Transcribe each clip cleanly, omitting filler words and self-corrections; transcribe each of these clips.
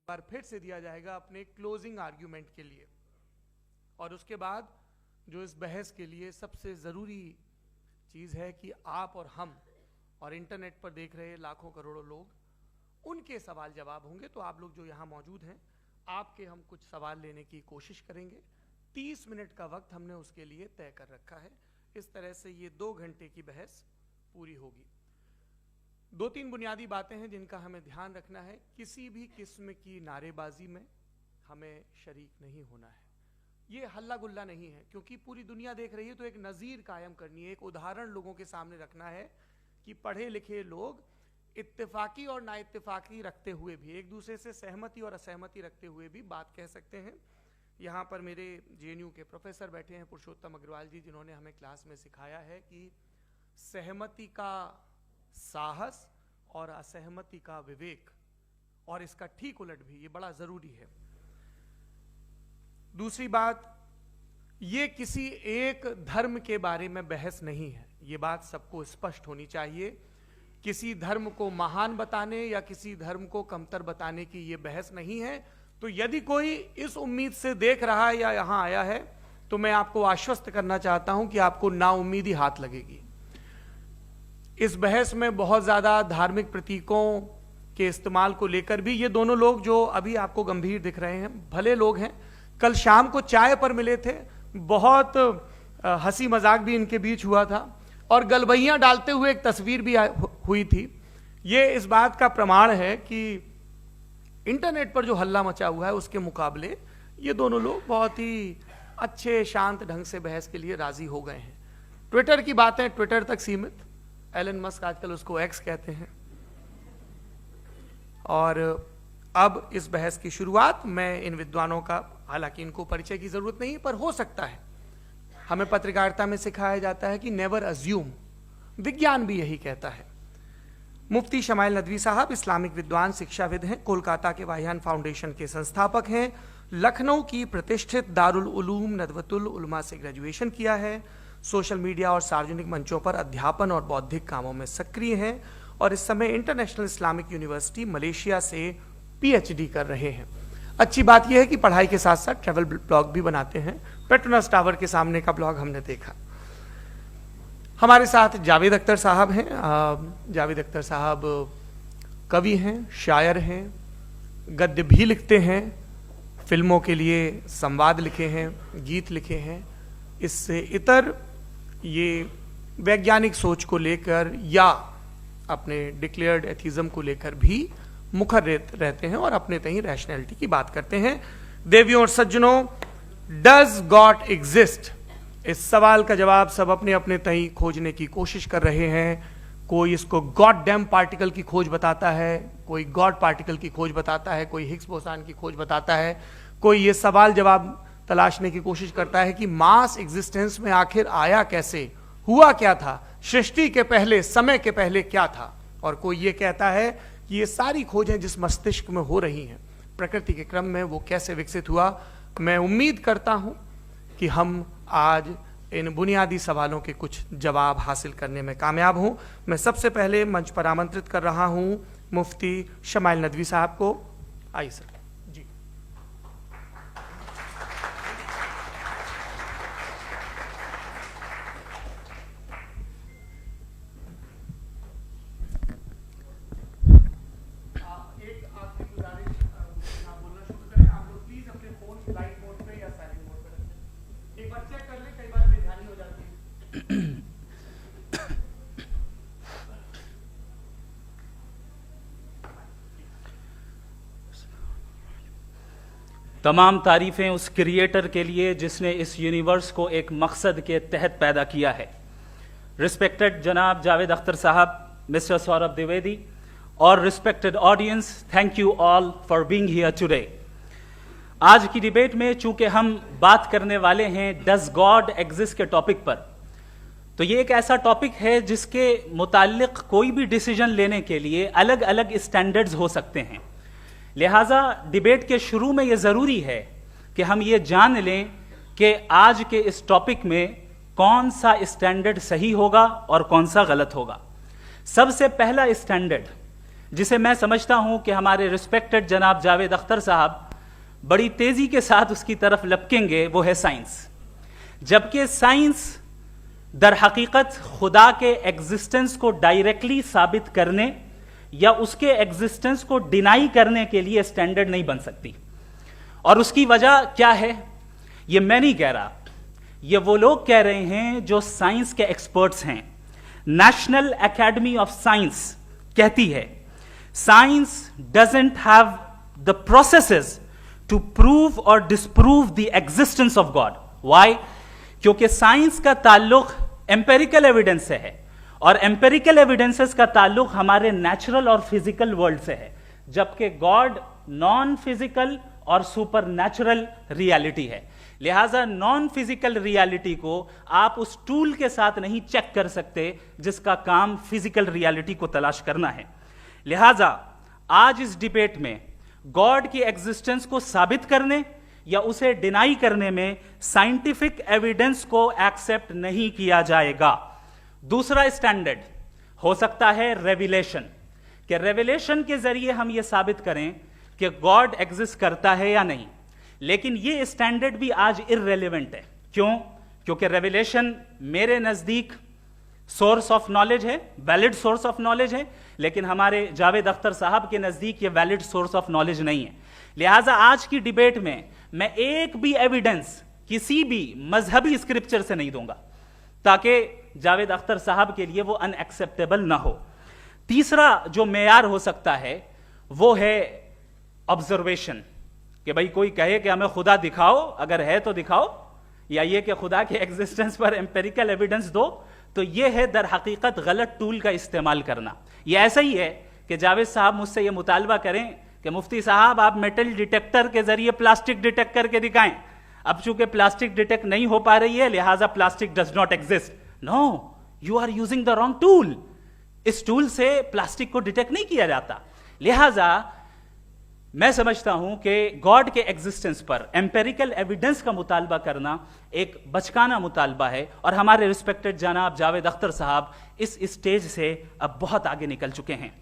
बार फिर से दिया जाएगा अपने क्लोजिंग आर्ग्यूमेंट के लिए। और उसके बाद जो इस बहस के लिए सबसे ज़रूरी चीज़ है कि आप और हम और इंटरनेट पर देख रहे लाखों करोड़ों लोग, उनके सवाल जवाब होंगे। तो आप लोग जो यहाँ मौजूद हैं, आपके हम कुछ सवाल लेने की कोशिश करेंगे। 30 मिनट का वक्त हमने उसके लिए तय कर रखा है। इस तरह से ये 2 घंटे की बहस पूरी होगी। 2-3 बुनियादी बातें हैं जिनका हमें ध्यान रखना है। किसी भी किस्म की नारेबाजी में हमें शरीक नहीं होना है। ये हल्ला गुल्ला नहीं है, क्योंकि पूरी दुनिया देख रही है, तो एक नज़ीर कायम करनी है, एक उदाहरण लोगों के सामने रखना है कि पढ़े लिखे लोग इत्तेफाकी और नाइत्तेफाकी रखते हुए भी, एक दूसरे से सहमति और असहमति रखते हुए भी बात कह सकते हैं। यहाँ पर मेरे JNU के प्रोफेसर बैठे हैं, पुरुषोत्तम अग्रवाल जी, जिन्होंने हमें क्लास में सिखाया है कि सहमति का साहस और असहमति का विवेक, और इसका ठीक उलट भी, ये बड़ा जरूरी है। दूसरी बात, ये किसी एक धर्म के बारे में बहस नहीं है, ये बात सबको स्पष्ट होनी चाहिए। किसी धर्म को महान बताने या किसी धर्म को कमतर बताने की ये बहस नहीं है। तो यदि कोई इस उम्मीद से देख रहा है या यहां आया है, तो मैं आपको आश्वस्त करना चाहता हूं कि आपको नाउम्मीदी हाथ लगेगी। इस बहस में बहुत ज्यादा धार्मिक प्रतीकों के इस्तेमाल को लेकर भी ये दोनों लोग जो अभी आपको गंभीर दिख रहे हैं, भले लोग हैं, कल शाम को चाय पर मिले थे, बहुत हंसी मजाक भी इनके बीच हुआ था, और गलबैयां डालते हुए एक तस्वीर भी हुई थी। ये इस बात का प्रमाण है कि इंटरनेट पर जो हल्ला मचा हुआ है उसके मुकाबले ये दोनों लोग बहुत ही अच्छे शांत ढंग से बहस के लिए राजी हो गए हैं। ट्विटर की बातें ट्विटर तक सीमित, एलन मस्क आजकल उसको एक्स कहते हैं। और अब इस बहस की शुरुआत, मैं इन विद्वानों का, हालांकि इनको परिचय की जरूरत नहीं, पर हो सकता है, हमें पत्रकारिता में सिखाया जाता है कि नेवर अज्यूम, विज्ञान भी यही कहता है। मुफ्ती शमाइल नदवी साहब इस्लामिक विद्वान, शिक्षाविद हैं, कोलकाता के वाहियान फाउंडेशन के संस्थापक हैं, लखनऊ की प्रतिष्ठित दारुल उलूम नदवतुल उलमा से ग्रेजुएशन किया है, सोशल मीडिया और सार्वजनिक मंचों पर अध्यापन और बौद्धिक कामों में सक्रिय हैं, और इस समय इंटरनेशनल इस्लामिक यूनिवर्सिटी मलेशिया से PhD कर रहे हैं। अच्छी बात यह है कि पढ़ाई के साथ साथ ट्रैवल ब्लॉग भी बनाते हैं। पेट्रोनस टावर के सामने का ब्लॉग हमने देखा। हमारे साथ जावेद अख्तर साहब हैं। जावेद अख्तर साहब कवि हैं, शायर हैं, गद्य भी लिखते हैं, फिल्मों के लिए संवाद लिखे हैं, गीत लिखे हैं। इससे इतर ये वैज्ञानिक सोच को लेकर या अपने डिक्लेयर्ड एथिज्म को लेकर भी मुखर रहते हैं और अपने तहीं रैशनैलिटी की बात करते हैं। देवियों और सज्जनों, डज गॉड एग्जिस्ट? इस सवाल का जवाब सब अपने अपने तहीं खोजने की कोशिश कर रहे हैं। कोई इसको गॉड डैम पार्टिकल की खोज बताता है, कोई गॉड पार्टिकल की खोज बताता है, कोई हिग्स बोसान की खोज बताता है, कोई ये सवाल जवाब तलाशने की कोशिश करता है कि मास एग्जिस्टेंस में आखिर आया कैसे, हुआ क्या था, सृष्टि के पहले, समय के पहले क्या था। और कोई ये कहता है कि ये सारी खोजें जिस मस्तिष्क में हो रही हैं प्रकृति के क्रम में, वो कैसे विकसित हुआ। मैं उम्मीद करता हूं कि हम आज इन बुनियादी सवालों के कुछ जवाब हासिल करने में कामयाब हूं। मैं सबसे पहले मंच पर आमंत्रित कर रहा हूं मुफ्ती शमाइल नदवी साहब को। आइए सर। जी, तमाम तारीफ़ें उस क्रिएटर के लिए जिसने इस यूनिवर्स को एक मकसद के तहत पैदा किया है। रिस्पेक्टेड जनाब जावेद अख्तर साहब, मिस्टर सौरभ द्विवेदी, और respected audience, thank you all for being here today. आज की डिबेट में चूंकि हम बात करने वाले हैं डज गॉड एग्जिस्ट के टॉपिक पर, तो ये एक ऐसा टॉपिक है जिसके मुताल्लिक कोई भी डिसीजन लेने के लिए अलग अलग स्टैंडर्ड्स हो सकते हैं। लिहाजा डिबेट के शुरू में यह जरूरी है कि हम ये जान लें कि आज के इस टॉपिक में कौन सा स्टैंडर्ड सही होगा और कौन सा गलत होगा। सबसे पहला स्टैंडर्ड जिसे मैं समझता हूं कि हमारे रिस्पेक्टेड जनाब जावेद अख्तर साहब बड़ी तेजी के साथ उसकी तरफ लपकेंगे, वो है साइंस। जबकि साइंस दर हकीकत खुदा के एग्जिस्टेंस को डायरेक्टली साबित करने या उसके एग्जिस्टेंस को डिनाई करने के लिए स्टैंडर्ड नहीं बन सकती। और उसकी वजह क्या है, ये मैं नहीं कह रहा, ये वो लोग कह रहे हैं जो साइंस के एक्सपर्ट्स हैं। नेशनल एकेडमी ऑफ साइंस कहती है science doesn't have the processes to prove और disprove the existence of God. Why? क्योंकि साइंस का ताल्लुक एम्पेरिकल एविडेंस से है और एम्पेरिकल एविडेंसेस का ताल्लुक हमारे नेचुरल और फिजिकल वर्ल्ड से है, जबकि गॉड नॉन फिजिकल और सुपर नेचुरल रियलिटी है। लिहाजा नॉन फिजिकल रियलिटी को आप उस टूल के साथ नहीं चेक कर सकते जिसका काम फिजिकल रियलिटी को तलाश करना है। लिहाजा आज इस डिबेट में गॉड की एग्जिस्टेंस को साबित करने या उसे डिनाई करने में साइंटिफिक एविडेंस को एक्सेप्ट नहीं किया जाएगा। दूसरा स्टैंडर्ड हो सकता है रेविलेशन, कि रेविलेशन के जरिए हम यह साबित करें कि गॉड एग्जिस्ट करता है या नहीं। लेकिन यह स्टैंडर्ड भी आज इररेलेवेंट है। क्यों? क्योंकि रेविलेशन मेरे नजदीक सोर्स ऑफ नॉलेज है, वैलिड सोर्स ऑफ नॉलेज है, लेकिन हमारे जावेद अख्तर साहब के नजदीक ये वैलिड सोर्स ऑफ नॉलेज नहीं है। लिहाजा आज की डिबेट में मैं एक भी एविडेंस किसी भी मजहबी स्क्रिप्चर से नहीं दूंगा ताकि जावेद अख्तर साहब के लिए वो अनएक्सेप्टेबल ना हो। तीसरा जो मेयार हो सकता है वो है ऑब्जर्वेशन, कि भाई कोई कहे कि हमें खुदा दिखाओ, अगर है तो दिखाओ, या ये कि खुदा के एग्जिस्टेंस पर एम्पेरिकल एविडेंस दो, तो ये है दर हकीकत गलत टूल का इस्तेमाल करना। ये ऐसा ही है कि जावेद साहब मुझसे ये मुतालबा करें कि मुफ्ती साहब आप मेटल डिटेक्टर के जरिए प्लास्टिक डिटेक्ट करके दिखाएं। अब चूंकि प्लास्टिक डिटेक्ट नहीं हो पा रही है लिहाजा plastic does not exist. No, you are using the wrong tool. इस टूल से प्लास्टिक को डिटेक्ट नहीं किया जाता। लिहाजा मैं समझता हूं कि गॉड के एग्जिस्टेंस पर एम्पेरिकल एविडेंस का मुतालबा करना एक बचकाना मुतालबा है और हमारे रिस्पेक्टेड जनाब जावेद अख्तर साहब इस स्टेज से अब बहुत आगे निकल चुके हैं।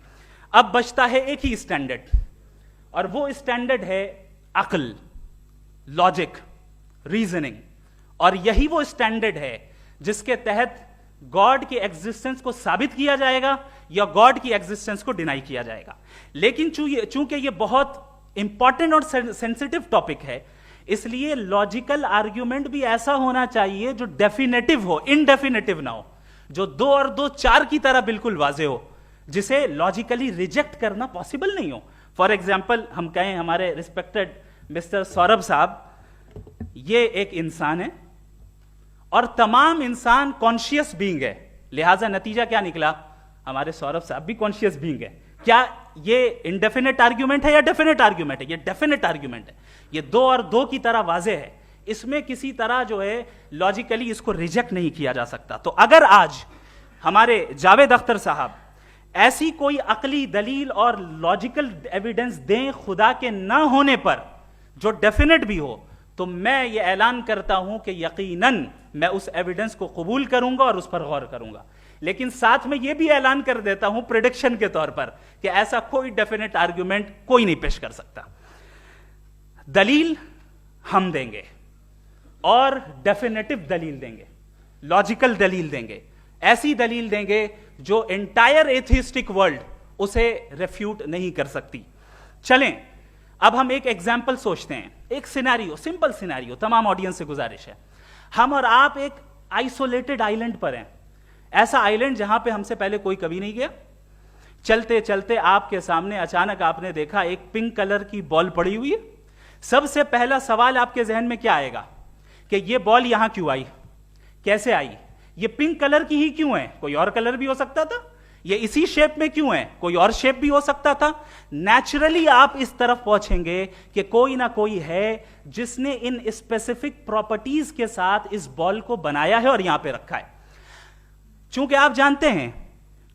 अब बचता है एक ही स्टैंडर्ड, और वो स्टैंडर्ड है अक्ल, लॉजिक, रीजनिंग। और यही वो स्टैंडर्ड है जिसके तहत गॉड की एग्जिस्टेंस को साबित किया जाएगा या गॉड की एग्जिस्टेंस को डिनाई किया जाएगा। लेकिन चूंकि ये बहुत इंपॉर्टेंट और सेंसिटिव टॉपिक है, इसलिए लॉजिकल आर्ग्यूमेंट भी ऐसा होना चाहिए जो डेफिनेटिव हो, इनडेफिनेटिव ना हो, जो 2 और 2 4 की तरह बिल्कुल वाजे हो, जिसे लॉजिकली रिजेक्ट करना पॉसिबल नहीं हो। फॉर एग्जाम्पल हम कहें हमारे रिस्पेक्टेड मिस्टर सौरभ साहब, ये एक इंसान है और तमाम इंसान कॉन्शियस बीइंग है, लिहाजा नतीजा क्या निकला, हमारे सौरभ साहब भी कॉन्शियस बीइंग है। क्या ये इनडेफिनेट आर्ग्यूमेंट है या डेफिनेट आर्ग्यूमेंट है? ये डेफिनेट आर्ग्यूमेंट है। ये 2 और 2 की तरह वाजे है, इसमें किसी तरह जो है लॉजिकली इसको रिजेक्ट नहीं किया जा सकता। तो अगर आज हमारे जावेद अख्तर साहब ऐसी कोई अकली दलील और लॉजिकल एविडेंस दें खुदा के ना होने पर जो डेफिनेट भी हो, तो मैं ये ऐलान करता हूं कि यकीनन मैं उस एविडेंस को कबूल करूंगा और उस पर गौर करूंगा। लेकिन साथ में यह भी ऐलान कर देता हूं प्रेडिक्शन के तौर पर कि ऐसा कोई डेफिनेट आर्ग्यूमेंट कोई नहीं पेश कर सकता। दलील हम देंगे और डेफिनेटिव दलील देंगे, लॉजिकल दलील देंगे, ऐसी दलील देंगे जो एंटायर एथिस्टिक वर्ल्ड उसे रेफ्यूट नहीं कर सकती। चलें अब हम एक एग्जाम्पल सोचते हैं, एक सिनेरियो, सिंपल सिनेरियो, तमाम ऑडियंस से गुजारिश है, हम और आप एक आइसोलेटेड आइलैंड पर हैं, ऐसा आइलैंड जहां पे हमसे पहले कोई कभी नहीं गया। चलते चलते आपके सामने अचानक आपने देखा एक पिंक कलर की बॉल पड़ी हुई है। सबसे पहला सवाल आपके जहन में क्या आएगा कि ये बॉल यहां क्यों आई, कैसे आई, ये पिंक कलर की ही क्यों है, कोई और कलर भी हो सकता था, ये इसी शेप में क्यों है, कोई और शेप भी हो सकता था। नेचुरली आप इस तरफ पहुंचेंगे कि कोई ना कोई है जिसने इन स्पेसिफिक प्रॉपर्टीज के साथ इस बॉल को बनाया है और यहां पे रखा है। चूंकि आप जानते हैं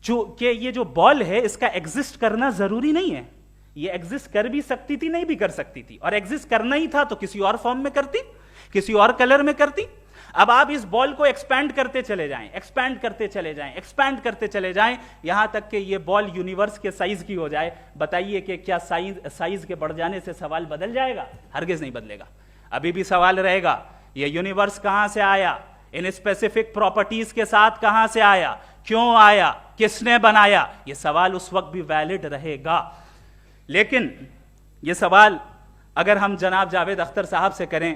कि ये जो बॉल है इसका एग्जिस्ट करना जरूरी नहीं है, ये एग्जिस्ट कर भी सकती थी, नहीं भी कर सकती थी, और एग्जिस्ट करना ही था तो किसी और फॉर्म में करती, किसी और कलर में करती। अब आप इस बॉल को एक्सपैंड करते चले जाएं, एक्सपैंड करते चले जाएं, एक्सपैंड करते चले जाएं, यहां तक कि ये बॉल यूनिवर्स के साइज की हो जाए। बताइए कि क्या साइज के बढ़ जाने से सवाल बदल जाएगा? हरगिज नहीं बदलेगा। अभी भी सवाल रहेगा, ये यूनिवर्स कहां से आया, इन स्पेसिफिक प्रॉपर्टीज के साथ कहां से आया, क्यों आया, किसने बनाया, यह सवाल उस वक्त भी वैलिड रहेगा। लेकिन यह सवाल अगर हम जनाब जावेद अख्तर साहब से करें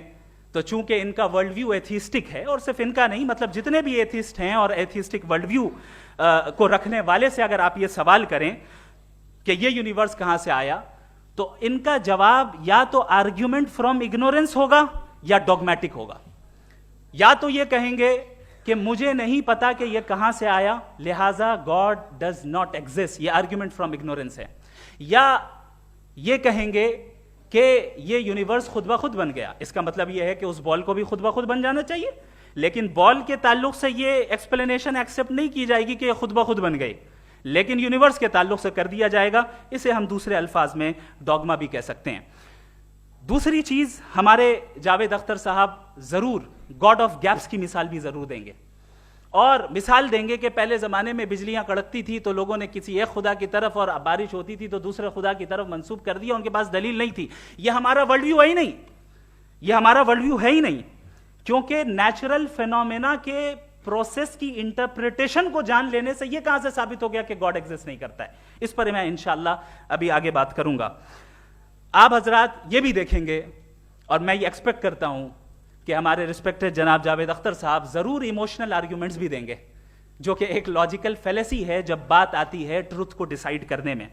तो चूंकि इनका वर्ल्ड व्यू एथिस्टिक है, और सिर्फ इनका नहीं, मतलब जितने भी एथिस्ट हैं और एथिस्टिक वर्ल्ड व्यू को रखने वाले से अगर आप ये सवाल करें कि ये यूनिवर्स कहां से आया, तो इनका जवाब या तो आर्ग्यूमेंट फ्रॉम इग्नोरेंस होगा या डॉगमेटिक होगा। या तो ये कहेंगे कि मुझे नहीं पता कि ये कहां से आया, लिहाजा गॉड डज नॉट एग्जिस्ट, ये आर्ग्यूमेंट फ्रॉम इग्नोरेंस है। या ये कहेंगे कि ये यूनिवर्स खुद ब खुद बन गया, इसका मतलब ये है कि उस बॉल को भी खुद ब खुद बन जाना चाहिए। लेकिन बॉल के ताल्लुक से ये एक्सप्लेनेशन एक्सेप्ट नहीं की जाएगी कि ये खुद ब खुद बन गई, लेकिन यूनिवर्स के ताल्लुक से कर दिया जाएगा। इसे हम दूसरे अल्फाज में डॉगमा भी कह सकते हैं। दूसरी चीज, हमारे जावेद अख्तर साहब जरूर गॉड ऑफ गैप्स की मिसाल भी जरूर देंगे, और मिसाल देंगे कि पहले जमाने में बिजलियां कड़कती थी तो लोगों ने किसी एक खुदा की तरफ, और बारिश होती थी तो दूसरे खुदा की तरफ मंसूब कर दिया, उनके पास दलील नहीं थी। यह हमारा वर्ल्ड व्यू है ही नहीं, यह हमारा वर्ल्ड व्यू है ही नहीं, क्योंकि नेचुरल फेनोमेना के प्रोसेस की इंटरप्रिटेशन को जान लेने से यह कहां से साबित हो गया कि गॉड एग्जिस्ट नहीं करता है। इस पर मैं इंशाअल्लाह अभी आगे बात करूंगा। आप हजरात ये भी देखेंगे, और मैं ये एक्सपेक्ट करता हूं कि हमारे रिस्पेक्टेड जनाब जावेद अख्तर साहब जरूर इमोशनल आर्ग्यूमेंट्स भी देंगे, जो कि एक लॉजिकल फेलेसी है जब बात आती है ट्रुथ को डिसाइड करने में।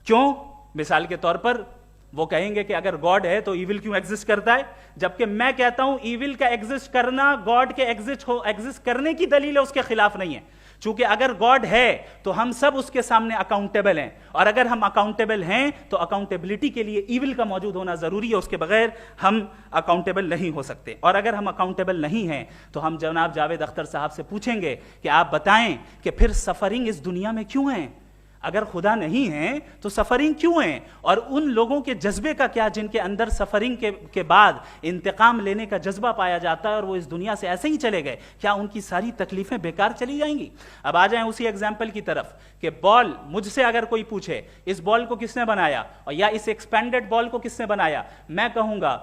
क्यों? मिसाल के तौर पर वो कहेंगे कि अगर गॉड है तो ईविल क्यों एग्जिस्ट करता है, जबकि मैं कहता हूं ईविल का एग्जिस्ट करना गॉड के एग्जिस्ट करने की दलील है, उसके खिलाफ नहीं है। चूंकि अगर गॉड है तो हम सब उसके सामने अकाउंटेबल हैं, और अगर हम अकाउंटेबल हैं तो अकाउंटेबिलिटी के लिए ईविल का मौजूद होना जरूरी है, उसके बगैर हम अकाउंटेबल नहीं हो सकते। और अगर हम अकाउंटेबल नहीं हैं तो हम जनाब जावेद अख्तर साहब से पूछेंगे कि आप बताएं कि फिर सफरिंग इस दुनिया में क्यों है? अगर खुदा नहीं है तो सफरिंग क्यों है? और उन लोगों के जज्बे का क्या जिनके अंदर सफरिंग के बाद इंतकाम लेने का जज्बा पाया जाता है और वो इस दुनिया से ऐसे ही चले गए, क्या उनकी सारी तकलीफें बेकार चली जाएंगी? अब आ जाएं उसी एग्जाम्पल की तरफ कि बॉल, मुझसे अगर कोई पूछे इस बॉल को किसने बनाया और या इस एक्सपेंडेड बॉल को किसने बनाया, मैं कहूंगा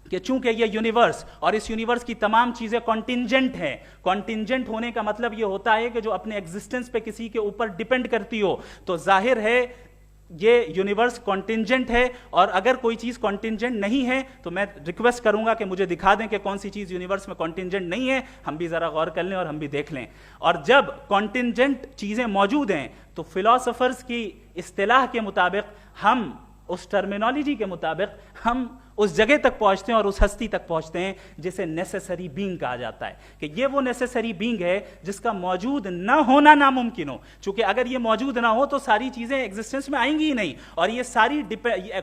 कि चूंकि ये यूनिवर्स और इस यूनिवर्स की तमाम चीजें कॉन्टिंजेंट हैं। कॉन्टिंजेंट होने का मतलब ये होता है कि जो अपने एग्जिस्टेंस पे किसी के ऊपर डिपेंड करती हो, तो जाहिर है ये यूनिवर्स कॉन्टिंजेंट है। और अगर कोई चीज कॉन्टिंजेंट नहीं है तो मैं रिक्वेस्ट करूंगा कि मुझे दिखा दें कि कौन सी चीज यूनिवर्स में कॉन्टिंजेंट नहीं है, हम भी जरा गौर कर लें और हम भी देख लें। और जब कॉन्टिंजेंट चीजें मौजूद हैं तो फिलोसोफर्स की इस्तिलाह के मुताबिक, हम उस टर्मिनोलॉजी के मुताबिक हम उस जगह तक पहुंचते हैं और उस हस्ती तक पहुंचते हैं जिसे नेसेसरी बीइंग कहा जाता है, कि ये वो नेसेसरी बीइंग है जिसका मौजूद ना होना नामुमकिन हो। क्योंकि अगर ये मौजूद ना हो तो सारी चीजें एग्जिस्टेंस में आएंगी ही नहीं, और ये सारी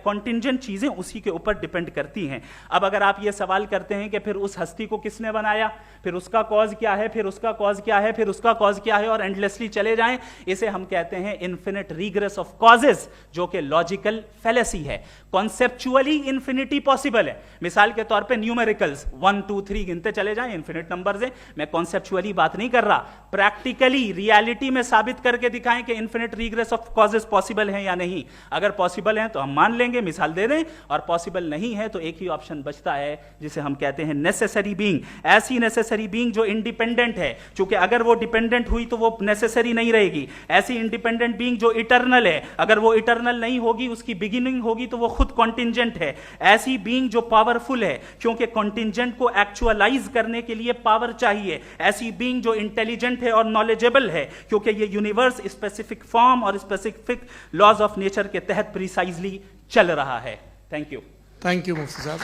कॉन्टिंजेंट चीजें उसी के ऊपर डिपेंड करती हैं। अब अगर आप ये सवाल करते हैं कि फिर उस हस्ती को किसने बनाया, फिर उसका कॉज क्या है, फिर उसका कॉज क्या है, फिर उसका कॉज क्या है, और एंडलेसली चले जाएं, इसे हम कहते हैं इन्फिनिट रिग्रेस ऑफ कॉजेस, जो कि लॉजिकल फेलेसी है। कॉन्सेप्चुअली इंफिनिटी पॉसिबल है। मिसाल के तौर पे न्यूमेरिकल्स 1 2 3 गिनते चले जाएं, इन्फिनिट नंबर्स हैं। मैं कॉन्सेप्चुअली बात नहीं कर रहा, प्रैक्टिकली रियलिटी में साबित करके दिखाएं कि infinite regress of causes possible हैं या नहीं। अगर पॉसिबल हैं तो हम मान लेंगे, मिसाल दे दें, और पॉसिबल नहीं है तो एक ही ऑप्शन बचता है जिसे हम कहते हैं नेसेसरी बीइंग। ऐसी नेसेसरी बीइंग जो इंडिपेंडेंट है, क्योंकि अगर वो डिपेंडेंट हुई तो वो नेसेसरी नहीं रहेगी। ऐसी इंडिपेंडेंट बीइंग जो इटर्नल है, अगर वो इटर्नल नहीं होगी, उसकी बिगिनिंग होगी तो वो खुद कॉन्टिंजेंट है। ऐसी बीइंग जो पावरफुल है, क्योंकि कॉन्टिंजेंट को एक्चुअलाइज करने के लिए पावर चाहिए। ऐसी बीइंग जो इंटेलिजेंट है और नॉलेजेबल है, क्योंकि ये यूनिवर्स स्पेसिफिक फॉर्म और स्पेसिफिक लॉज ऑफ नेचर के तहत प्रिसाइजली चल रहा है। Thank you. थैंक यू मुफ्ती साहब।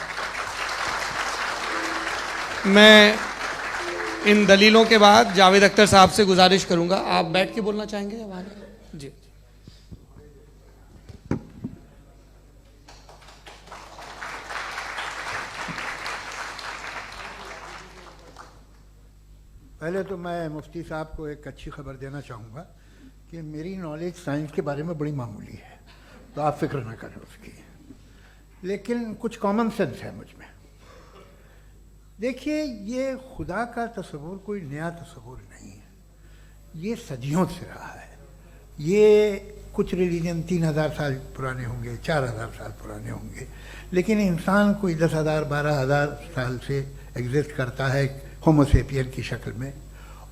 मैं इन दलीलों के बाद जावेद अख्तर साहब से गुजारिश करूंगा, आप बैठ के बोलना चाहेंगे या बाहर? जी। पहले तो मैं मुफ्ती साहब को एक अच्छी खबर देना चाहूँगा कि मेरी नॉलेज साइंस के बारे में बड़ी मामूली है, तो आप फिक्र ना करें उसकी, लेकिन कुछ कॉमन सेंस है मुझ में। देखिए, ये खुदा का तस्वुर कोई नया तस्वुर नहीं है, ये सदियों से रहा है। ये कुछ रिलीजन 3000 साल पुराने होंगे, 4000 साल पुराने होंगे, लेकिन इंसान कोई 10,000 12,000 साल से एग्जिस्ट करता है होमोसेपियन की शक्ल में,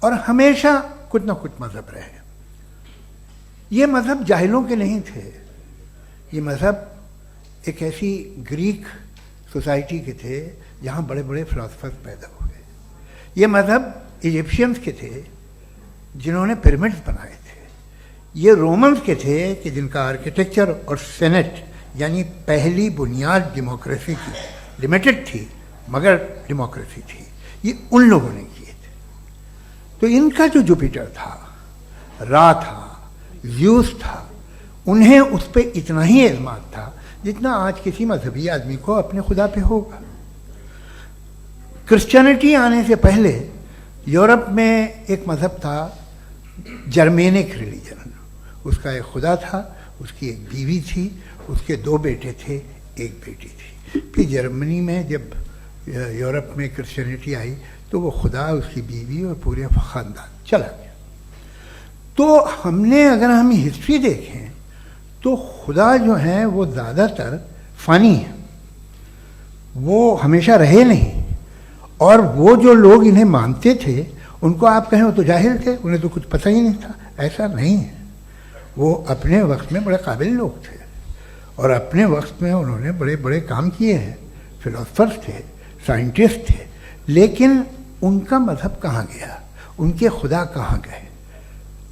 और हमेशा कुछ ना कुछ मज़हब रहे। ये मज़हब जाहिलों के नहीं थे, ये मज़हब एक ऐसी ग्रीक सोसाइटी के थे जहाँ बड़े बड़े फिलोसफर्स पैदा हुए। ये मज़हब इजिप्शियंस के थे जिन्होंने पिरामिड्स बनाए थे। ये रोमन्स के थे कि जिनका आर्किटेक्चर और सेनेट यानी पहली बुनियाद डेमोक्रेसी की लिमिटेड थी, मगर डेमोक्रेसी थी, ये उन लोगों ने किए थे। तो इनका जो जुपिटर था, रा था, ज़्यूस था, उन्हें उस पर इतना ही एतमाद था जितना आज किसी मजहबी आदमी को अपने खुदा पे होगा। क्रिश्चियनिटी आने से पहले यूरोप में एक मज़हब था जर्मेनिक रिलीजन। उसका एक खुदा था, उसकी एक बीवी थी, उसके 2 बेटे थे, एक बेटी थी। फिर जर्मनी में जब यूरोप में क्रिश्चियनिटी आई तो वो खुदा, उसकी बीवी और पूरे ख़ानदान चला गया। तो हमने, अगर हम हिस्ट्री देखें तो खुदा जो हैं वो ज़्यादातर फ़नी हैं, वो हमेशा रहे नहीं। और वो जो लोग इन्हें मानते थे उनको आप कहें वो तो जाहिल थे, उन्हें तो कुछ पता ही नहीं था, ऐसा नहीं है। वो अपने वक्त में बड़े काबिल लोग थे और अपने वक्त में उन्होंने बड़े बड़े काम किए हैं, फिलोसफर्स थे, साइंटिस्ट थे, लेकिन उनका मज़हब कहाँ गया, उनके खुदा कहाँ गए?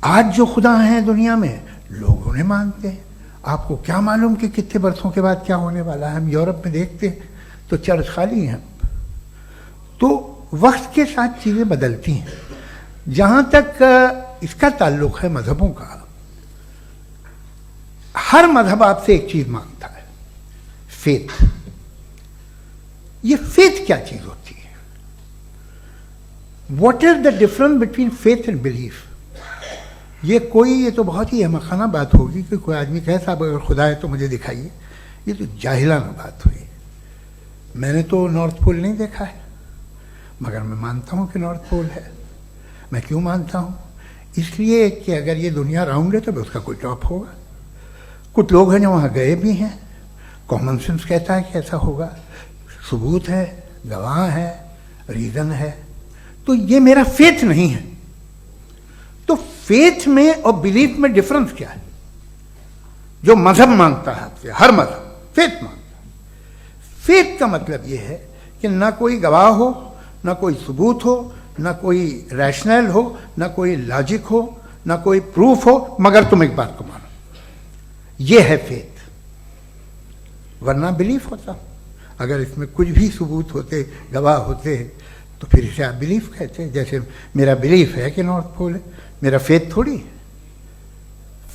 आज जो खुदा हैं दुनिया में लोग उन्हें मानते हैं। आपको क्या मालूम कि कितने बरसों के बाद क्या होने वाला है? हम यूरोप में देखते हैं तो चर्च खाली हैं। तो वक्त के साथ चीज़ें बदलती हैं। जहाँ तक इसका ताल्लुक़ है मज़हबों का, हर मज़हब आपसे एक चीज़ मांगता है, फेथ। ये फेथ क्या चीज़ होती है? What is the difference between faith and belief? ये तो बहुत ही अहमक़ाना बात होगी कि कोई आदमी कहे साहब अगर खुदा है तो मुझे दिखाइए। ये तो जाहिलाना बात हुई। मैंने तो नॉर्थ पोल नहीं देखा है, मगर मैं मानता हूँ कि नॉर्थ पोल है। मैं क्यों मानता हूँ? इसलिए कि अगर ये दुनिया राउंड है तो उसका कोई टॉप होगा। कुछ लोग हैं जो वहाँ गए भी हैं, कॉमन सेंस कहता है कि ऐसा होगा, सबूत है, गवाह है, रीज़न है। तो ये मेरा फेथ नहीं है। तो फेथ में और बिलीफ में डिफरेंस क्या है? जो मजहब मांगता है आपसे, हर मजहब फेथ मांगता है। फेथ का मतलब ये है कि ना कोई गवाह हो, ना कोई सबूत हो, ना कोई रैशनल हो, ना कोई लॉजिक हो, ना कोई प्रूफ हो, मगर तुम एक बात को मानो। ये है फेथ। वरना बिलीफ होता। अगर इसमें कुछ भी सबूत होते, गवाह होते, तो फिर इसे आप बिलीफ कहते। जैसे मेरा बिलीफ है कि नॉर्थ पोल है, मेरा फेथ थोड़ी है।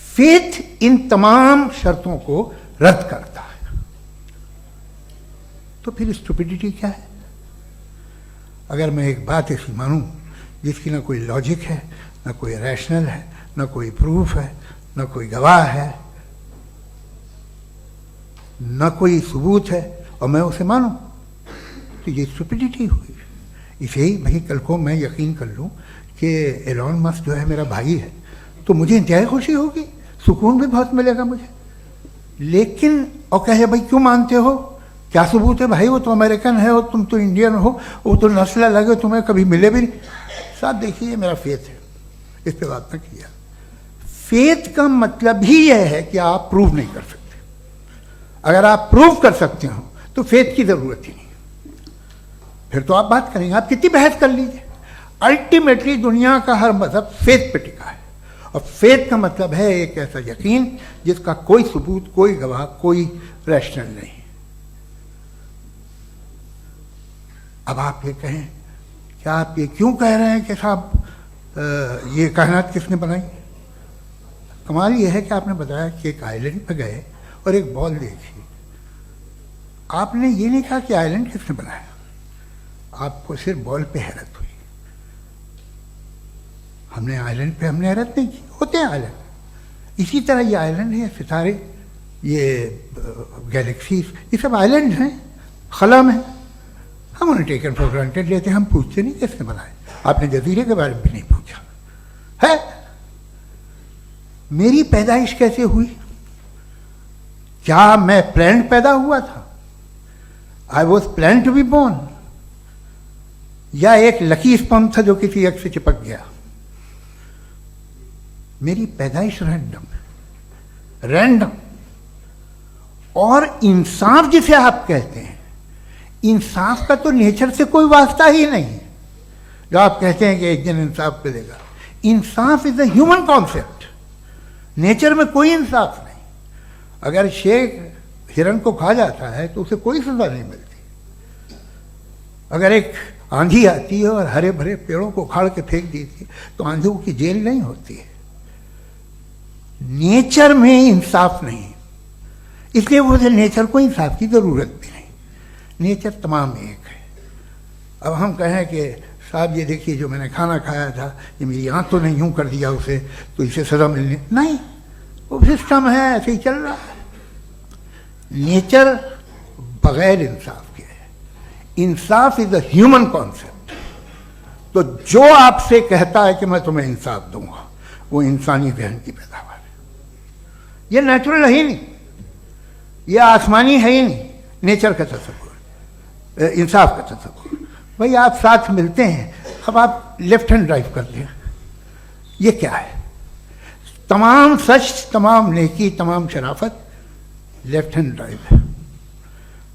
फेथ इन तमाम शर्तों को रद्द करता है। तो फिर स्टुपिडिटी क्या है? अगर मैं एक बात ऐसी मानूं जिसकी ना कोई लॉजिक है, ना कोई रैशनल है, ना कोई प्रूफ है, ना कोई गवाह है, ना कोई सबूत है, और मैं उसे मानूं, तो ये स्टुपिडिटी हुई। इसे ही भाई कल को मैं यकीन कर लूं कि एलॉन मस्क जो है मेरा भाई है, तो मुझे इंतहाई खुशी होगी, सुकून भी बहुत मिलेगा मुझे। लेकिन और कहे भाई क्यों मानते हो, क्या सबूत है? भाई वो तो अमेरिकन है और तुम तो इंडियन हो, वो तो नस्ल अलग है, तुम्हें कभी मिले भी नहीं। साहब देखिए, मेरा फेथ है, इस पर बात न किया। फेथ का मतलब ही यह है कि आप प्रूव नहीं कर सकते। अगर आप प्रूव कर सकते हो तो फेथ की जरूरत ही नहीं, फिर तो आप बात करेंगे, आप कितनी बहस कर लीजिए। अल्टीमेटली दुनिया का हर मजहब फेथ पे टिका है, और फेथ का मतलब है एक ऐसा यकीन जिसका कोई सबूत, कोई गवाह, कोई रैशनल नहीं। अब आप ये कहें, क्या आप ये क्यों कह रहे हैं कि साहब ये कायनात किसने बनाई? कमाल ये है कि आपने बताया कि एक आइलैंड पे गए और एक बॉल देखी। आपने ये नहीं कहा कि आइलैंड किसने बनाया, आपको सिर्फ बॉल पे हैरत हुई। हमने आइलैंड पे हमने हैरत नहीं की, होते हैं आइलैंड। इसी तरह ये आइलैंड है, सितारे, ये गैलेक्सीज, ये सब आइलैंड हैं, खला में। हम उन्हें टेकन फॉर ग्रांटेड लेते हैं, हम पूछते नहीं किसने बनाए। आपने जजीरे के बारे में भी नहीं पूछा है। मेरी पैदाइश कैसे हुई? क्या मैं प्लान्ड पैदा हुआ था? I was plan to be born, या एक लकी स्पर्म था जो किसी एग से चिपक गया? मेरी पैदाइश रैंडम। और इंसाफ जिसे आप कहते हैं, इंसाफ का तो नेचर से कोई वास्ता ही नहीं है। जो आप कहते हैं कि एक दिन इंसाफ मिलेगा, इंसाफ is a human concept, nature में कोई इंसाफ नहीं। अगर शेर हिरन को खा जाता है तो उसे कोई सजा नहीं मिलती। अगर एक आंधी आती है और हरे भरे पेड़ों को उखाड़ के फेंक देती है तो आंधियों की जेल नहीं होती है। नेचर में इंसाफ नहीं, इसलिए मुझे नेचर को इंसाफ की जरूरत भी नहीं। नेचर तमाम एक है। अब हम कहें कि साहब ये देखिए जो मैंने खाना खाया था ये मेरी आंख तो नहीं यूं कर दिया उसे तो इसे सजा मिलनी नहीं, वो सिस्टम है, ऐसे ही चल रहा है। नेचर बगैर इंसाफ के है। इंसाफ इज अ ह्यूमन कॉन्सेप्ट। तो जो आपसे कहता है कि मैं तुम्हें इंसाफ दूंगा वो इंसानी जहन की पैदावार है। ये नेचुरल है ही नहीं, ये आसमानी है ही नहीं। नेचर का तस्वुर, इंसाफ का तस्वुर। भाई आप साथ मिलते हैं, अब आप लेफ्ट हैंड ड्राइव कर लें, ये क्या है? तमाम सच, तमाम नेकी, तमाम शराफत लेफ्ट हैंड ड्राइव है।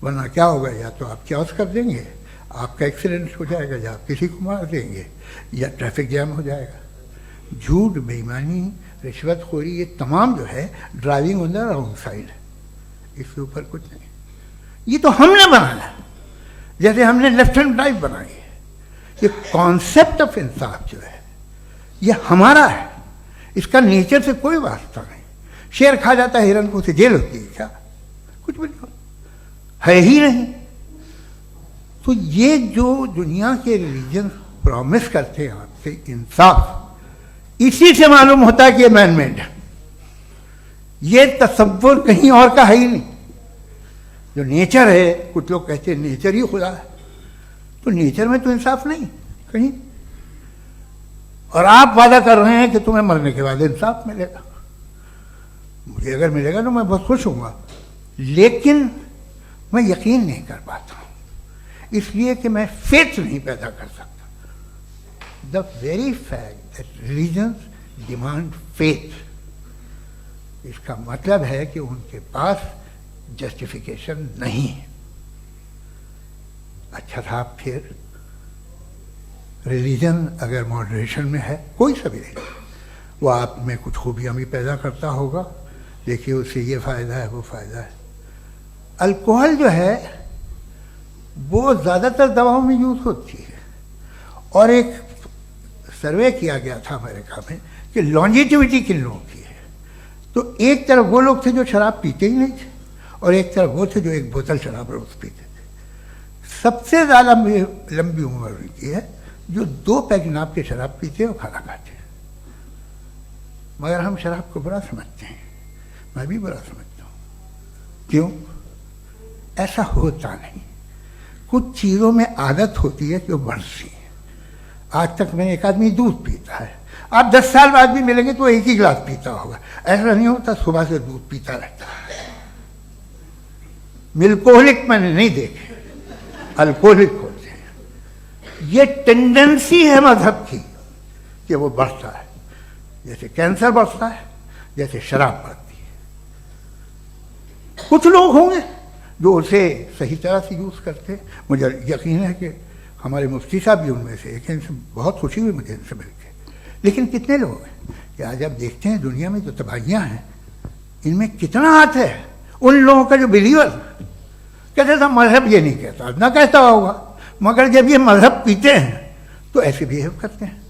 वरना क्या होगा, या तो आप क्रॉस कर देंगे, आपका एक्सीडेंट हो जाएगा, या आप किसी को मार देंगे, या ट्रैफिक जैम हो जाएगा। झूठ, बेईमानी, रिश्वतखोरी, ये तमाम जो है driving on the wrong side है। इसके ऊपर कुछ नहीं। ये तो हमने बनाया, जैसे हमने लेफ्ट हैंड ड्राइव बनाई है। ये कॉन्सेप्ट ऑफ इंसाफ जो है ये हमारा है, इसका नेचर से कोई वास्ता नहीं। शेर खा जाता है हिरन को, उसे जेल होती है क्या? कुछ भी नहीं, है ही नहीं। तो ये जो दुनिया के रिलीजन प्रॉमिस करते हैं आपसे इंसाफ, इसी से मालूम होता है कि ये मैन मेड है। ये तसव्वुर कहीं और का है ही नहीं। जो नेचर है, कुछ लोग कहते हैं नेचर ही खुदा है, तो नेचर में तो इंसाफ नहीं कहीं। और आप वादा कर रहे हैं कि तुम्हें मरने के बाद इंसाफ मिलेगा। मुझे अगर मिलेगा तो मैं बहुत खुश होऊंगा, लेकिन मैं यकीन नहीं कर पाता हूं, इसलिए कि मैं फेथ नहीं पैदा कर सकता। The very fact that religions demand faith, इसका मतलब है कि उनके पास जस्टिफिकेशन नहीं है। अच्छा था फिर रिलीजन अगर मॉडरेशन में है, कोई सा भी नहीं, वो आप में कुछ खूबियां भी पैदा करता होगा, देखिए उससे ये फ़ायदा है, वो फ़ायदा है। अल्कोहल जो है वो ज़्यादातर दवाओं में यूज़ होती है, और एक सर्वे किया गया था अमेरिका में कि लॉन्जिटिविटी किन लोगों की है। तो एक तरफ वो लोग थे जो शराब पीते ही नहीं थे, और एक तरफ वो थे जो एक बोतल शराब रोज पीते थे। सबसे ज़्यादा लंबी उम्र उनकी है जो 2 पैग नाप के शराब पीते हैं और खाना खाते हैं। मगर हम शराब को बुरा समझते हैं, मैं भी बुरा समझता हूँ। क्यों? ऐसा होता नहीं। कुछ चीज़ों में आदत होती है कि वो बढ़ती है। आज तक में एक आदमी दूध पीता है, आप 10 साल बाद भी मिलेंगे तो एक ही गिलास पीता होगा। ऐसा नहीं होता, सुबह से दूध पीता रहता है। मिल्कोहलिक मैंने नहीं देखे, अल्कोहलिक होते हैं। ये टेंडेंसी है मजहब की कि वो बढ़ता है, जैसे कैंसर बढ़ता है, जैसे शराब बढ़ती है। कुछ लोग होंगे जो उसे सही तरह से यूज़ करते हैं। मुझे यकीन है कि हमारे मुफ्ती साहब भी उनमें से एक हैं, इनसे बहुत खुशी हुई मुझे इनसे मिलकर। लेकिन कितने लोग हैं कि आज आप देखते हैं दुनिया में जो तबाहियाँ हैं, इनमें कितना हाथ है उन लोगों का जो बिलीवर कहते था मजहब ये नहीं कहता, ना कहता होगा, मगर जब ये मजहब पीते हैं तो ऐसे बिहेव करते हैं।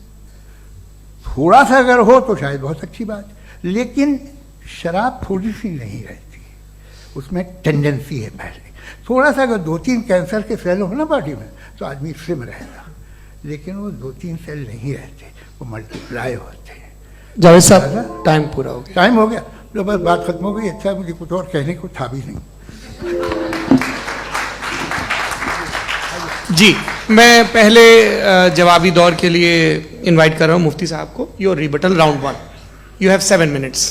थोड़ा सा अगर हो तो शायद बहुत अच्छी बात, लेकिन शराब थोड़ी सी नहीं रहती, उसमें टेंडेंसी है पहले। थोड़ा सा अगर 2-3 कैंसर के सेल हो ना बॉडी में तो आदमी स्लिम रहेगा, लेकिन वो 2-3 सेल नहीं रहते, वो मल्टीप्लाई होते हैं। जावेद साहब टाइम पूरा हो गया। टाइम हो गया तो बस बात खत्म हो गई। अच्छा, मुझे कुछ और कहने को था भी नहीं। जी, मैं पहले जवाबी दौर के लिए इनवाइट कर रहा हूं मुफ्ती साहब को। Your rebuttal round 1, you have 7 minutes।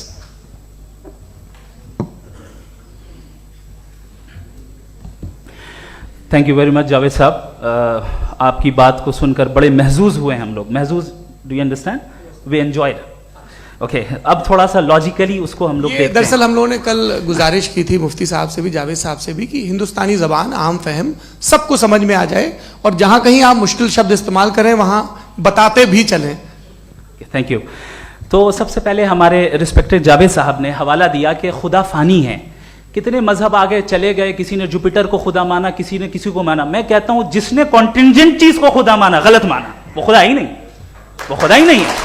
Thank you very much Javed साहब, आपकी बात को सुनकर बड़े महजूज हुए हम लोग। महजूज, do you understand? We enjoyed. Okay, अब थोड़ा सा लॉजिकली उसको हम लोग देखते हैं। दरअसल हम लोगों ने कल गुजारिश की थी मुफ्ती साहब से भी, जावेद साहब से भी, कि हिंदुस्तानी जबान आम फहम सबको समझ में आ जाए और जहां कहीं आप मुश्किल शब्द इस्तेमाल करें वहां बताते भी चलें। Thank you. तो सबसे पहले हमारे रिस्पेक्टेड जावेद साहब ने हवाला दिया कि खुदा फानी है। कितने मजहब आगे चले गए, किसी ने जुपिटर को खुदा माना, किसी ने किसी को माना। मैं कहता हूं जिसने कॉन्टिंजेंट चीज को खुदा माना, गलत माना, वो खुदा ही नहीं, वो खुदा ही नहीं है।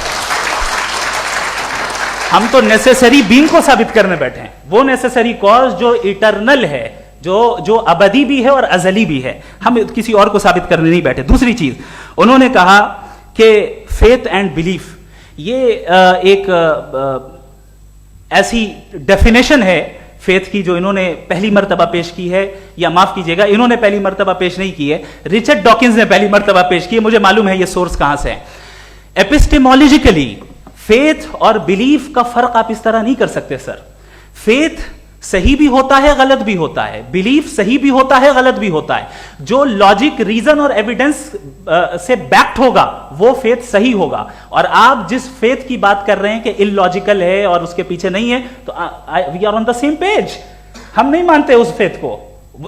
हम तो नेसेसरी बीइंग को साबित करने बैठे हैं, वो नेसेसरी कॉज जो इटरनल है, जो अबदी भी है और अजली भी है। हम किसी और को साबित करने नहीं बैठे। दूसरी चीज उन्होंने कहा कि फेथ एंड बिलीफ, ये एक ऐसी डेफिनेशन है फेथ की जो इन्होंने पहली मर्तबा पेश की है, या माफ कीजिएगा इन्होंने पहली मर्तबा पेश नहीं की है, रिचर्ड डॉकिंस ने पहली मर्तबा पेश की है। मुझे मालूम है ये सोर्स कहां से है। एपिस्टेमोलॉजिकली फेथ और बिलीफ का फर्क आप इस तरह नहीं कर सकते सर। फेथ सही भी होता है, गलत भी होता है। बिलीफ सही भी होता है, गलत भी होता है। जो लॉजिक, रीजन और एविडेंस से बैक्ड होगा वो फेथ सही होगा। और आप जिस फेथ की बात कर रहे हैं कि इलॉजिकल है और उसके पीछे नहीं है, तो we are on the same page. हम नहीं मानते उस फेथ को,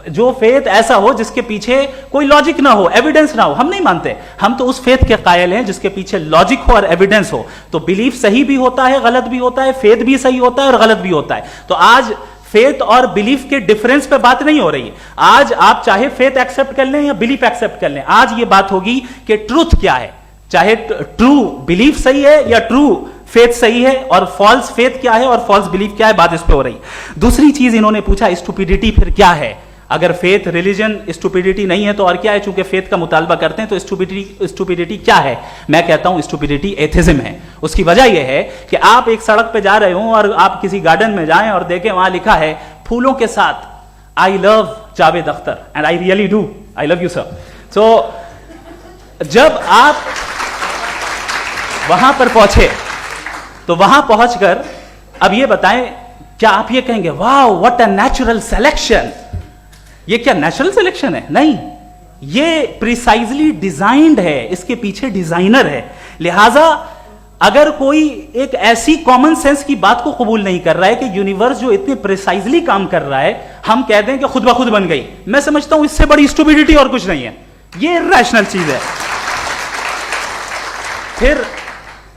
जो फेथ ऐसा हो जिसके पीछे कोई लॉजिक ना हो, एविडेंस ना हो, हम नहीं मानते। हम तो उस फेथ के कायल हैं जिसके पीछे लॉजिक हो और एविडेंस हो। तो बिलीफ सही भी होता है, गलत भी होता है, फेथ भी सही होता है और गलत भी होता है। तो आज फेथ और बिलीफ के डिफरेंस पे बात नहीं हो रही है। आज आप चाहे फेथ एक्सेप्ट कर लें या बिलीफ एक्सेप्ट कर लें, आज ये बात होगी कि ट्रूथ क्या है। चाहे ट्रू बिलीफ सही है या ट्रू फेथ सही है, और फॉल्स फेथ क्या है और फॉल्स बिलीफ क्या है, बात इस पे हो रही। दूसरी चीज इन्होंने पूछा, स्टुपिडिटी फिर क्या है? अगर फेथ रिलीजन स्टुपिडिटी नहीं है तो और क्या है? चूंकि फेथ का मुतालबा करते हैं तो स्टुपिडिटी क्या है? मैं कहता हूं स्टुपिडिटी एथिज्म है। उसकी वजह यह है कि आप एक सड़क पे जा रहे हो और आप किसी गार्डन में जाएं और देखें वहां लिखा है फूलों के साथ I love Javed Akhtar, and I really do, I love you sir. सो जब आप वहां पर पहुंचे तो वहां पहुंचकर अब ये बताएं, क्या आप ये कहेंगे वाह व्हाट अ नेचुरल सिलेक्शन? ये क्या नेचुरल सिलेक्शन है? नहीं, ये प्रिसाइजली डिजाइंड है, इसके पीछे डिजाइनर है। लिहाजा अगर कोई एक ऐसी कॉमन सेंस की बात को कबूल नहीं कर रहा है कि यूनिवर्स जो इतने प्रिसाइजली काम कर रहा है, हम कह दें कि खुद ब खुद बन गई, मैं समझता हूं इससे बड़ी स्टुपिडिटी और कुछ नहीं है। ये इरैशनल चीज है। फिर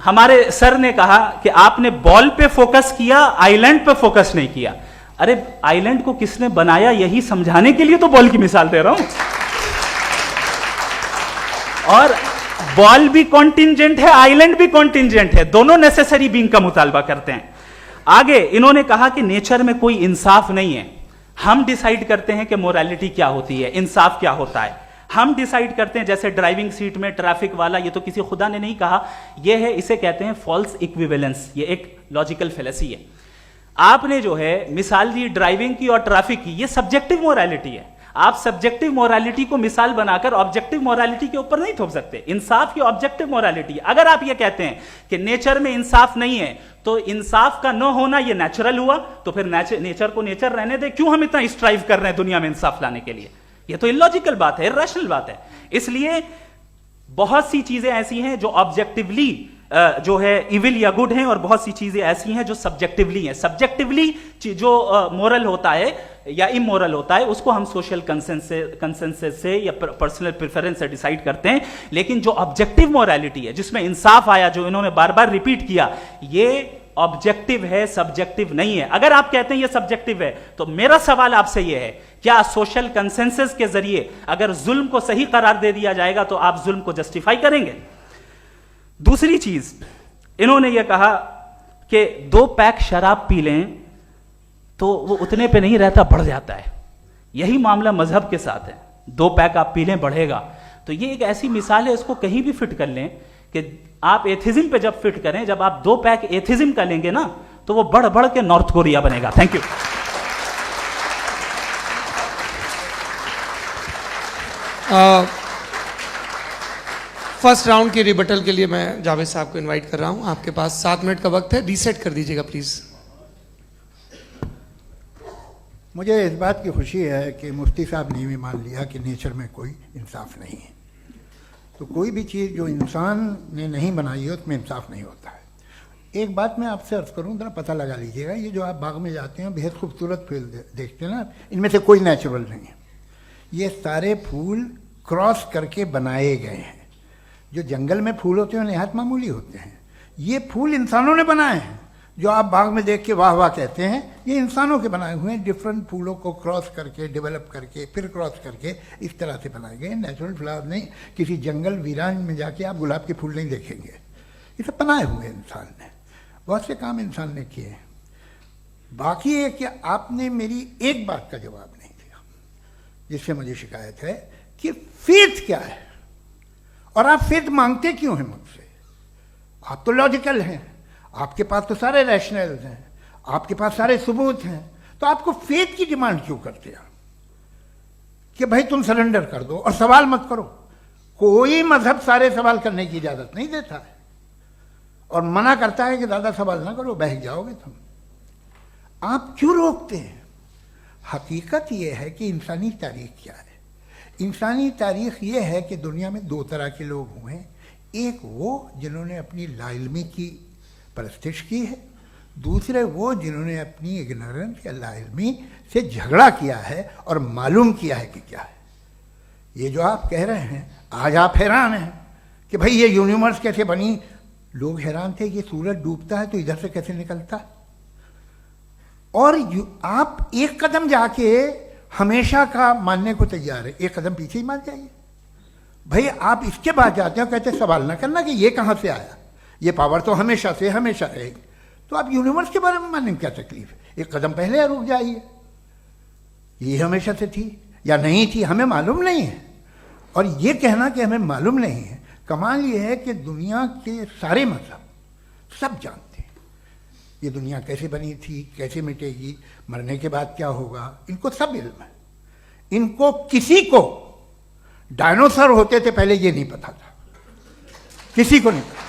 हमारे सर ने कहा कि आपने बॉल पे फोकस किया, आइलैंड पे फोकस नहीं किया। अरे आइलैंड को किसने बनाया यही समझाने के लिए तो बॉल की मिसाल दे रहा हूं। और बॉल भी कॉन्टिंजेंट है, आइलैंड भी कॉन्टिंजेंट है, दोनों नेसेसरी बीइंग का मुतालबा करते हैं। आगे इन्होंने कहा कि नेचर में कोई इंसाफ नहीं है। हम डिसाइड करते हैं कि मोरालिटी क्या होती है, इंसाफ क्या होता है। हम डिसाइड करते हैं, जैसे ड्राइविंग सीट में ट्रैफिक वाला, ये तो किसी खुदा ने नहीं कहा, ये है, इसे कहते हैं फॉल्स इक्विवेलेंस। ये एक लॉजिकल फेलेसी है। आपने जो है मिसाल दी ड्राइविंग की और ट्रैफिक की, ये सब्जेक्टिव मोरालिटी है। आप सब्जेक्टिव मोरालिटी को मिसाल बनाकर ऑब्जेक्टिव मोरालिटी के ऊपर नहीं थोप सकते। इंसाफ की ऑब्जेक्टिव मोरालिटी। अगर आप ये कहते हैं कि नेचर में इंसाफ नहीं है, तो इंसाफ का न होना ये नेचुरल हुआ, तो फिर नेचर को नेचर रहने दे। क्यों हम इतना स्ट्राइव कर रहे हैं दुनिया में इंसाफ लाने के लिए? ये तो इलॉजिकल बात है, इरैशनल बात है। इसलिए बहुत सी चीजें ऐसी हैं जो ऑब्जेक्टिवली जो है इविल या गुड हैं, और बहुत सी चीजें ऐसी हैं जो सब्जेक्टिवली हैं। सब्जेक्टिवली जो मोरल होता है या इमोरल होता है, उसको हम सोशल कंसेंसस से या पर्सनल प्रेफरेंस से डिसाइड करते हैं। लेकिन जो ऑब्जेक्टिव मोरालिटी है, जिसमें इंसाफ आया, जो इन्होंने बार बार रिपीट किया, ये ऑब्जेक्टिव है, सब्जेक्टिव नहीं है। अगर आप कहते हैं ये सब्जेक्टिव है, तो मेरा सवाल आपसे ये है, क्या सोशल कंसेंसस के जरिए अगर जुल्म को सही करार दे दिया जाएगा तो आप जुल्म को जस्टिफाई करेंगे? दूसरी चीज इन्होंने यह कहा कि 2 पैक शराब पी लें तो वो उतने पे नहीं रहता, बढ़ जाता है। यही मामला मजहब के साथ है। 2 पैक आप पी लें, बढ़ेगा। तो ये एक ऐसी मिसाल है, इसको कहीं भी फिट कर लें कि आप एथिज्म पे जब फिट करें, जब आप 2 पैक एथिज्म का लेंगे ना, तो वो बढ़ बढ़ के नॉर्थ कोरिया बनेगा। Thank you. फर्स्ट राउंड के रिबटल के लिए मैं जावेद साहब को इनवाइट कर रहा हूं। आपके पास 7 मिनट का वक्त है, रीसेट कर दीजिएगा प्लीज। मुझे इस बात की खुशी है कि मुफ्ती साहब ने भी मान लिया कि नेचर में कोई इंसाफ नहीं है। तो कोई भी चीज़ जो इंसान ने नहीं बनाई है उसमें इंसाफ नहीं होता है। एक बात मैं आपसे अर्ज़ करूँ, जरा पता लगा लीजिएगा, ये जो आप बाग में जाते हैं बेहद खूबसूरत फूल देखते हैं ना, इनमें से कोई नेचुरल नहीं है। ये सारे फूल क्रॉस करके बनाए गए हैं। जो जंगल में फूल होते हैं नहायत मामूली होते हैं, ये फूल इंसानों ने बनाए हैं। जो आप बाग में देख के वाह वाह कहते हैं, ये इंसानों के बनाए हुए हैं। डिफरेंट फूलों को क्रॉस करके, डेवलप करके, फिर क्रॉस करके इस तरह से बनाए गए। नेचुरल फ्लावर नहीं। किसी जंगल वीरान में जाके आप गुलाब के फूल नहीं देखेंगे। ये सब बनाए हुए इंसान ने, बहुत से काम इंसान ने किए हैं। बाकी है कि आपने मेरी एक बात का जवाब नहीं दिया, जिससे मुझे शिकायत है कि फेथ क्या है और आप फेथ मांगते क्यों हैं मुझसे। आप तो लॉजिकल हैं, आपके पास तो सारे रैशनल्स हैं, आपके पास सारे सबूत हैं, तो आपको फेथ की डिमांड क्यों करते हैं कि भाई तुम सरेंडर कर दो और सवाल मत करो। कोई मजहब सारे सवाल करने की इजाजत नहीं देता है और मना करता है कि ज़्यादा सवाल ना करो, बह जाओगे तुम। आप क्यों रोकते हैं? हकीकत यह है कि इंसानी तारीख क्या है। इंसानी तारीख ये है कि दुनिया में 2 तरह के लोग हुए हैं। एक वो जिन्होंने अपनी लाइल्मी की परस्तिश की है, दूसरे वो जिन्होंने अपनी इग्नोरेंस या लाइल्मी से झगड़ा किया है और मालूम किया है कि क्या है। ये जो आप कह रहे हैं, आज आप हैरान हैं कि भाई ये यूनिवर्स कैसे बनी। लोग हैरान थे कि सूरज डूबता है तो इधर से कैसे निकलता। और आप एक कदम जाके हमेशा का मानने को तैयार है, एक कदम पीछे ही मान जाइए। भाई आप इसके बाद जाते हो, कहते सवाल ना करना कि ये कहाँ से आया, ये पावर तो हमेशा से हमेशा रहेगी। तो आप यूनिवर्स के बारे में मानने में क्या तकलीफ है? एक कदम पहले रुक जाइए। ये हमेशा से थी या नहीं थी, हमें मालूम नहीं है। और ये कहना कि हमें मालूम नहीं है, कमाल ये है कि दुनिया के सारे मजहब सब जानते हैं ये दुनिया कैसे बनी थी, कैसे मिटेगी, मरने के बाद क्या होगा, इनको सब इल्म है। इनको किसी को डायनासोर होते थे पहले ये नहीं पता था, किसी को नहीं पता।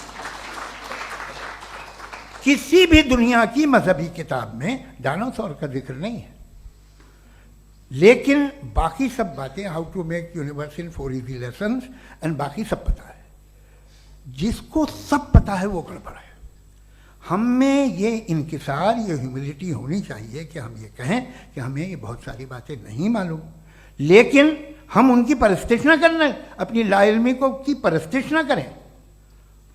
किसी भी दुनिया की मजहबी किताब में डायनासोर का जिक्र नहीं है। लेकिन बाकी सब बातें, how to make universe in 4 easy lessons and बाकी सब पता है। जिसको सब पता है वो गड़बड़ है। हम में ये इंकिसार, ये ह्यूमिलिटी होनी चाहिए कि हम ये कहें कि हमें ये बहुत सारी बातें नहीं मालूम, लेकिन हम उनकी परस्तिश ना करें, अपनी लाइल्मी को की परस्तिश ना करें,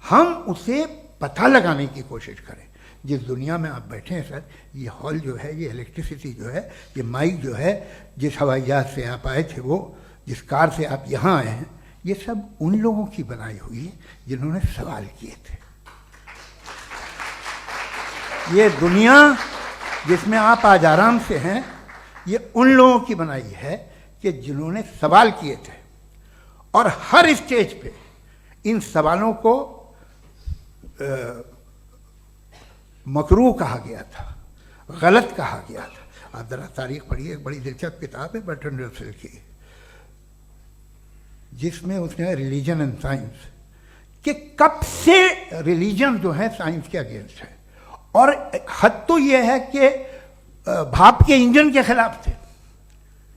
हम उसे पता लगाने की कोशिश करें। जिस दुनिया में आप बैठे हैं सर, ये हॉल जो है, ये इलेक्ट्रिसिटी जो है, ये माइक जो है, जिस हवाई जहाज से आप आए थे, वो जिस कार से आप यहाँ आए हैं, ये सब उन लोगों की बनाई हुई है जिन्होंने सवाल किए थे। ये दुनिया जिसमें आप आज आराम से हैं, ये उन लोगों की बनाई है कि जिन्होंने सवाल किए थे। और हर स्टेज पे इन सवालों को मकरूह कहा गया था, गलत कहा गया था। आप जरा तारीख पढ़िए, एक बड़ी दिलचस्प किताब है बर्ट्रैंड रसेल की, जिसमें उसने रिलीजन एंड साइंस कि कब से रिलीजन जो है साइंस के अगेंस्ट है। और हद तो यह है कि भाप के इंजन के खिलाफ थे,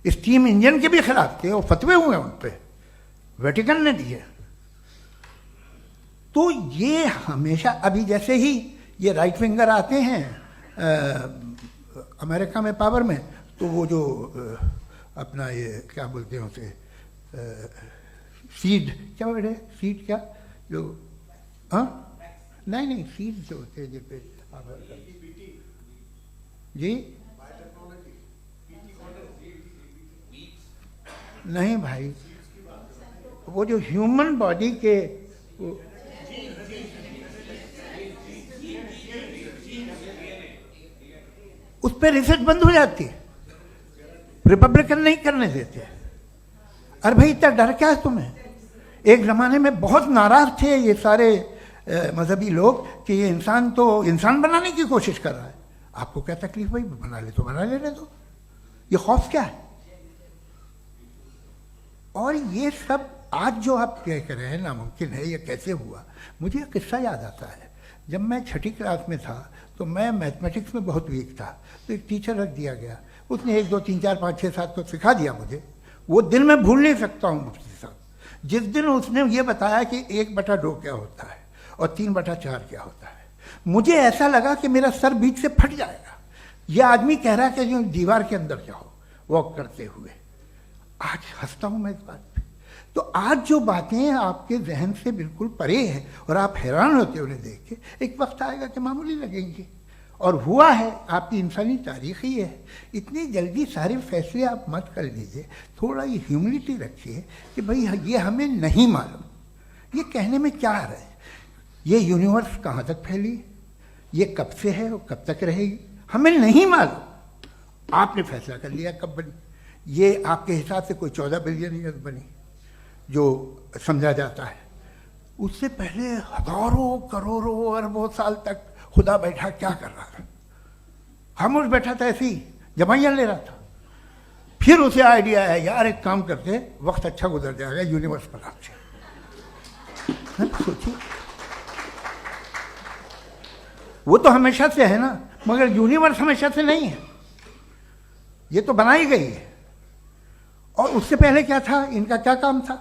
स्टीम इंजन के भी खिलाफ थे, और फतवे हुए उन पे, वेटिकन ने दिए। तो ये हमेशा, अभी जैसे ही ये राइट विंगर आते हैं अमेरिका में पावर में, तो वो जो अपना ये क्या बोलते हैं उसे, सीड क्या बोलते हैं, सीड क्या जो, हाँ नहीं सीड जो होते हैं जिस पे जी, नहीं भाई, वो जो ह्यूमन बॉडी के उस पर रिसर्च बंद हो जाती है, रिपब्लिकन नहीं करने देते। अरे भाई इतना डर क्या है तुम्हें? एक ज़माने में बहुत नाराज थे ये सारे मजहबी लोग कि ये इंसान तो इंसान बनाने की कोशिश कर रहा है। आपको क्या तकलीफ भाई, बना ले तो बना लेने दो, ये खौफ क्या है? और ये सब आज जो आप कह रहे हैं नामुमकिन है, ये कैसे हुआ, मुझे एक किस्सा याद आता है। जब मैं 6ठी क्लास में था तो मैं मैथमेटिक्स में बहुत वीक था, तो एक टीचर रख दिया गया, उसने 1 2 3 4 5 6 7 को सिखा दिया मुझे। वो दिन मैं भूल नहीं सकता हूँ मुफ्ती साहब, जिस दिन उसने ये बताया कि 1/2 क्या होता है और 3/4 क्या होता है, मुझे ऐसा लगा कि मेरा सर बीच से फट जाएगा। ये आदमी कह रहा है कि जो दीवार के अंदर जाओ वॉक करते हुए। आज हंसता हूँ मैं इस बात पे। तो आज जो बातें आपके जहन से बिल्कुल परे हैं और आप हैरान होते हो उन्हें देख के, एक वक्त आएगा कि मामूली लगेंगे। और हुआ है, आपकी इंसानी तारीख ही है। इतनी जल्दी सारे फैसले आप मत कर लीजिए, थोड़ा ये ह्यूमिलिटी रखिए कि भाई ये हमें नहीं मालूम। ये कहने में क्या है, ये यूनिवर्स कहाँ तक फैली, ये कब से है और कब तक रहेगी, हमें नहीं मालूम। आपने फैसला कर लिया कब बनी, ये आपके हिसाब से कोई 14 बिलियन ईयर बनी जो समझा जाता है। उससे पहले हजारों करोड़ों अरबों साल तक खुदा बैठा क्या कर रहा था, खामोश बैठा था, ऐसे ही जमाइयाँ ले रहा था। फिर उसे आइडिया है, यार एक काम करते, वक्त अच्छा गुजर जाएगा, यूनिवर्स पर आपसे सोचिए। वो तो हमेशा से है ना, मगर यूनिवर्स हमेशा से नहीं है, ये तो बनाई गई है। और उससे पहले क्या था, इनका क्या काम था,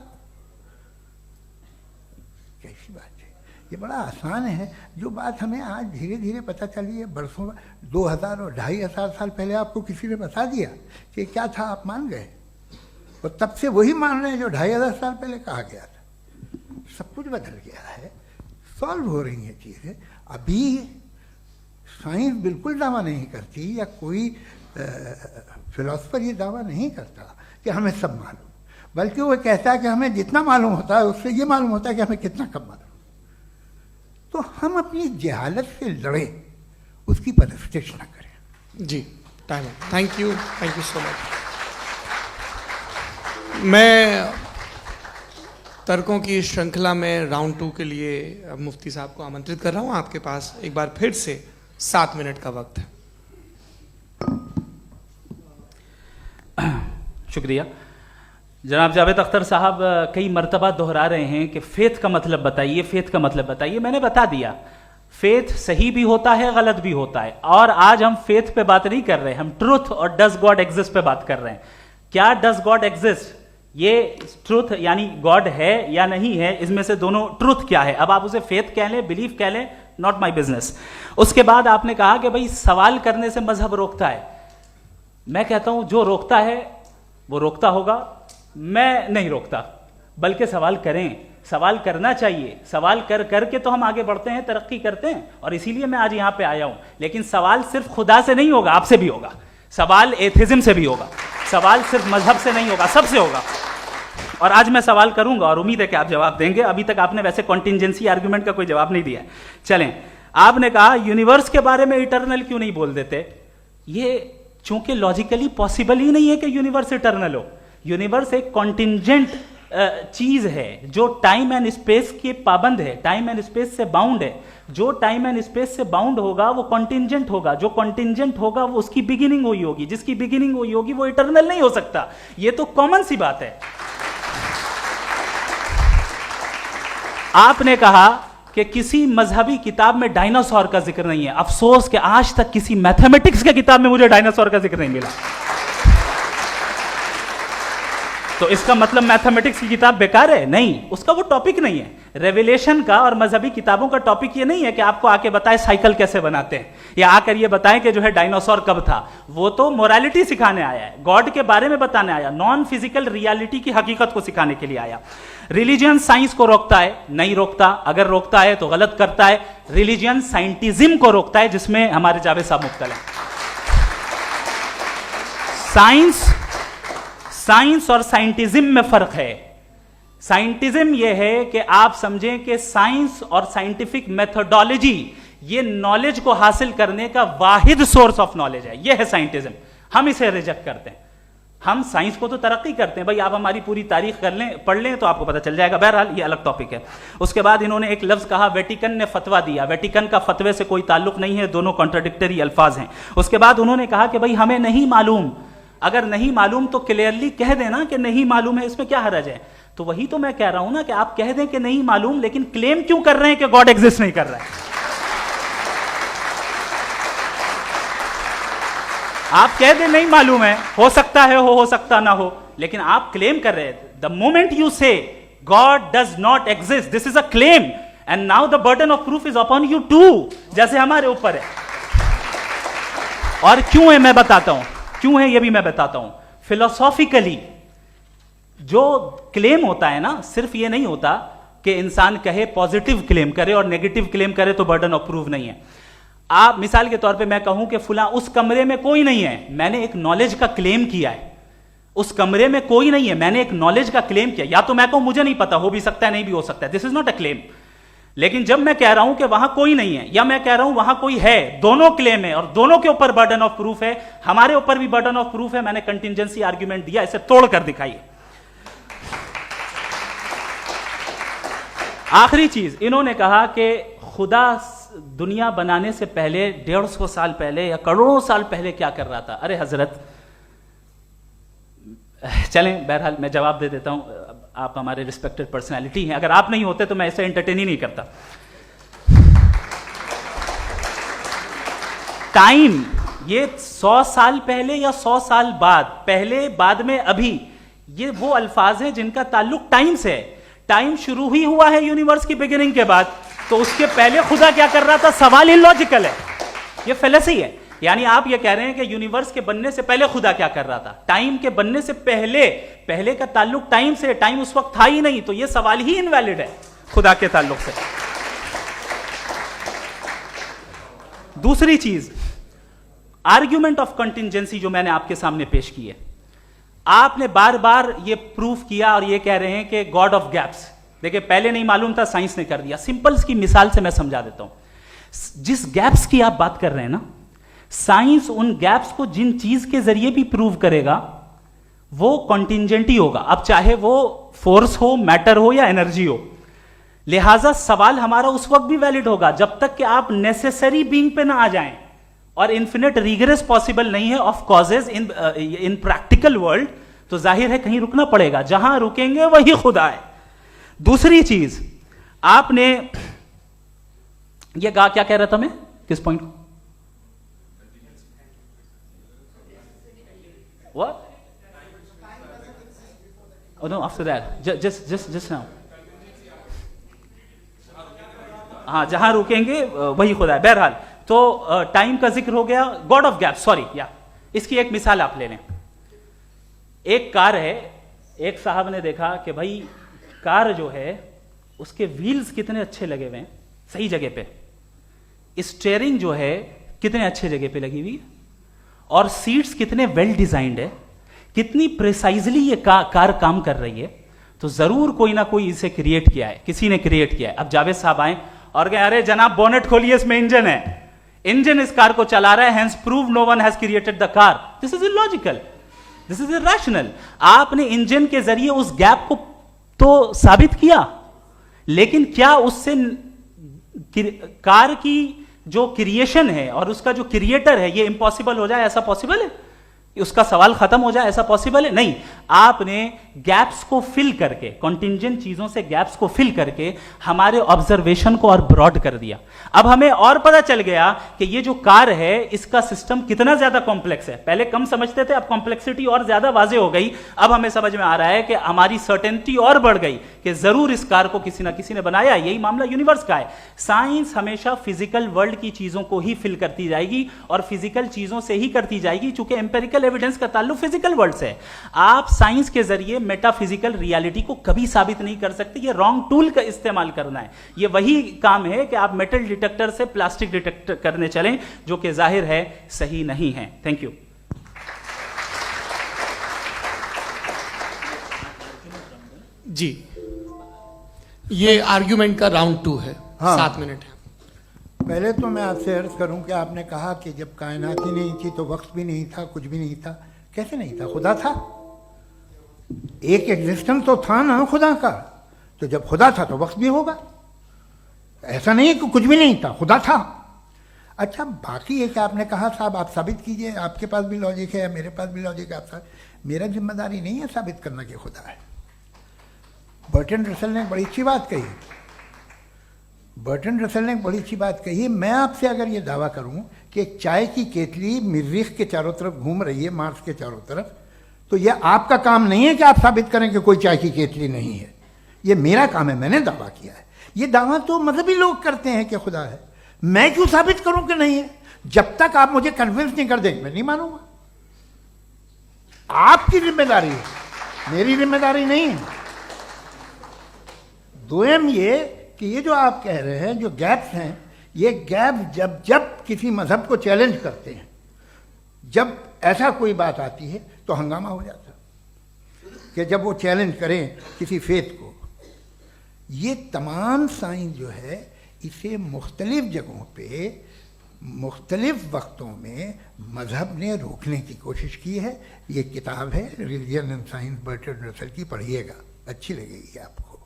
कैसी बात है। ये बड़ा आसान है, जो बात हमें आज धीरे धीरे पता चली है। बरसों 2000 और 2500 साल पहले आपको किसी ने बता दिया कि क्या था, आप मान गए, और तब से वही मान रहे हैं जो 2500 साल पहले कहा गया था। सब कुछ बदल गया है, सॉल्व हो रही हैं चीज़ें। अभी साइंस बिल्कुल दावा नहीं करती, या कोई फिलोसफर ये दावा नहीं करता कि हमें सब मालूम, बल्कि वो कहता है कि हमें जितना मालूम होता है उससे ये मालूम होता है कि हमें कितना कम मालूम। तो हम अपनी जहालत से लड़ें, उसकी परस्तिश न करें। जी, time, thank you so much. मैं तर्कों की श्रृंखला में राउंड 2 के लिए मुफ्ती साहब को आमंत्रित कर रहा हूं। आपके पास एक बार फिर से 7 मिनट का वक्त है। शुक्रिया। जनाब जावेद अख्तर साहब कई मर्तबा दोहरा रहे हैं कि फेथ का मतलब बताइए, फेथ का मतलब बताइए। मैंने बता दिया, फेथ सही भी होता है, गलत भी होता है। और आज हम फेथ पे बात नहीं कर रहे, हम ट्रुथ और डज गॉड एग्जिस्ट पे बात कर रहे हैं। क्या डज गॉड एग्जिस्ट, ये ट्रुथ यानी गॉड है या नहीं है, इसमें से दोनों ट्रुथ क्या है। अब आप उसे फेथ कह लें, बिलीफ कह लें, नॉट माई बिजनेस। उसके बाद आपने कहा कि भाई सवाल करने से मजहब रोकता है। मैं कहता हूं जो रोकता है वो रोकता होगा, मैं नहीं रोकता, बल्कि सवाल करें, सवाल करना चाहिए। सवाल कर करके तो हम आगे बढ़ते हैं, तरक्की करते हैं, और इसीलिए मैं आज यहां पे आया हूं। लेकिन सवाल सिर्फ खुदा से नहीं होगा, आपसे भी होगा। सवाल एथिज्म से भी होगा, सवाल सिर्फ मजहब से नहीं होगा, सबसे होगा। और आज मैं सवाल करूंगा और उम्मीद है कि आप जवाब देंगे। अभी तक आपने वैसे कॉन्टिंजेंसी आर्ग्यूमेंट का कोई जवाब नहीं दिया। चलें, आपने कहा यूनिवर्स के बारे में इटर्नल क्यों नहीं बोल देते। ये चूंकि लॉजिकली पॉसिबल ही नहीं है कि यूनिवर्स इटर्नल हो। यूनिवर्स एक कॉन्टिंजेंट चीज है जो टाइम एंड स्पेस के पाबंद है, टाइम एंड स्पेस से बाउंड है। जो टाइम एंड स्पेस से बाउंड होगा वो कॉन्टिंजेंट होगा, जो कॉन्टिंजेंट होगा वो उसकी बिगिनिंग हुई होगी, जिसकी बिगिनिंग हुई होगी वो इटर्नल नहीं हो सकता। ये तो कॉमन सी बात है। आपने कहा कि किसी मजहबी किताब में डायनासोर का जिक्र नहीं है। अफसोस कि आज तक किसी मैथमेटिक्स के किताब में मुझे डायनासोर का जिक्र नहीं मिला। तो इसका मतलब मैथमेटिक्स की किताब बेकार है? नहीं, उसका वो टॉपिक नहीं है। रेवलेशन का और मजहबी किताबों का टॉपिक ये नहीं है कि आपको आके बताए साइकिल कैसे बनाते हैं, या आकर ये बताएं कि जो है डायनासोर कब था। वो तो मोरालिटी सिखाने आया है, गॉड के बारे में बताने आया, नॉन फिजिकल रियलिटी की हकीकत को सिखाने के लिए आया। रिलीजियन साइंस को रोकता है? नहीं रोकता। अगर रोकता है तो गलत करता है। रिलीजियन साइंटिज्म को रोकता है, जिसमें हमारे जावेद साहब मुब्तला हैं। साइंस और साइंटिज्म में फर्क है। साइंटिज्म यह है कि आप समझें कि साइंस और साइंटिफिक मेथोडोलॉजी ये नॉलेज को हासिल करने का वाहिद सोर्स ऑफ नॉलेज है। यह है साइंटिज्म। हम इसे रिजेक्ट करते हैं। हम साइंस को तो तरक्की करते हैं, भाई आप हमारी पूरी तारीख कर लें, पढ़ लें तो आपको पता चल जाएगा। बहरहाल ये अलग टॉपिक है। उसके बाद इन्होंने एक लफ्ज कहा, वेटिकन ने फतवा दिया। वेटिकन का फतवे से कोई ताल्लुक नहीं है, दोनों कॉन्ट्राडिक्टरी अल्फाज हैं। उसके बाद उन्होंने कहा कि भाई हमें नहीं मालूम। अगर नहीं मालूम तो क्लियरली कह देना कि नहीं मालूम है, इसमें क्या हरज है। तो वही तो मैं कह रहा हूं ना कि आप कह दें कि नहीं मालूम, लेकिन क्लेम क्यों कर रहे हैं कि गॉड एग्जिस्ट नहीं कर रहा है? आप कह दें नहीं मालूम है, हो सकता है हो सकता ना हो, लेकिन आप क्लेम कर रहे हैं। The moment you say God does not exist, this is a claim, and now the burden of proof is upon you too, जैसे हमारे ऊपर है। और क्यों है मैं बताता हूं, क्यों है ये भी मैं बताता हूं। फिलोसॉफिकली जो क्लेम होता है ना, सिर्फ ये नहीं होता कि इंसान कहे पॉजिटिव क्लेम करे और नेगेटिव क्लेम करे तो बर्डन ऑफ प्रूफ नहीं है। आप मिसाल के तौर पे मैं कहूं कि फुला उस कमरे में कोई नहीं है, मैंने एक नॉलेज का क्लेम किया है। उस कमरे में कोई नहीं है, मैंने एक नॉलेज का क्लेम किया। या तो मैं कहूं मुझे नहीं पता, हो भी सकता है नहीं भी हो सकता है, this is not a claim. लेकिन जब मैं कह रहा हूं कि वहां कोई नहीं है या मैं कह रहा हूं वहां कोई है, दोनों क्लेम है और दोनों के ऊपर बर्डन ऑफ प्रूफ है। हमारे ऊपर भी बर्डन ऑफ प्रूफ है, मैंने कंटिजेंसी आर्ग्यूमेंट दिया, इसे तोड़कर दिखाइए। आखिरी चीज, इन्होंने कहा कि खुदा दुनिया बनाने से पहले 150 साल पहले या करोड़ों साल पहले क्या कर रहा था। अरे हजरत, चलें बहरहाल मैं जवाब दे देता हूं, आप हमारे रिस्पेक्टेड पर्सनालिटी हैं, अगर आप नहीं होते तो मैं ऐसे एंटरटेन ही नहीं करता। टाइम, ये 100 साल पहले या 100 साल बाद, पहले बाद में अभी, ये वो अल्फाज हैं जिनका ताल्लुक टाइम से है। टाइम शुरू ही हुआ है यूनिवर्स की बिगिनिंग के बाद, तो उसके पहले खुदा क्या कर रहा था, सवाल इलॉजिकल है, ये फेलेसी है। यानी आप ये कह रहे हैं कि यूनिवर्स के बनने से पहले खुदा क्या कर रहा था, टाइम के बनने से पहले, पहले का ताल्लुक टाइम से, टाइम उस वक्त था ही नहीं, तो ये सवाल ही इनवैलिड है खुदा के ताल्लुक से। दूसरी चीज, आर्ग्यूमेंट ऑफ कंटिजेंसी जो मैंने आपके सामने पेश की है, आपने बार बार ये प्रूफ किया और ये कह रहे हैं कि गॉड ऑफ गैप्स। देखिए पहले नहीं मालूम था, साइंस ने कर दिया। सिंपल की मिसाल से मैं समझा देता हूं। जिस गैप्स की आप बात कर रहे हैं ना, साइंस उन गैप्स को जिन चीज के जरिए भी प्रूव करेगा वो कॉन्टिजेंट ही होगा, अब चाहे वो फोर्स हो, मैटर हो या एनर्जी हो। लिहाजा सवाल हमारा उस वक्त भी वैलिड होगा जब तक कि आप नेसेसरी बीइंग पे ना आ जाएं, और इन्फिनिट रिगरेस पॉसिबल नहीं है of causes in practical world, तो जाहिर है कहीं रुकना पड़ेगा, जहां रुकेंगे वही खुदा है। दूसरी चीज, आपने ये कहा, क्या कह रहा था मैं, किस पॉइंट को? What? Oh no, after that. Just now. हाँ, जहां रुकेंगे वही खुदा है। बहरहाल, तो टाइम का जिक्र हो गया, गॉड ऑफ गैप, सॉरी, या इसकी एक मिसाल आप ले लें। एक कार है, एक साहब ने देखा कि भाई कार जो है उसके व्हील्स कितने अच्छे लगे हुए हैं, सही जगह पे, स्टीयरिंग जो है कितने अच्छे जगह पे लगी हुई है, और सीट्स कितने वेल डिजाइंड है, कितनी प्रिसाइजली ये कार काम कर रही है, तो जरूर कोई ना कोई इसे क्रिएट किया है, किसी ने क्रिएट किया है। अब जावेद साहब आए और कहे अरे जनाब बोनेट खोलिए, इसमें इंजन है, इंजन इस कार को चला रहा है, hence prove no one has created the car. This is illogical, this is irrational. आपने इंजन के जरिए उस गैप को तो साबित किया, लेकिन क्या उससे कार की जो क्रिएशन है और उसका जो क्रिएटर है ये इम्पॉसिबल हो जाए, ऐसा पॉसिबल है? उसका सवाल खत्म हो जाए, ऐसा पॉसिबल है? नहीं। आपने गैप्स को फिल करके, कॉन्टिंजेंट चीजों से गैप्स को फिल करके हमारे ऑब्जर्वेशन को और ब्रॉड कर दिया। अब हमें और पता चल गया कि ये जो कार है इसका सिस्टम कितना ज्यादा कॉम्प्लेक्स है। पहले कम समझते थे, अब कॉम्प्लेक्सिटी और ज्यादा वाजे हो गई। अब हमें समझ में आ रहा है कि हमारी सर्टेनिटी और बढ़ गई कि जरूर इस कार को किसी ना किसी ने बनाया। यही मामला यूनिवर्स का है। साइंस हमेशा फिजिकल वर्ल्ड की चीजों को ही फिल करती जाएगी और फिजिकल चीजों से ही करती जाएगी, चूंकि एम्पेरिकल एविडेंस का ताल्लुक फिजिकल वर्ल्ड से है। आप साइंस के जरिए मेटाफिजिकल रियलिटी को कभी साबित नहीं कर सकते। ये रॉन्ग टूल का इस्तेमाल करना है। ये वही काम है कि आप मेटल डिटेक्टर से प्लास्टिक डिटेक्टर करने चलें, जो कि जाहिर है सही नहीं है। Thank you. जी, ये आर्ग्यूमेंट का राउंड 2 है। हाँ। 7 मिनट है। पहले तो मैं आपसे अर्ज करूं कि आपने कहा कि जब कायनात ही नहीं थी तो वक्त भी नहीं था, कुछ भी नहीं था। कैसे नहीं था? खुदा था। एक एग्जिस्टेंस तो था ना खुदा का। तो जब खुदा था तो वक्त भी होगा। ऐसा नहीं है कि कुछ भी नहीं था, खुदा था। अच्छा, बाकी एक आपने कहा साहब आप साबित कीजिए, आपके पास भी लॉजिक है या मेरे पास भी लॉजिक है। आप मेरा जिम्मेदारी नहीं है साबित करना कि खुदा है। बर्टन रसल ने एक बड़ी अच्छी बात कही। बर्टन रसल ने एक बड़ी अच्छी बात कही। मैं आपसे अगर ये दावा करूं कि एक चाय की केतली मरीख के चारों तरफ घूम रही है, मार्स के चारों तरफ, तो यह आपका काम नहीं है कि आप साबित करें कि कोई चाय की केतली नहीं है। ये मेरा काम है, मैंने दावा किया है। ये दावा तो मजहबी लोग करते हैं कि खुदा है, मैं क्यों साबित करूं कि नहीं है? जब तक आप मुझे कन्विंस नहीं कर देंगे मैं नहीं मानूंगा। आपकी जिम्मेदारी है, मेरी जिम्मेदारी नहीं है। दोयम ये कि ये जो आप कह रहे हैं, जो गैप्स हैं, ये गैप जब जब किसी मजहब को चैलेंज करते हैं, जब ऐसा कोई बात आती है तो हंगामा हो जाता है कि जब वो चैलेंज करें किसी फेथ को। ये तमाम साइंस जो है इसे मुख्तलिफ जगहों पे मुख्तलिफ वक्तों में मजहब ने रोकने की कोशिश की है। ये किताब है religion and science, Burton Russell की, पढ़िएगा, अच्छी लगेगी आपको।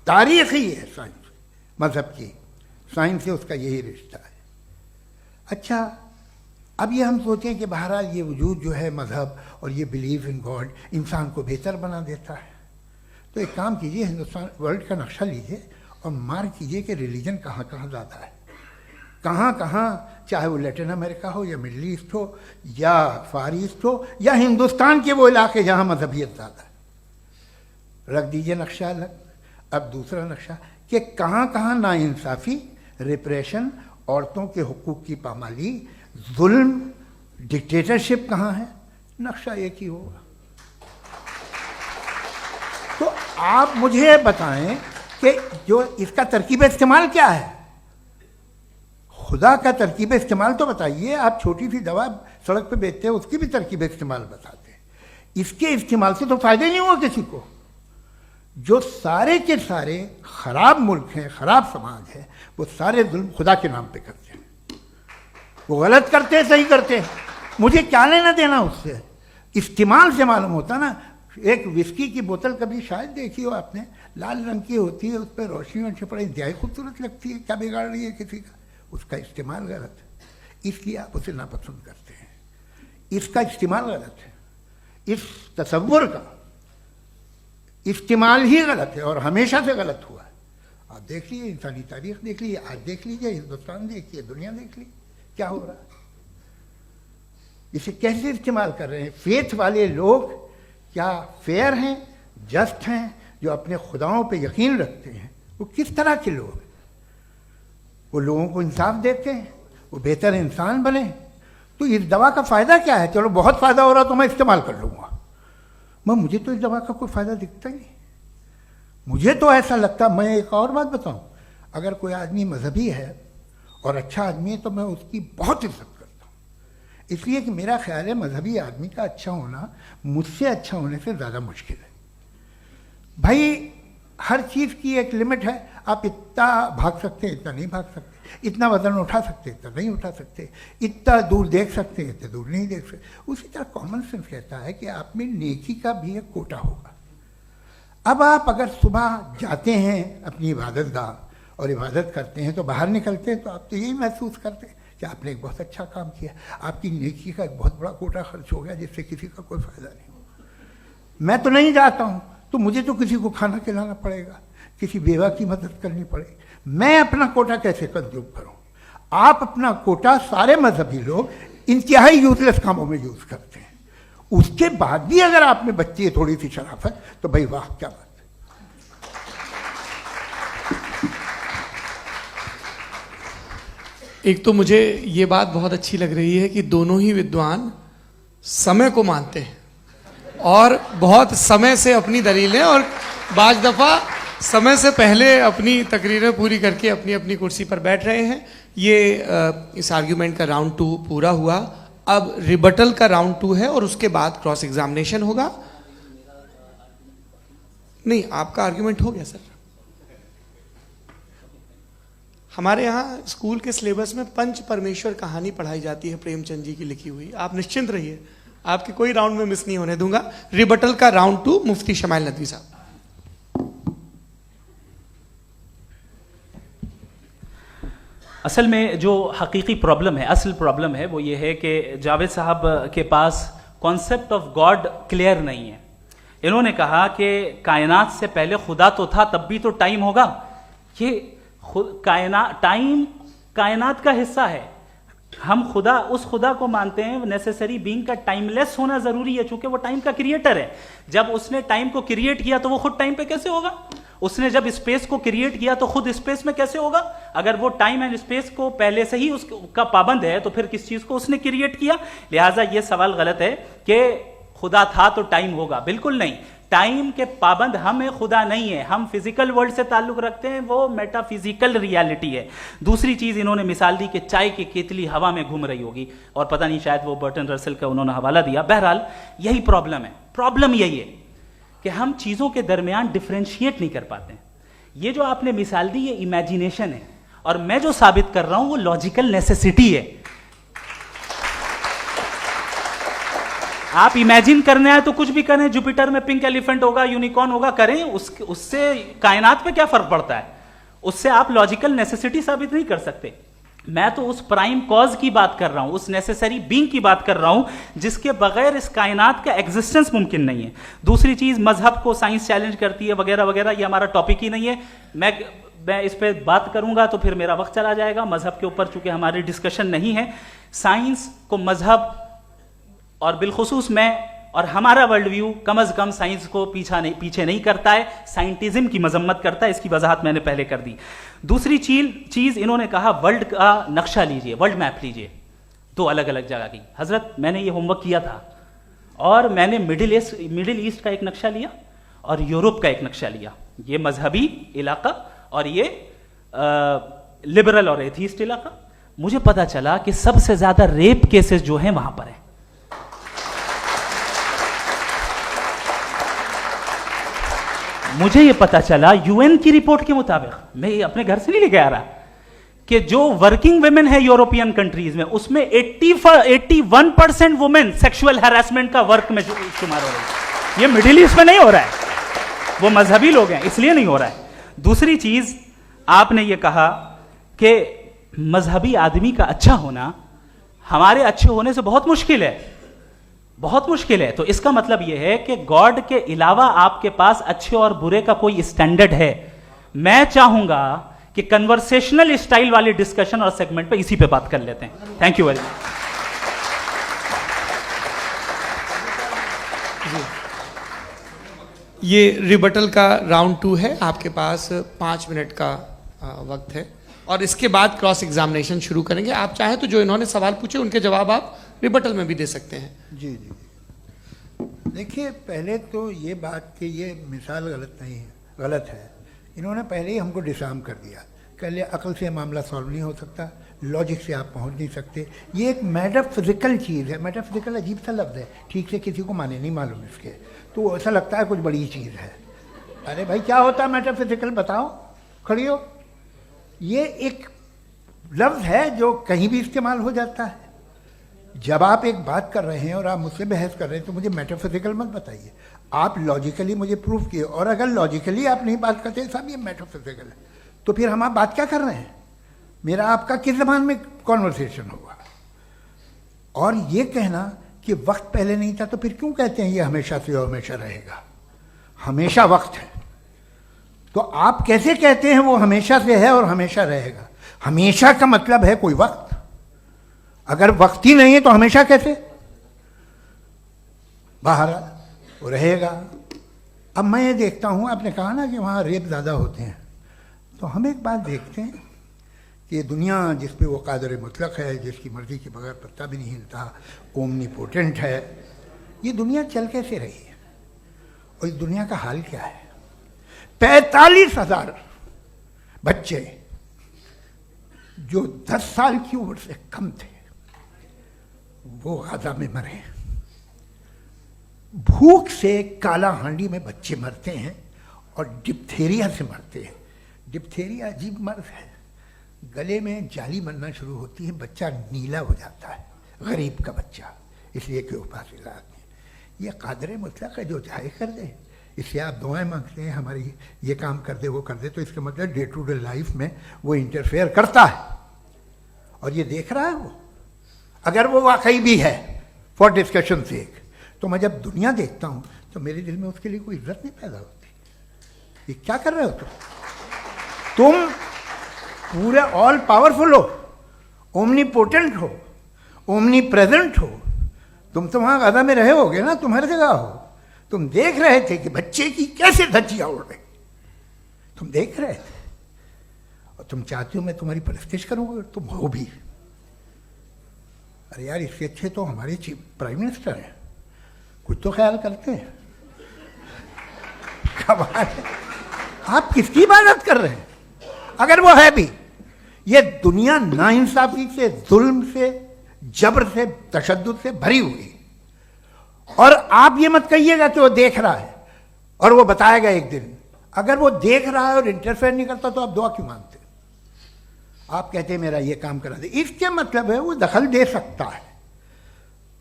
तारीख ही है साइंस, मजहब की साइंस से उसका यही रिश्ता है। अच्छा, अब ये हम सोचें कि बहरहाल ये वजूद जो है मजहब और ये बिलीव इन गॉड इंसान को बेहतर बना देता है, तो एक काम कीजिए, हिंदुस्तान वर्ल्ड का नक्शा लीजिए और मार्क कीजिए कि रिलीजन कहाँ कहाँ ज़्यादा है, कहाँ कहाँ, चाहे वो लैटिन अमेरिका हो या मिडल ईस्ट हो या फार ईस्ट हो या हिंदुस्तान के वो इलाके जहाँ मजहबियत ज़्यादा है। रख दीजिए नक्शा अलग। अब दूसरा नक्शा कि कहाँ कहाँ नाइंसाफ़ी, रिप्रेशन, औरतों के हुकूक की पामाली, जुल्म, डिक्टेटरशिप कहाँ है, नक्शा एक ही होगा। तो आप मुझे बताएं कि जो इसका तरकीब इस्तेमाल क्या है, खुदा का तरकीब इस्तेमाल तो बताइए। आप छोटी सी दवा सड़क पे बेचते हैं, उसकी भी तरकीब इस्तेमाल बताते हैं। इसके इस्तेमाल से तो फायदा नहीं हुआ किसी को। जो सारे के सारे खराब मुल्क हैं, खराब समाज है, वो सारे जुल्म खुदा के नाम पे करते हैं। वो गलत करते हैं, सही करते हैं, मुझे क्या लेना देना उससे। इस्तेमाल से मालूम होता ना। एक विस्की की बोतल कभी शायद देखी हो आपने, लाल रंग की होती है, उस पर रोशनी वोशनी पड़े, इंतहाई खूबसूरत लगती है, क्या बिगाड़ रही है किसी का? उसका इस्तेमाल गलत है, इसलिए आप उसे नापसंद करते हैं। इसका इस्तेमाल गलत है, इस तसव्वुर का इस्तेमाल ही गलत है और हमेशा से गलत हुआ है। आप देख लीजिए, इंसानी तारीख देख लीजिए, आज देख लीजिए, हिंदुस्तान देखिए, दुनिया देख लीजिए, क्या हो रहा है। इसे कैसे इस्तेमाल कर रहे हैं? फेथ वाले लोग क्या फेयर हैं, जस्ट हैं, जो अपने खुदाओं पे यकीन रखते हैं, वो किस तरह के लोग हैं? वो लोगों को इंसाफ देते हैं, वो बेहतर इंसान बने। तो इस दवा का फ़ायदा क्या है? चलो बहुत फ़ायदा हो रहा तो मैं इस्तेमाल कर लूँगा, मैं मुझे तो इस दवा का कोई फ़ायदा दिखता ही नहीं। मुझे तो ऐसा लगता, मैं एक और बात बताऊँ, अगर कोई आदमी मजहबी है और अच्छा आदमी है तो मैं उसकी बहुत इज्जत करता हूँ, इसलिए कि मेरा ख्याल है मजहबी आदमी का अच्छा होना मुझसे अच्छा होने से ज़्यादा मुश्किल है। भाई हर चीज़ की एक लिमिट है। आप इतना भाग सकते हैं, इतना नहीं भाग सकते, इतना वजन उठा सकते, इतना नहीं उठा सकते, इतना दूर देख सकते हैं, इतना दूर नहीं देख सकते। उसी तरह कॉमन सेंस कहता है कि आप में नेकी का भी एक कोटा होगा। अब आप अगर सुबह जाते हैं अपनी इबादत गाह और इबादत करते हैं तो बाहर निकलते हैं तो आप तो यही महसूस करते हैं कि आपने एक बहुत अच्छा काम किया, आपकी नेकी का एक बहुत बड़ा कोटा खर्च हो गया जिससे किसी का कोई फ़ायदा नहीं। मैं तो नहीं जाता हूँ तो मुझे तो किसी को खाना खिलाना पड़ेगा, किसी बेवा की मदद करनी पड़ेगी, मैं अपना कोटा कैसे कंज्यूम करूं? आप अपना कोटा, सारे मजहबी लोग इंतहाई यूजलेस कामों में यूज करते हैं। उसके बाद भी अगर आप में बच्ची है थोड़ी सी शराफत, तो भाई वाह क्या बात है। एक तो मुझे ये बात बहुत अच्छी लग रही है कि दोनों ही विद्वान समय को मानते हैं और बहुत समय से अपनी दलीलें और बाज दफा समय से पहले अपनी तकरीरें पूरी करके अपनी अपनी कुर्सी पर बैठ रहे हैं। ये इस आर्ग्यूमेंट का राउंड 2 पूरा हुआ। अब रिबटल का राउंड 2 है और उसके बाद क्रॉस एग्जामिनेशन होगा। नहीं, आपका आर्ग्यूमेंट हो गया सर। हमारे यहाँ स्कूल के सिलेबस में पंच परमेश्वर कहानी पढ़ाई जाती है, प्रेमचंद जी की लिखी हुई। आप निश्चिंत रहिए, आपके कोई राउंड में मिस नहीं होने दूंगा। रिबटल का राउंड 2, मुफ्ती शमाइल नदवी साहब। असल में जो हकीकी प्रॉब्लम है, असल प्रॉब्लम है, वो ये है कि जावेद साहब के पास कॉन्सेप्ट ऑफ गॉड क्लियर नहीं है। इन्होंने कहा कि कायनात से पहले खुदा तो था, तब भी तो टाइम होगा। ये टाइम कायनात का हिस्सा है। हम खुदा, उस खुदा को मानते हैं, नेसेसरी बीइंग का टाइमलेस होना जरूरी है, चूंकि वो टाइम का क्रिएटर है। जब उसने टाइम को क्रिएट किया तो वो खुद टाइम पे कैसे होगा? उसने जब स्पेस को क्रिएट किया तो खुद स्पेस में कैसे होगा? अगर वो टाइम एंड स्पेस को पहले से ही उसका पाबंद है तो फिर किस चीज को उसने क्रिएट किया? लिहाजा ये सवाल गलत है कि खुदा था तो टाइम होगा। बिल्कुल नहीं, टाइम के पाबंद हम हैं, खुदा नहीं है। हम फिजिकल वर्ल्ड से ताल्लुक रखते हैं, वो मेटाफिजिकल रियलिटी है। दूसरी चीज इन्होंने मिसाल दी कि चाय की केतली हवा में घूम रही होगी, और पता नहीं शायद वो बर्टन रसल का उन्होंने हवाला दिया। बहरहाल यही प्रॉब्लम है। प्रॉब्लम यही है कि हम चीजों के दरमियान डिफरेंशिएट नहीं कर पाते। ये जो आपने मिसाल दी ये इमेजिनेशन है, और मैं जो साबित कर रहा हूं वो लॉजिकल नेसेसिटी है। आप इमेजिन करने आए तो कुछ भी करें, जुपिटर में पिंक एलिफेंट होगा, यूनिकॉर्न होगा, करें, उससे कायनात पे क्या फर्क पड़ता है? उससे आप लॉजिकल नेसेसिटी साबित नहीं कर सकते। मैं तो उस प्राइम कॉज की बात कर रहा हूं, उस नेसेसरी बीइंग की बात कर रहा हूं, जिसके बगैर इस कायनात का एग्जिस्टेंस मुमकिन नहीं है। दूसरी चीज, मजहब को साइंस चैलेंज करती है वगैरह वगैरह, ये हमारा टॉपिक ही नहीं है। मैं इस पे बात करूंगा तो फिर मेरा वक्त चला जाएगा। मजहब के ऊपर चूंकि हमारी डिस्कशन नहीं है, साइंस को मजहब और बिलखुसूस मैं और हमारा वर्ल्ड व्यू कम अज कम साइंस को पीछे नहीं करता है, साइंटिज्म की मजम्मत करता है। इसकी वजाहत मैंने पहले कर दी। दूसरी चीज इन्होंने कहा वर्ल्ड का नक्शा लीजिए, वर्ल्ड मैप लीजिए, दो अलग अलग जगह की। हजरत, मैंने ये होमवर्क किया था, और मैंने मिडिल ईस्ट का एक नक्शा लिया और यूरोप का एक नक्शा लिया। ये मजहबी इलाका और ये लिबरल और एथीस्ट इलाका। मुझे पता चला कि सबसे ज्यादा रेप केसेस जो हैं वहां पर है। मुझे ये पता चला यूएन की रिपोर्ट के मुताबिक, मैं ये अपने घर से नहीं लेके आ रहा, कि जो वर्किंग वुमेन है यूरोपियन कंट्रीज में, उसमें 81% वुमेन सेक्सुअल हैरेसमेंट का वर्क में शुमार हो रही है। ये मिडिल ईस्ट में नहीं हो रहा है, वो मजहबी लोग हैं इसलिए नहीं हो रहा है। दूसरी चीज, आपने ये कहा कि मजहबी आदमी का अच्छा होना हमारे अच्छे होने से बहुत मुश्किल है, बहुत मुश्किल है। तो इसका मतलब यह है कि गॉड के अलावा आपके पास अच्छे और बुरे का कोई स्टैंडर्ड है। मैं चाहूंगा कि कन्वर्सेशनल स्टाइल वाली डिस्कशन और सेगमेंट पे इसी पे बात कर लेते हैं। Thank you very much. ये रिबटल का राउंड 2 है। आपके पास 5 मिनट का वक्त है, और इसके बाद क्रॉस एग्जामिनेशन शुरू करेंगे। आप चाहें तो जो इन्होंने सवाल पूछे उनके जवाब आप रिबटल में भी दे सकते हैं। जी जी, देखिए, पहले तो ये बात कि ये मिसाल गलत नहीं है, गलत है। इन्होंने पहले ही हमको डिसार्म कर दिया। कह लिया अकल से मामला सॉल्व नहीं हो सकता, लॉजिक से आप पहुंच नहीं सकते। ये एक मेटाफिजिकल चीज़ है। मेटाफिजिकल अजीब सा लफ्ज़ है, ठीक से किसी को माने नहीं मालूम इसके, तो ऐसा लगता है कुछ बड़ी चीज़ है। अरे भाई, क्या होता है मेटाफिजिकल, बताओ, खड़ी हो। ये एक लफ्ज़ है जो कहीं भी इस्तेमाल हो जाता है। जब आप एक बात कर रहे हैं और आप मुझसे बहस कर रहे हैं तो मुझे मेटाफिजिकल मत बताइए, आप लॉजिकली मुझे प्रूफ किए। और अगर लॉजिकली आप नहीं बात करते साहब ये मेटाफिजिकल है, तो फिर हम आप बात क्या कर रहे हैं? मेरा आपका किस ज़बान में कॉन्वर्सेशन होगा? और ये कहना कि वक्त पहले नहीं था, तो फिर क्यों कहते हैं ये हमेशा से और हमेशा रहेगा? हमेशा वक्त है, तो आप कैसे कहते हैं वो हमेशा से है और हमेशा रहेगा? हमेशा का मतलब है कोई वक्त, अगर वक्त ही नहीं है तो हमेशा कैसे? बाहर वो रहेगा। अब मैं ये देखता हूँ, आपने कहा ना कि वहाँ रेप ज़्यादा होते हैं, तो हम एक बात देखते हैं कि ये दुनिया जिस पे वो कादर मुतलक है, जिसकी मर्ज़ी के बगैर पत्ता भी नहीं हिलता, ओमनीपोटेंट है, ये दुनिया चल कैसे रही है? और इस दुनिया का हाल क्या है? 45,000 बच्चे जो 10 साल की उम्र से कम थे वो गाजा में मरे। भूख से काला हांडी में बच्चे मरते हैं और डिप्थेरिया से मरते हैं। डिप्थेरिया अजीब मर्ज है, गले में जाली बनना शुरू होती है, बच्चा नीला हो जाता है, गरीब का बच्चा, इसलिए कि वो पास इलाज नहीं। ये कादर मुतलक है जो चाहे कर दे, इससे आप दुआएं मांगते हैं हमारी ये काम कर दे वो कर दे, तो इसका मतलब डे टू डे लाइफ में वो इंटरफेयर करता है और ये देख रहा है वो। अगर वो वाकई भी है फॉर डिस्कशन सेक, तो मैं जब दुनिया देखता हूँ तो मेरे दिल में उसके लिए कोई इज्जत नहीं पैदा होती। ये क्या कर रहे हो तुम पूरे ऑल पावरफुल हो, ओमनीपोटेंट हो, ओमनी प्रेजेंट हो। तुम तो वहां गादा में रहे होगे ना, तुम हर जगह हो। तुम देख रहे थे कि बच्चे की कैसे धज्जियां उड़ रही, तुम देख रहे थे, और तुम चाहते हो मैं तुम्हारी परस्तिश करूंगा, तुम हो भी। अरे यार, इसके अच्छे तो हमारे चीफ प्राइम मिनिस्टर हैं, कुछ तो ख्याल करते हैं। कमाल है, आप किसकी इबादत कर रहे हैं? अगर वो है भी, ये दुनिया नाइंसाफी से, जुल्म से, जबर से, तशद्दुद से भरी हुई। और आप ये मत कहिएगा कि वो देख रहा है और वो बताएगा एक दिन। अगर वो देख रहा है और इंटरफेयर नहीं करता तो आप दुआ क्यों मांगते? आप कहते हैं मेरा ये काम करा दे, इसके मतलब है वो दखल दे सकता है,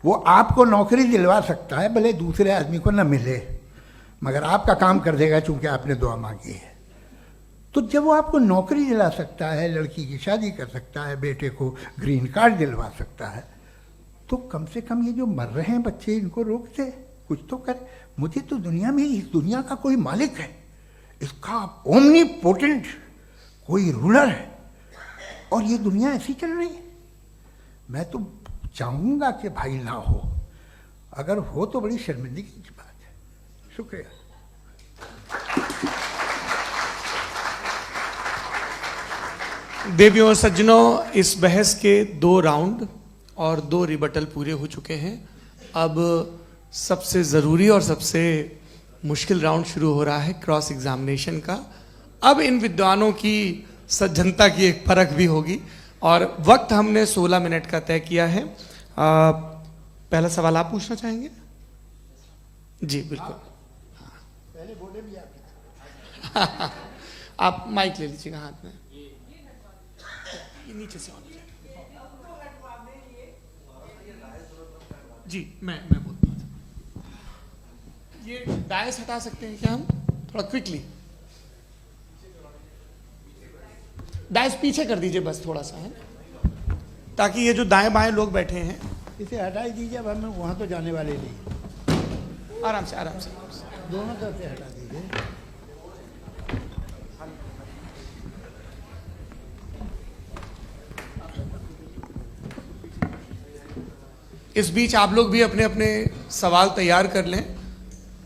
वो आपको नौकरी दिलवा सकता है, भले दूसरे आदमी को न मिले, मगर आपका काम कर देगा चूंकि आपने दुआ मांगी है। तो जब वो आपको नौकरी दिला सकता है, लड़की की शादी कर सकता है, बेटे को ग्रीन कार्ड दिलवा सकता है, तो कम से कम ये जो मर रहे हैं बच्चे, इनको रोक दे, कुछ तो करे। मुझे तो दुनिया में, इस दुनिया का कोई मालिक है, इसका ओमनीपोटेंट कोई रूलर है, और ये दुनिया ऐसी चल रही है। मैं तो चाहूंगा कि भाई ना हो, अगर हो तो बड़ी शर्मिंदगी की बात है। शुक्रिया। देवियों और सज्जनों, इस बहस के 2 राउंड और 2 रिबटल पूरे हो चुके हैं। अब सबसे ज़रूरी और सबसे मुश्किल राउंड शुरू हो रहा है, क्रॉस एग्जामिनेशन का। अब इन विद्वानों की सज्जनता की एक परख भी होगी, और वक्त हमने 16 मिनट का तय किया है। पहला सवाल आप पूछना चाहेंगे? जी बिल्कुल। पहले बोले भी आप आप माइक ले लीजिएगा हाथ में, ये नीचे से ऑन कीजिए। जी मैं बोलता हूँ, ये डायस हटा सकते हैं क्या हम थोड़ा क्विकली? डायस पीछे कर दीजिए बस थोड़ा सा, है, ताकि ये जो दाएं बाएं लोग बैठे हैं, इसे हटा ही दीजिए। अब हम वहां तो जाने वाले नहीं, आराम से आराम से आराम से। दोनों तरफ से हटा दीजिए। इस बीच आप लोग भी अपने अपने सवाल तैयार कर लें।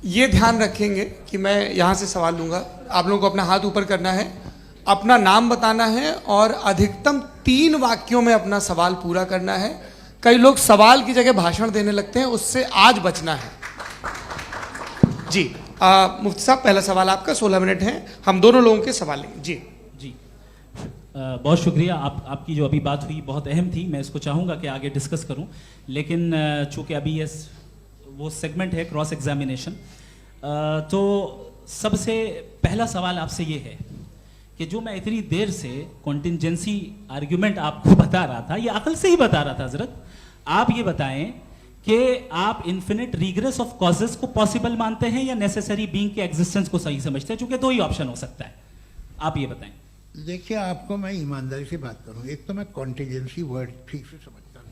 ये ध्यान रखेंगे कि मैं यहाँ से सवाल लूँगा, आप लोगों को अपना हाथ ऊपर करना है, अपना नाम बताना है, और अधिकतम 3 वाक्यों में अपना सवाल पूरा करना है। कई लोग सवाल की जगह भाषण देने लगते हैं, उससे आज बचना है। जी मुफ्ती साहब, पहला सवाल आपका, 16 मिनट हैं, हम दोनों लोगों के सवाल लेंगे। जी जी बहुत शुक्रिया। आपकी जो अभी बात हुई बहुत अहम थी, मैं इसको चाहूँगा कि आगे डिस्कस करूँ, लेकिन चूँकि अभी ये वो सेगमेंट है क्रॉस एग्जामिनेशन, तो सबसे पहला सवाल आपसे ये है कि जो मैं इतनी देर से कॉन्टिंजेंसी आर्ग्यूमेंट आपको बता रहा था, ये अकल से ही बता रहा था हजरत, आप ये बताएं कि आप इन्फिनिट रिग्रेस ऑफ कॉजेस को पॉसिबल मानते हैं या नेसेसरी बीइंग के एग्जिस्टेंस को सही समझते हैं? चूंकि 2 ही ऑप्शन हो सकता है, आप ये बताएं। देखिए, आपको मैं ईमानदारी से बात करूं, एक तो मैं कॉन्टिजेंसी वर्ड ठीक से समझता हूँ,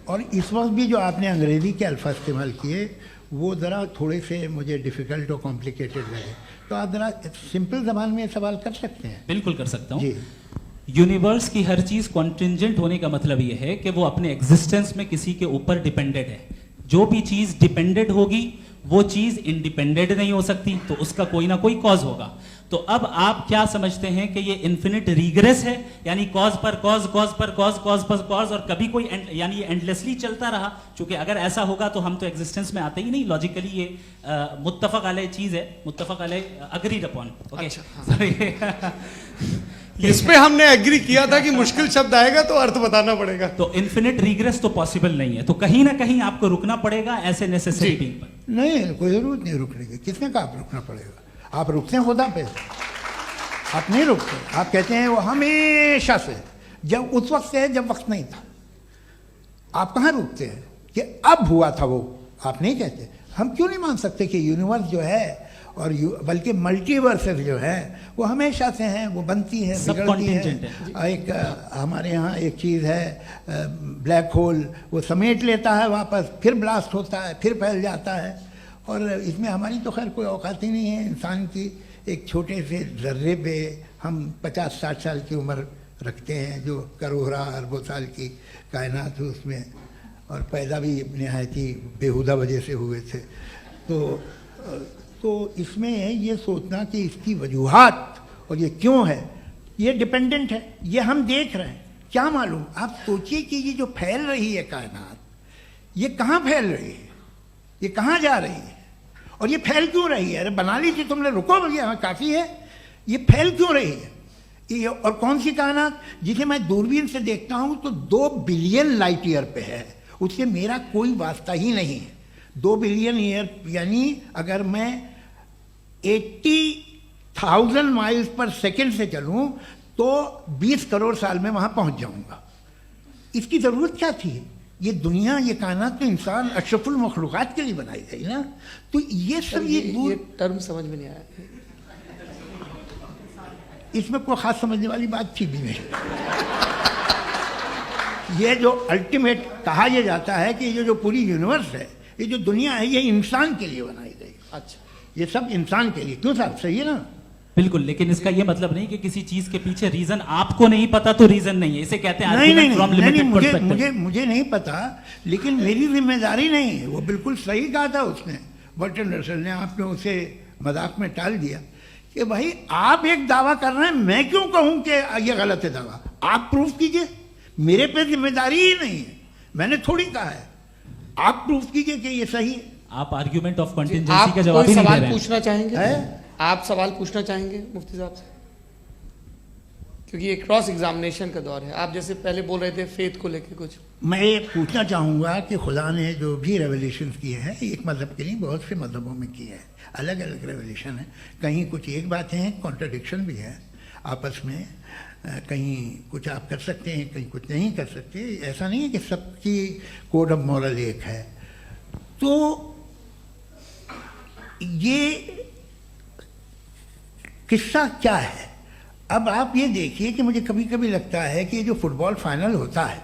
और इस वक्त भी जो आपने अंग्रेजी के अल्फाज इस्तेमाल किए वो ज़रा थोड़े से मुझे डिफ़िकल्ट और कॉम्प्लिकेटेड लगे, तो आप ज़रा सिंपल ज़बान में सवाल कर सकते हैं? बिल्कुल कर सकता हूँ। जी। यूनिवर्स की हर चीज कॉन्टिंजेंट होने का मतलब यह है कि वो अपने एग्जिस्टेंस में किसी के ऊपर डिपेंडेड है। जो भी चीज डिपेंडेड होगी वो चीज इंडिपेंडेंट नहीं हो सकती, तो उसका कोई ना कोई कॉज होगा। तो अब आप क्या समझते हैं कि ये इन्फिनिट रिग्रेस है, यानी कॉज पर कॉज, कॉज पर कॉज, कॉज पर कॉज, और कभी कोई यानी ये एंडलेसली चलता रहा? क्योंकि अगर ऐसा होगा तो हम तो एग्जिस्टेंस में आते ही नहीं। लॉजिकली ये मुत्तफक अलैह चीज है, मुत्तफक अलैह, अग्रीड अपॉन। इस पे हमने एग्री किया था कि मुश्किल शब्द आएगा तो अर्थ बताना पड़ेगा। तो इन्फिनिट रिग्रेस तो पॉसिबल नहीं है, तो कहीं ना कहीं आपको रुकना पड़ेगा ऐसे नेसेसरी बीइंग पर। नहीं, कोई जरूरत नहीं रुकने की। किसने कहा आप रुकना पड़ेगा? आप रुकते हैं खुदा पे, आप नहीं रुकते। आप कहते हैं वो हमेशा से, जब उस वक्त से है जब वक्त नहीं था। आप कहाँ रुकते हैं कि अब हुआ था वो? आप नहीं कहते। हम क्यों नहीं मान सकते कि यूनिवर्स जो है और बल्कि मल्टीवर्सेस जो है वो हमेशा से हैं, वो बनती है, बिगड़ती है। एक हमारे यहाँ एक चीज़ है ब्लैक होल, वो समेट लेता है वापस, फिर ब्लास्ट होता है, फिर फैल जाता है। और इसमें हमारी तो खैर कोई औकात ही नहीं है। इंसान की एक छोटे से जर्रे पे हम 50-60 साल की उम्र रखते हैं, जो करोड़ों अरबों साल की कायनात है उसमें, और पैदा भी नहायत ही बेहुदा वजह से हुए थे। तो इसमें ये सोचना कि इसकी वजूहात और ये क्यों है, ये डिपेंडेंट है, ये हम देख रहे हैं, क्या मालूम। आप सोचिए कि ये जो फैल रही है कायनात, ये कहाँ फैल रही है, ये कहाँ जा रही है, और ये फैल क्यों रही है? अरे बना ली थी तुमने, रुको भैया, काफ़ी है। ये फैल क्यों रही है? ये और कौन सी कायनात जिसे मैं दूरबीन से देखता हूँ तो 2 बिलियन लाइट ईयर पे है, उससे मेरा कोई वास्ता ही नहीं है। 2 बिलियन ईयर यानी अगर मैं 80,000 माइल्स पर सेकेंड से चलूं तो 20 करोड़ साल में वहां पहुंच जाऊंगा। इसकी जरूरत क्या थी? ये दुनिया, ये कायनात तो इंसान अशरफुल मखलूकात के लिए बनाई गई ना। तो ये सब ये टर्म समझ में नहीं आया, इसमें कोई खास समझने वाली बात थी भी नहीं। ये जो अल्टीमेट कहा यह जाता है कि ये जो पूरी यूनिवर्स है, ये जो दुनिया है, ये इंसान के लिए बनाई गई। अच्छा, ये सब इंसान के लिए। क्यों साहब, सही है ना? बिल्कुल, लेकिन इसका ये मतलब नहीं कि किसी चीज के पीछे रीजन आपको नहीं पता तो रीजन नहीं है, इसे कहते हैं नहीं, from limited perspective। मुझे नहीं पता, लेकिन मेरी जिम्मेदारी नहीं है। वो बिल्कुल सही कहा था उसने, बर्टन रसल ने। आपने उसे मजाक में टाल दिया कि भाई आप एक दावा कर रहे हैं, मैं क्यों कहूं कि ये गलत है दावा? आप प्रूफ कीजिए, मेरे पे जिम्मेदारी ही नहीं है, मैंने थोड़ी कहा है। आप प्रूफ कीजिए कि ये सही है। आप आर्ग्यूमेंट ऑफ कॉन्टिजेंसी आप का जवाब कोई ही नहीं दे सवाल रहे हैं। पूछना चाहेंगे? है? आप सवाल पूछना चाहेंगे मुफ्ती साहब से? क्योंकि ये क्रॉस एग्जामिनेशन का दौर है। आप जैसे पहले बोल रहे थे फेथ को लेके कुछ। मैं ये पूछना चाहूँगा कि खुदा ने जो भी रेवोल्यूशन किए हैं, एक मज़हब के लिए बहुत से मज़हबों में किए हैं, अलग अलग रेवोल्यूशन है। कहीं कुछ एक बातें हैं, कॉन्ट्रडिक्शन भी है आपस में, कहीं कुछ आप कर सकते हैं, कहीं कुछ नहीं कर सकते। ऐसा नहीं है कि सबकी कोड ऑफ मॉरल एक है। तो ये किस्सा क्या है? अब आप ये देखिए कि मुझे कभी कभी लगता है कि जो फुटबॉल फाइनल होता है,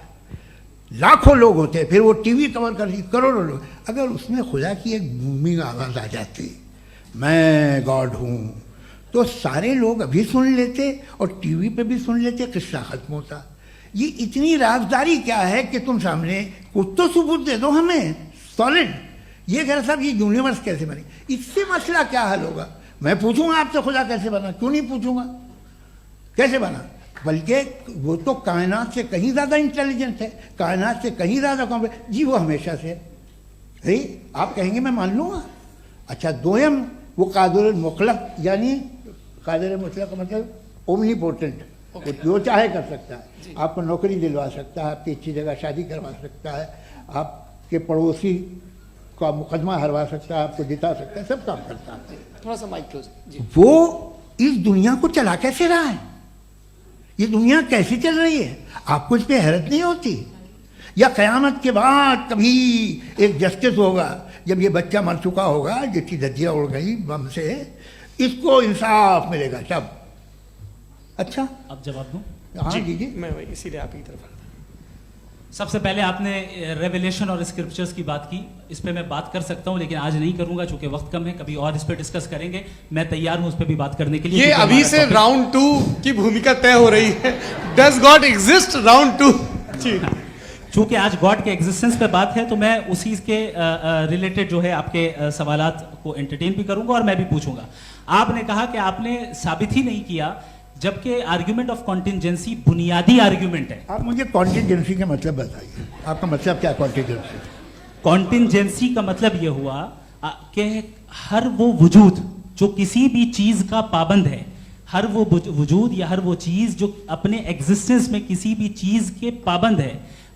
लाखों लोग होते हैं, फिर वो टीवी कवर कर, करोड़ों लोग, अगर उसमें खुदा की एक बूमिंग आवाज़ आ जाती, मैं गॉड हूँ, तो सारे लोग अभी सुन लेते और टीवी पे भी सुन लेते, किस्सा खत्म होता। ये इतनी राजदारी क्या है कि तुम सामने कुछ तो सबूत दे दो हमें सॉलिड। ये कह साहब ये यूनिवर्स कैसे बनी, इससे मसला क्या हल होगा? मैं पूछूंगा आपसे खुदा कैसे बना? क्यों नहीं पूछूंगा कैसे बना? बल्कि वो तो कायनात से कहीं ज़्यादा इंटेलिजेंट है, कायनात से कहीं ज़्यादा कॉम्प्लेक्स। जी वो हमेशा से है, आप कहेंगे मैं मान लूँगा। अच्छा, दोयम वो कादिर मुतलक, यानी कादिर मुतलक का मतलब ओमनीपोटेंट, वो जो चाहे कर सकता है। आपको नौकरी दिलवा सकता है, आपकी अच्छी जगह शादी करवा सकता है, आपके पड़ोसी का मुकदमा हरवा सकता है, आपको जिता सकता है, सब काम करता है। थोड़ा सा माइक क्लोज जी। वो इस दुनिया को चला कैसे रहा है? ये दुनिया कैसे चल रही है? आपको इस पर हैरत नहीं होती? या क़यामत के बाद कभी एक जस्टिस होगा, जब ये बच्चा मर चुका होगा, जिसकी धज्जियाँ उड़ गई बम से, इसको इंसाफ मिलेगा तब। अच्छा, अब जवाब दूं? हाँ जी, मैं वही इसीलिए आप की तरफ। सबसे पहले आपने रेवलेशन और स्क्रिप्चर्स की बात की, इस पे मैं बात कर सकता हूं, लेकिन आज नहीं करूंगा चूंकि वक्त कम है, कभी और इस पे डिस्कस करेंगे। मैं तैयार हूं उस पे भी बात करने के लिए। ये अभी से topic... राउंड 2 की भूमिका तय हो रही है। Does God exist round 2? जी, चूंकि आज गॉड के एग्जिस्टेंस पे बात है, तो मैं उसी के रिलेटेड जो है आपके सवालात को एंटरटेन भी करूंगा और मैं भी पूछूंगा। आपने कहा कि आपने साबित ही नहीं किया, जबकि आर्ग्यूमेंट ऑफ कॉन्टिजेंसी बुनियादी आर्ग्यूमेंट है। आप मुझे कॉन्टिजेंसी का मतलब बताइए, आपका मतलब क्या? कॉन्टिजेंसी कॉन्टिजेंसी का मतलब यह हुआ कि हर वो वजूद जो किसी भी चीज का पाबंद है, हर वो वजूद या हर वो चीज जो अपने एग्जिस्टेंस में किसी भी चीज के पाबंद है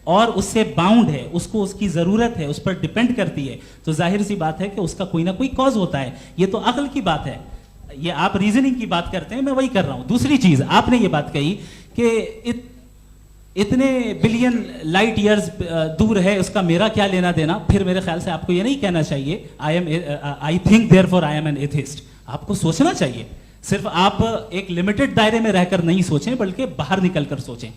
और उससे बाउंड है, उसको उसकी जरूरत है, उस पर डिपेंड करती है, तो जाहिर सी बात है कि उसका कोई ना कोई कॉज होता है। ये तो अक्ल की बात है। ये आप रीजनिंग की बात करते हैं, मैं वही कर रहा हूं। दूसरी चीज, आपने ये बात कही कि इतने बिलियन लाइट ईयर्स दूर है, उसका मेरा क्या लेना देना। फिर मेरे ख्याल से आपको ये नहीं कहना चाहिए I think therefore I am an atheist. आपको सोचना चाहिए। सिर्फ आप एक लिमिटेड दायरे में रहकर नहीं सोचें, बल्कि बाहर निकलकर सोचें।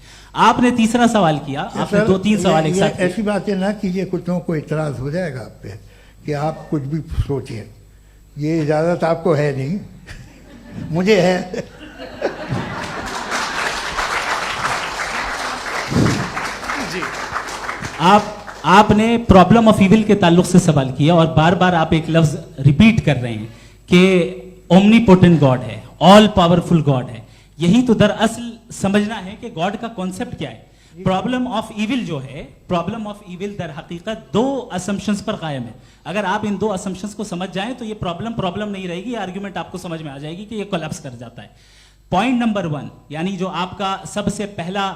आपने तीसरा सवाल किया, आपने 2-3 सवाल एक साथ। ऐसी बातें ना कीजिए, कुछ लोगों को इतराज हो जाएगा आप पे कि आप कुछ भी सोचिए, ये इजाज़त आपको है नहीं, मुझे है। आपने प्रॉब्लम ऑफ इविल के ताल्लुक से सवाल किया और बार बार आप एक लफ्ज रिपीट कर रहे हैं कि ओमनीपोटेंट गॉड है, ऑल पावरफुल गॉड है। यही तो दरअसल समझना है कि गॉड का कॉन्सेप्ट क्या है। प्रॉब्लम ऑफ इविल जो है, प्रॉब्लम ऑफ इविल दर हकीकत दो असम्पशंस पर कायम है। अगर आप इन दो असम्पशंस को समझ जाएं तो ये प्रॉब्लम नहीं रहेगी, आर्ग्यूमेंट आपको समझ में आ जाएगी कि ये कोलैप्स कर जाता है। पॉइंट नंबर 1, यानी जो आपका सबसे पहला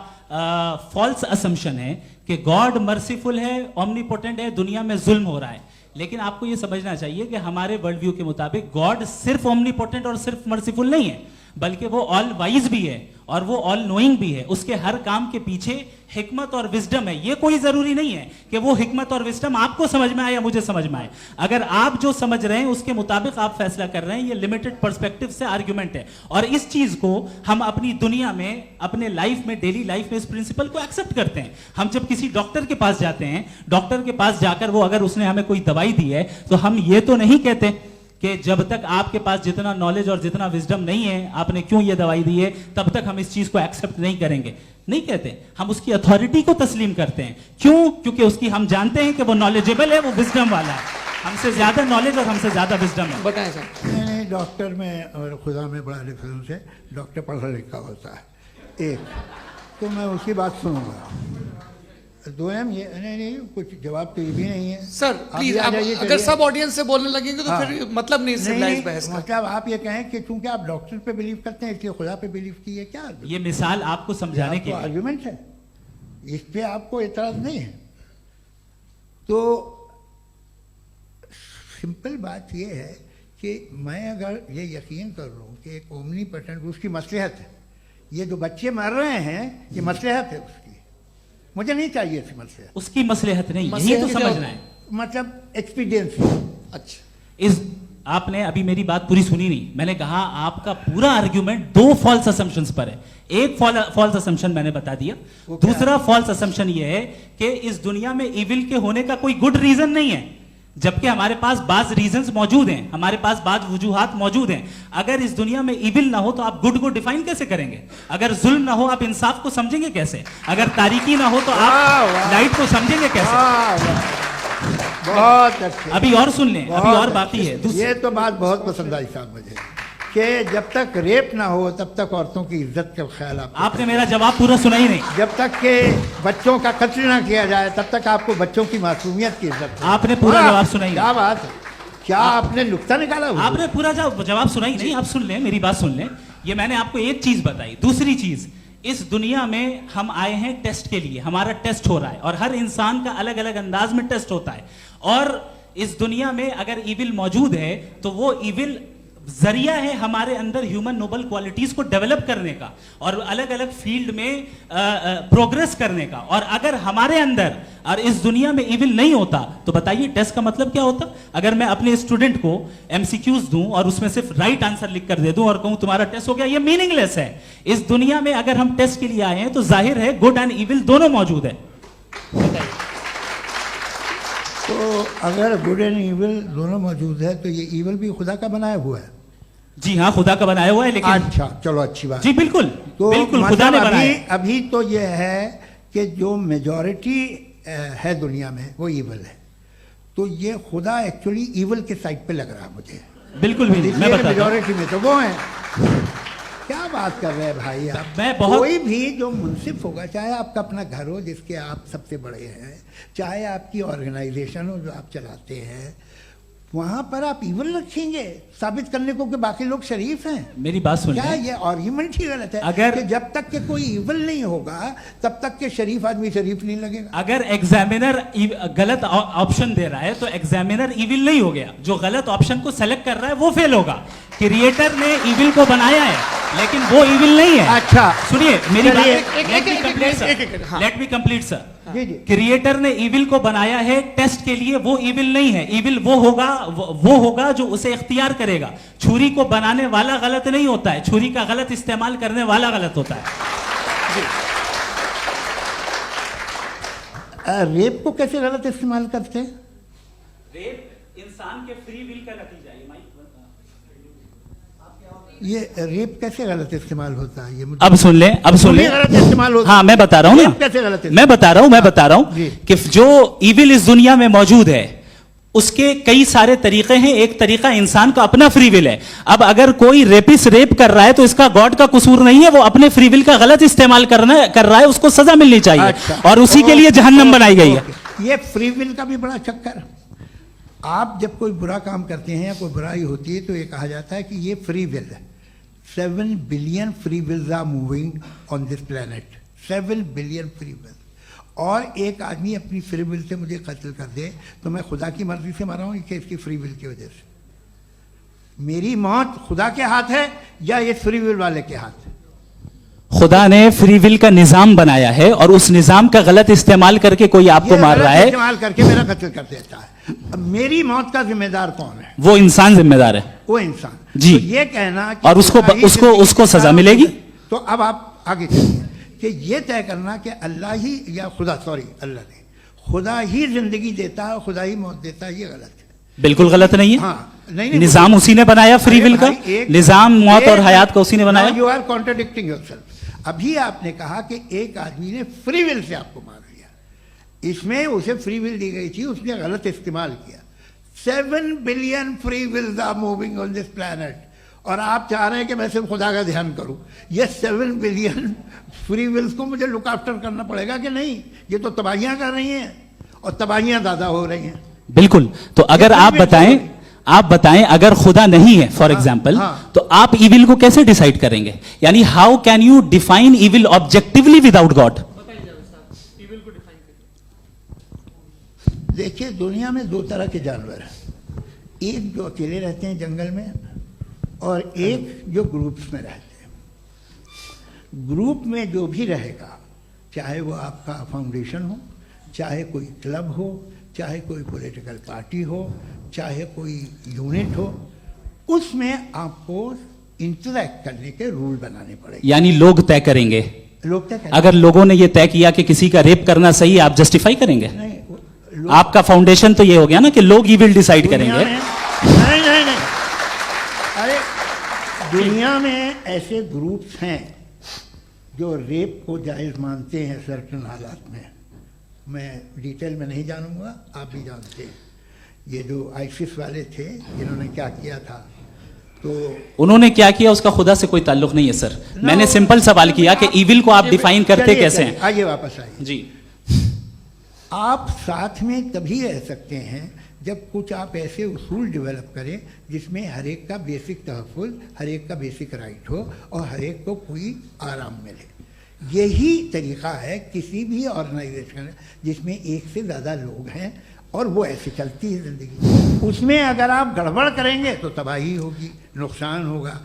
फॉल्स असम्पशन है कि गॉड मर्सीफुल है, ओमनीपोटेंट है, दुनिया में जुल्म हो रहा है। लेकिन आपको यह समझना चाहिए कि हमारे वर्ल्ड व्यू के मुताबिक गॉड सिर्फ ओमनीपोटेंट और सिर्फ मर्सीफुल नहीं है, बल्कि वो ऑल वाइज भी है और वो ऑल नोइंग भी है। उसके हर काम के पीछे हिकमत और विजडम है। ये कोई जरूरी नहीं है कि वो हिकमत और विजडम आपको समझ में आए या मुझे समझ में आए। अगर आप जो समझ रहे हैं उसके मुताबिक आप फैसला कर रहे हैं, ये लिमिटेड पर्सपेक्टिव से आर्ग्यूमेंट है। और इस चीज को हम अपनी दुनिया में, अपने लाइफ में, डेली लाइफ में इस प्रिंसिपल को एक्सेप्ट करते हैं। हम जब किसी डॉक्टर के पास जाते हैं, डॉक्टर के पास जाकर वो अगर उसने हमें कोई दवाई दी है तो हम ये तो नहीं कहते कि जब तक आपके पास जितना नॉलेज और जितना विजडम नहीं है, आपने क्यों ये दवाई दी है, तब तक हम इस चीज को एक्सेप्ट नहीं करेंगे। नहीं कहते, हम उसकी अथॉरिटी को तस्लीम करते हैं। क्यों? क्योंकि उसकी हम जानते हैं कि वो नॉलेजेबल है, वो विजडम वाला है, हमसे ज्यादा नॉलेज और हमसे ज्यादा विजडम है। बताएं सर। नहीं, डॉक्टर में और खुदा में बड़ा डिफरेंस है। डॉक्टर पढ़ा लिखा होता है एक, तो मैं उसकी बात सुनूंगा। दो ये नहीं, कुछ जवाब तो ये भी नहीं है सर। प्लीज, आप अगर सब ऑडियंस से बोलने लगेंगे तो फिर मतलब नहीं सिविलाइज बहस का। मतलब आप ये कहें कि चूंकि आप डॉक्टर पे बिलीव करते हैं इसलिए खुदा पे बिलीव किए, क्या ये मिसाल आपको समझाने के लिए आर्ग्यूमेंट है, इस पे आपको एतराज नहीं है। तो सिंपल बात ये है कि मैं अगर ये यकीन कर लूँ कि एक ओमनीपोटेंट, उसकी मसलहत है, ये जो बच्चे मर रहे हैं ये मसलहत है उसकी, मुझे नहीं चाहिए थी मसलहत। उसकी मसलहत नहीं, यही तो समझना है। मतलब एक्सपीरियंस। अच्छा, इस आपने अभी मेरी बात पूरी सुनी नहीं। मैंने कहा आपका पूरा आर्ग्यूमेंट दो फॉल्स असम्पशंस पर है। एक फॉल्स असम्पशन मैंने बता दिया, दूसरा फॉल्स असम्पशन यह है कि इस दुनिया में इविल के होने का कोई गुड रीजन नहीं है, जबकि हमारे पास बाज रीजंस मौजूद हैं, हमारे पास बाज वजूहात मौजूद हैं। अगर इस दुनिया में इविल ना हो तो आप गुड को डिफाइन कैसे करेंगे? अगर जुल्म ना हो आप इंसाफ को समझेंगे कैसे? अगर तारीकी ना हो तो आप लाइट को समझेंगे कैसे? बहुत अच्छे। अभी और सुन लें, अभी और बाकी है। ये तो बात बहुत पसंद आई साहब मुझे, कि जब तक रेप ना हो तब तक औरतों की इज्जत का ख्याल आपने मेरा जवाब पूरा सुना ही नहीं। जब तक के बच्चों का कत्ल ना किया जाए तब तक आपको बच्चों की मासूमियत की इज्जत। आपने पूरा जवाब सुना ही नहीं। क्या बात है, क्या आपने नुक्ता निकाला? आपने पूरा जवाब सुना ही नहीं। आप सुन लें, मेरी बात सुन लें। ये मैंने आपको एक चीज बताई। दूसरी चीज, इस दुनिया में हम आए हैं टेस्ट के लिए, हमारा टेस्ट हो रहा है और हर इंसान का अलग अलग अंदाज में टेस्ट होता है। और इस दुनिया में अगर इविल मौजूद है तो वो इविल जरिया है हमारे अंदर ह्यूमन नोबल क्वालिटीज को डेवलप करने का और अलग अलग फील्ड में प्रोग्रेस करने का। और अगर हमारे अंदर और इस दुनिया में इविल नहीं होता तो बताइए टेस्ट का मतलब क्या होता? अगर मैं अपने स्टूडेंट को एमसीक्यूज दूं और उसमें सिर्फ राइट आंसर लिख कर दे दूं और कहूं तुम्हारा टेस्ट हो गया, ये मीनिंगलेस है। इस दुनिया में अगर हम टेस्ट के लिए आए हैं तो जाहिर है गुड एंड इविल दोनों मौजूद है। बताइए। तो अगर गुड एंड इविल दोनों मौजूद है तो ये इविल भी खुदा का बनाया हुआ है? जी हाँ, खुदा का बनाया हुआ है। लेकिन अच्छा, चलो अच्छी बात। जी बिल्कुल, तो बिल्कुल मतलब खुदा ने बनाया। अभी तो ये है कि जो मेजॉरिटी है दुनिया में वो इविल है, तो ये खुदा एक्चुअली इविल के साइड पे लग रहा है मुझे। बिल्कुल भी नहीं, मैं बताता हूं। मेजॉरिटी में तो वो है। क्या बात कर रहे हैं भाई आप? मैं बहुत कोई भी जो मुंसिफ होगा, चाहे आपका अपना घर हो जिसके आप सबसे बड़े हैं, चाहे आपकी ऑर्गेनाइजेशन हो जो आप चलाते हैं, वहां पर आप इवल रखेंगे साबित करने को कि बाकी लोग शरीफ हैं? मेरी बात सुन क्या ये आर्ग्यूमेंट ही गलत है? अगर कि जब तक के कोई इवल नहीं होगा तब तक के शरीफ आदमी शरीफ नहीं लगेगा। अगर एग्जामिनर गलत ऑप्शन दे रहा है तो एग्जामिनर इविल नहीं हो गया। जो गलत ऑप्शन को सेलेक्ट कर रहा है वो फेल होगा। क्रिएटर ने इविल को बनाया है लेकिन वो इविल नहीं है। अच्छा सुनिए मेरी बात, हाँ। Let me complete sir. जी जी। क्रिएटर ने इविल को बनाया है टेस्ट के लिए, वो इविल नहीं है। इविल वो होगा जो उसे इख्तियार करेगा। छुरी को बनाने वाला गलत नहीं होता है, छुरी का गलत इस्तेमाल करने वाला गलत होता है। रेप को कैसे गलत इस्तेमाल करते हैं? इंसान के फ्री विल का नतीजा ये रेप कैसे गलत इस्तेमाल होता है? ये मुझे अब सुन ले, अब सुन ले। गलत इस्तेमाल होता हाँ, मैं बता रहा हूँ रेप कैसे गलत ना, मैं बता रहा हूँ जी। कि जो इविल इस दुनिया में मौजूद है उसके कई सारे तरीके हैं। एक तरीका इंसान का अपना फ्री विल है। अब अगर कोई रेपिस्ट रेप कर रहा है तो इसका गॉड का कसूर नहीं है, वो अपने फ्री विल का गलत इस्तेमाल कर रहा है, उसको सजा मिलनी चाहिए। अच्छा। और उसी के लिए जहन्नम बनाई गई है। ये फ्री विल का भी बड़ा चक्कर। आप जब कोई बुरा काम करते हैं या कोई बुराई होती है तो ये कहा जाता है कि ये फ्री विल है। 7 billion free wills are moving on this planet. 7 billion free will. और एक आदमी अपनी फ्री विल से मुझे कत्ल कर दे तो मैं खुदा की मर्जी से मरा हूं कि इसकी फ्री विल की वजह से? मेरी मौत खुदा के हाथ है या ये फ्री विल वाले के हाथ है? खुदा ने फ्री विल का निजाम बनाया है और उस निजाम का गलत इस्तेमाल करके कोई आपको मार रहा है, इस्तेमाल करके मेरा कत्ल कर देता है। अब मेरी मौत का जिम्मेदार कौन है? वो इंसान जिम्मेदार है। वो इंसान। जी। तो ये कहना कि और उसको खुदा ही उसको जिंदगी उसको सजा का- मिलेगी। तो अब आप आगे चलिए कि ये तय करना कि अल्लाह ही या खुदा, सॉरी अल्लाह नहीं, खुदा ही जिंदगी देता है, खुदा ही मौत देता है, ये गलत है। बिल्कुल गलत नहीं है। हाँ, नहीं, निजाम उसी ने बनाया फ्री विल का। निजाम मौत और हयात का उसी ने बनाया। You are contradicting yourself. अभी आपने कहा कि एक आदमी ने फ्री विल से आपको मार दिया, इसमें उसे फ्री विल दी गई थी, उसने गलत इस्तेमाल किया। 7 billion free wills are moving on this planet और आप चाह रहे हैं कि मैं सिर्फ खुदा का ध्यान करूं। ये 7 बिलियन फ्री विल्स को मुझे लुक आफ्टर करना पड़ेगा कि नहीं? ये तो तबाहियां कर रही हैं और तबाहियां ज़्यादा हो रही हैं। बिल्कुल। तो अगर आप बताएं अगर खुदा नहीं है फॉर एग्जाम्पल, हाँ। तो आप इविल को कैसे डिसाइड करेंगे? यानी how can you define evil objectively without God? देखिए, दुनिया में 2 तरह के जानवर हैं। एक जो अकेले रहते हैं जंगल में और एक जो ग्रुप्स में रहते हैं। ग्रुप में जो भी रहेगा, चाहे वो आपका फाउंडेशन हो, चाहे कोई क्लब हो, चाहे कोई पॉलिटिकल पार्टी हो, चाहे कोई यूनिट हो, उसमें आपको इंटरैक्ट करने के रूल बनाने पड़ेंगे। यानी लोग तय करेंगे। लोग तय करेंगे। अगर लोगों ने यह तय किया कि किसी का रेप करना सही है, आप जस्टिफाई करेंगे? नहीं, आपका फाउंडेशन तो ये हो गया ना कि लोग ही विल डिसाइड दुनिया करेंगे। में- नहीं, अरे दुनिया में ऐसे ग्रुप्स हैं जो रेप को जायज़ मानते हैं सर्टन हालात में। मैं डिटेल में नहीं जानूंगा, आप भी जानते हैं। ये जो आईसिस वाले थे जिन्होंने क्या किया था, तो उन्होंने क्या किया उसका खुदा से कोई ताल्लुक नहीं है सर। मैंने सिंपल सवाल किया कि इविल को आप डिफाइन करते चलिए, कैसे चलिए, हैं? आइए वापस आइए। जी। आप साथ में तभी रह सकते हैं जब कुछ आप ऐसे उसूल डेवलप करें जिसमें हर एक का बेसिक तहफ़्फ़ुज़, हर एक का बेसिक राइट हो और हर एक को कोई आराम मिले। यही तरीक़ा है किसी भी ऑर्गेनाइजेशन जिसमें एक से ज़्यादा लोग हैं और वो ऐसे चलती है ज़िंदगी। उसमें अगर आप गड़बड़ करेंगे तो तबाही होगी, नुकसान होगा,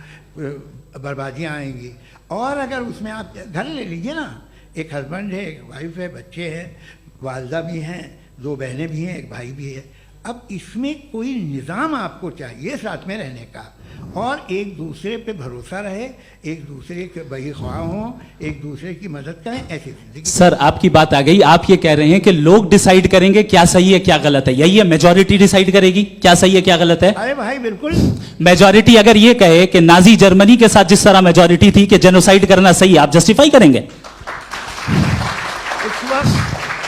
बर्बादियाँ आएंगी। और अगर उसमें आप घर ले लीजिए ना, एक हस्बैंड है, एक वाइफ है, बच्चे हैं, वालदा भी हैं, 2 बहनें भी हैं, एक भाई भी है। अब इसमें कोई निज़ाम आपको चाहिए साथ में रहने का, और एक दूसरे पे भरोसा रहे, एक दूसरे के बहीख्वाह हों, एक दूसरे की मदद करें, ऐसी जिंदगी। सर आपकी बात आ गई। आप ये कह रहे हैं कि लोग डिसाइड करेंगे क्या सही है क्या गलत है, यही है? मेजॉरिटी डिसाइड करेगी क्या सही है क्या गलत है? अरे भाई बिल्कुल। मेजॉरिटी अगर ये कहे कि नाजी जर्मनी के साथ जिस तरह मेजॉरिटी थी कि जेनोसाइड करना सही, आप जस्टिफाई करेंगे?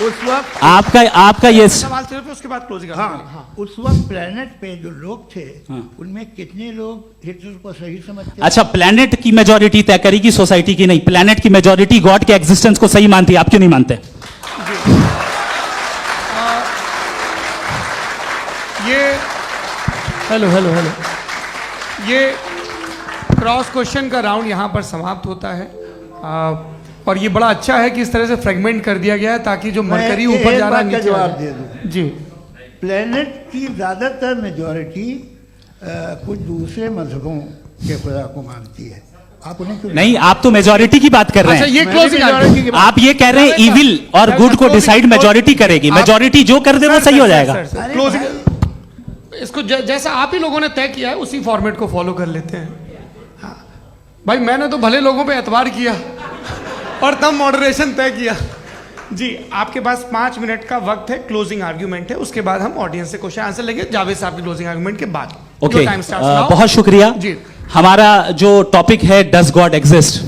उस वक्त आपका ये सवाल सिर्फ उसके बाद क्लोजिंग। हाँ, उस वक्त प्लेनेट पे जो लोग थे, हाँ। उनमें कितने लोग हिटलर को सही समझते? अच्छा, प्लेनेट की मेजॉरिटी तय करेगी, सोसाइटी की नहीं। प्लेनेट की मेजॉरिटी गॉड के एग्जिस्टेंस को सही मानती है, आप क्यों नहीं मानते? ये हेलो ये क्रॉस क्वेश्चन का राउंड यहाँ पर समाप्त होता है। और ये बड़ा अच्छा है कि इस तरह से फ्रेगमेंट कर दिया गया है ताकि जो मरकरी ऊपर जा रहा है नीचे जवाब आ दे जाए। दूं। जी। प्लेनेट की ज़्यादातर मेजॉरिटी कुछ दूसरे मजहबों के खुदा को मानती है। आप उन्हें क्यों नहीं, आप तो मेजोरिटी की बात कर रहे अच्छा, हैं। ये मैंने क्लोजिंग majority की बात- आप ये कह रहे हैं इविल और गुड को डिसाइड मेजोरिटी करेगी। मेजोरिटी जो कर दे वो सही हो जाएगा। अरे क्लोजिंग इसको जैसा आप ही लोगों ने तय किया है उसी फॉर्मेट को फॉलो कर लेते हैं। हाँ। भाई मैंने तो भले लोगों पे एतबार किया और तब मॉडरेशन तय किया, जी आपके पास 5 मिनट का वक्त है, क्लोजिंग आर्ग्यूमेंट है, उसके बाद हम ऑडियंस से क्वेश्चन आंसर लेंगे जावेद साहब के क्लोजिंग आर्ग्यूमेंट के बाद। ओके, टाइम स्टार्ट्स बहुत शुक्रिया जी। हमारा जो टॉपिक है डज गॉड एग्जिस्ट,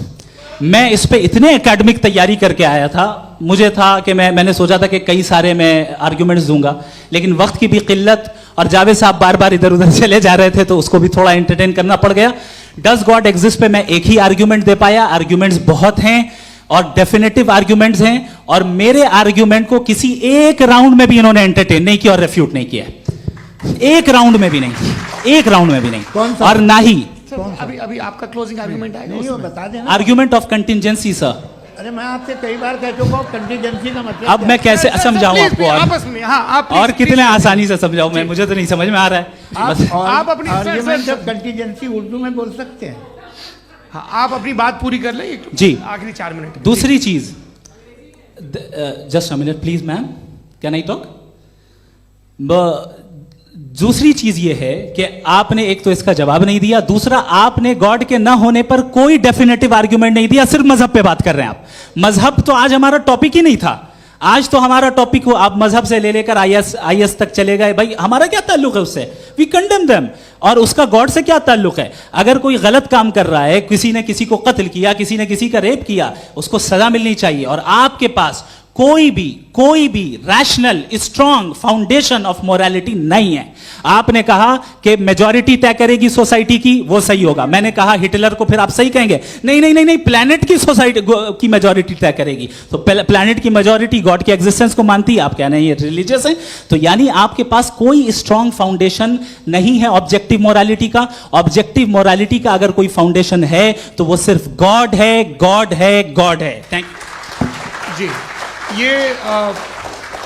मैं इस पे इतने एकेडमिक तैयारी करके आया था, मुझे था कि मैंने सोचा था कि कई सारे मैं आर्ग्यूमेंट्स दूंगा, लेकिन वक्त की भी किल्लत और जावेद साहब बार बार इधर उधर चले जा रहे थे तो उसको भी थोड़ा एंटरटेन करना पड़ गया। डज गॉड एग्जिस्ट पे मैं एक ही आर्ग्यूमेंट दे पाया, आर्ग्यूमेंट्स बहुत हैं और डेफिनेटिव आर्ग्यूमेंट्स हैं, और मेरे आर्ग्यूमेंट को किसी एक राउंड में भी इन्होंने एंटरटेन नहीं किया और रेफ्यूट नहीं किया, एक राउंड में भी नहीं, एक राउंड में भी नहीं, और ना ही अभी अभी आपका क्लोजिंग आर्ग्यूमेंट आएगा, नहीं वो उसमें। बता देना। Argument of contingency sir. अरे मैं आपसे कई बार कह चुका हूँ कंटीजेंसी का मतलब अब मैं कैसे सर, समझाऊं प्लीज, आपको, और आपस में हाँ आप और प्लीज, कितने प्लीज, आसानी से समझाऊं मैं, मुझे तो नहीं समझ में आ रहा है बस। आप अपनी- sir, argument sir, of contingency Urdu में बोल सकते हैं। हाँ, आप अपनी बात पूरी कर लें जी। आखिरी 4 मिनट। दूसरी चीज, just a minute please ma'am, can I talk. दूसरी चीज ये है कि आपने एक तो इसका जवाब नहीं दिया, दूसरा आपने गॉड के ना होने पर कोई डेफिनेटिव आर्ग्यूमेंट नहीं दिया, सिर्फ मजहब पे बात कर रहे हैं आप। मजहब तो आज हमारा टॉपिक ही नहीं था, आज तो हमारा टॉपिक हो, आप मजहब से ले लेकर आईएस तक चले गए, भाई हमारा क्या ताल्लुक है उससे, वी कंडेम देम, और उसका गॉड से क्या ताल्लुक है। अगर कोई गलत काम कर रहा है, किसी ने किसी को कत्ल किया, किसी ने किसी का रेप किया, उसको सजा मिलनी चाहिए, और आपके पास कोई भी rational strong foundation of morality नहीं है। आपने कहा कि मेजॉरिटी तय करेगी सोसाइटी की, वो सही होगा, मैंने कहा हिटलर को फिर आप सही कहेंगे, नहीं नहीं नहीं नहीं, प्लैनेट की सोसाइटी की मेजॉरिटी तय करेगी, तो प्लैनेट की मेजॉरिटी गॉड के एग्जिस्टेंस को मानती है, आप कह रहे हैं ये रिलीजियस है, तो यानी आपके पास कोई स्ट्रॉन्ग फाउंडेशन नहीं है ऑब्जेक्टिव मोरालिटी का। ऑब्जेक्टिव मोरालिटी का अगर कोई फाउंडेशन है तो वो सिर्फ गॉड है, गॉड है, गॉड है। थैंक यू जी, ये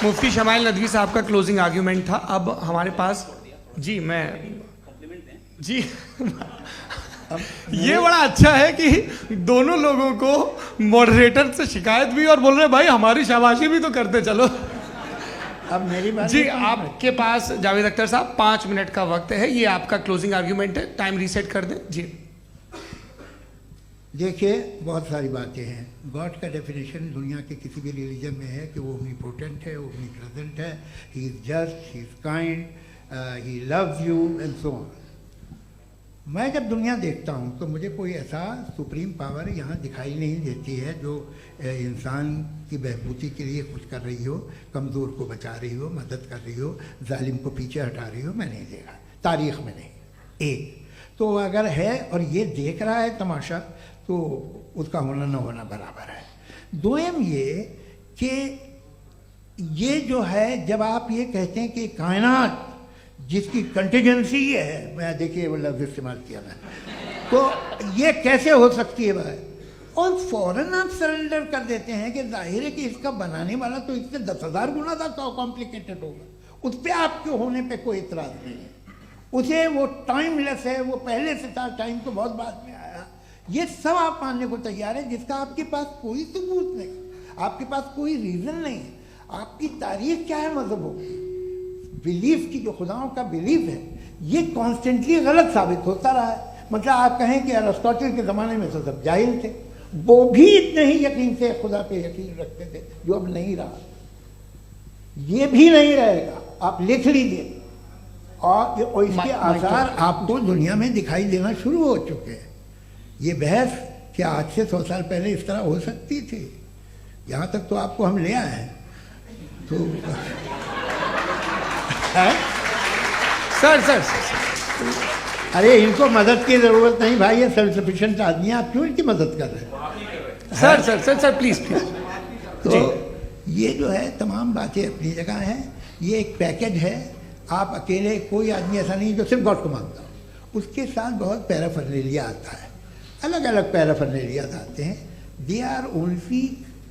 मुफ्ती शमाइल नदवी साहब का क्लोजिंग आर्ग्यूमेंट था। अब हमारे पास जी जी ये बड़ा अच्छा है कि दोनों लोगों को मॉडरेटर से शिकायत भी और बोल रहे भाई हमारी शाबाशी भी तो करते चलो। अब मेरी बात जी आपके पास जावेद अख्तर साहब 5 मिनट का वक्त है, ये आपका क्लोजिंग आर्ग्यूमेंट है, टाइम रीसेट कर दें जी। देखिए बहुत सारी बातें हैं। गॉड का डेफिनेशन दुनिया के किसी भी रिलीजन में है कि वो ओमनीपोटेंट है, ओमनीप्रेजेंट है, he is just, he is kind, he loves you and so on. मैं जब दुनिया देखता हूँ तो मुझे कोई ऐसा सुप्रीम पावर यहाँ दिखाई नहीं देती है जो इंसान की बहबूदी के लिए कुछ कर रही हो, कमज़ोर को बचा रही हो, मदद कर रही हो, जालिम को पीछे हटा रही हो, मैं नहीं देखा तारीख़ में नहीं। एक तो अगर है और ये देख रहा है तमाशा तो उसका होना न होना बराबर है। दोयम ये कि ये जो है जब आप ये कहते हैं कि कायनात जिसकी कंटीजेंसी है, मैं देखिए वो लफ्ज़ इस्तेमाल किया मैं, तो ये कैसे हो सकती है भाई, और फौरन आप सरेंडर कर देते हैं कि जाहिर है कि इसका बनाने वाला तो इससे 10,000 गुना ज़्यादा कॉम्प्लिकेटेड होगा, उस पर आपके होने पे कोई इतराज़ नहीं है, उसे वो टाइमलेस है, वो पहले से था, टाइम तो बहुत बाद में आया, ये सब आप मानने को तैयार है जिसका आपके पास कोई सबूत नहीं, आपके पास कोई रीज़न नहीं है। आपकी तारीख क्या है मजहब होगी, बिलीफ की जो खुदाओं का बिलीफ है ये कॉन्स्टेंटली गलत साबित होता रहा है। मतलब आप कहें कि अरिस्टोटल के ज़माने में तो सब जाहिल थे, वो भी इतने ही यकीन से खुदा पे यकीन रखते थे जो अब नहीं रहा, ये भी नहीं रहेगा, आप लिख लीजिए। और इसके आसार आपको दुनिया में दिखाई देना शुरू हो चुके हैं। ये बहस क्या आज से 100 साल पहले इस तरह हो सकती थी, यहाँ तक तो आपको हम ले आए हैं तो सर अरे इनको मदद की ज़रूरत नहीं भाई, ये सेल्फ सफिशिएंट आदमी है, आप क्यों इनकी मदद कर रहे हैं? सर प्लीज तो ये जो है तमाम बातें अपनी जगह हैं, ये एक पैकेज है। आप अकेले, कोई आदमी ऐसा नहीं जो सिर्फ गॉड को मानता हो, उसके साथ बहुत पैराफर्नेलिया आता है, अलग अलग पैराफर्नेलियाज आते हैं। They are only,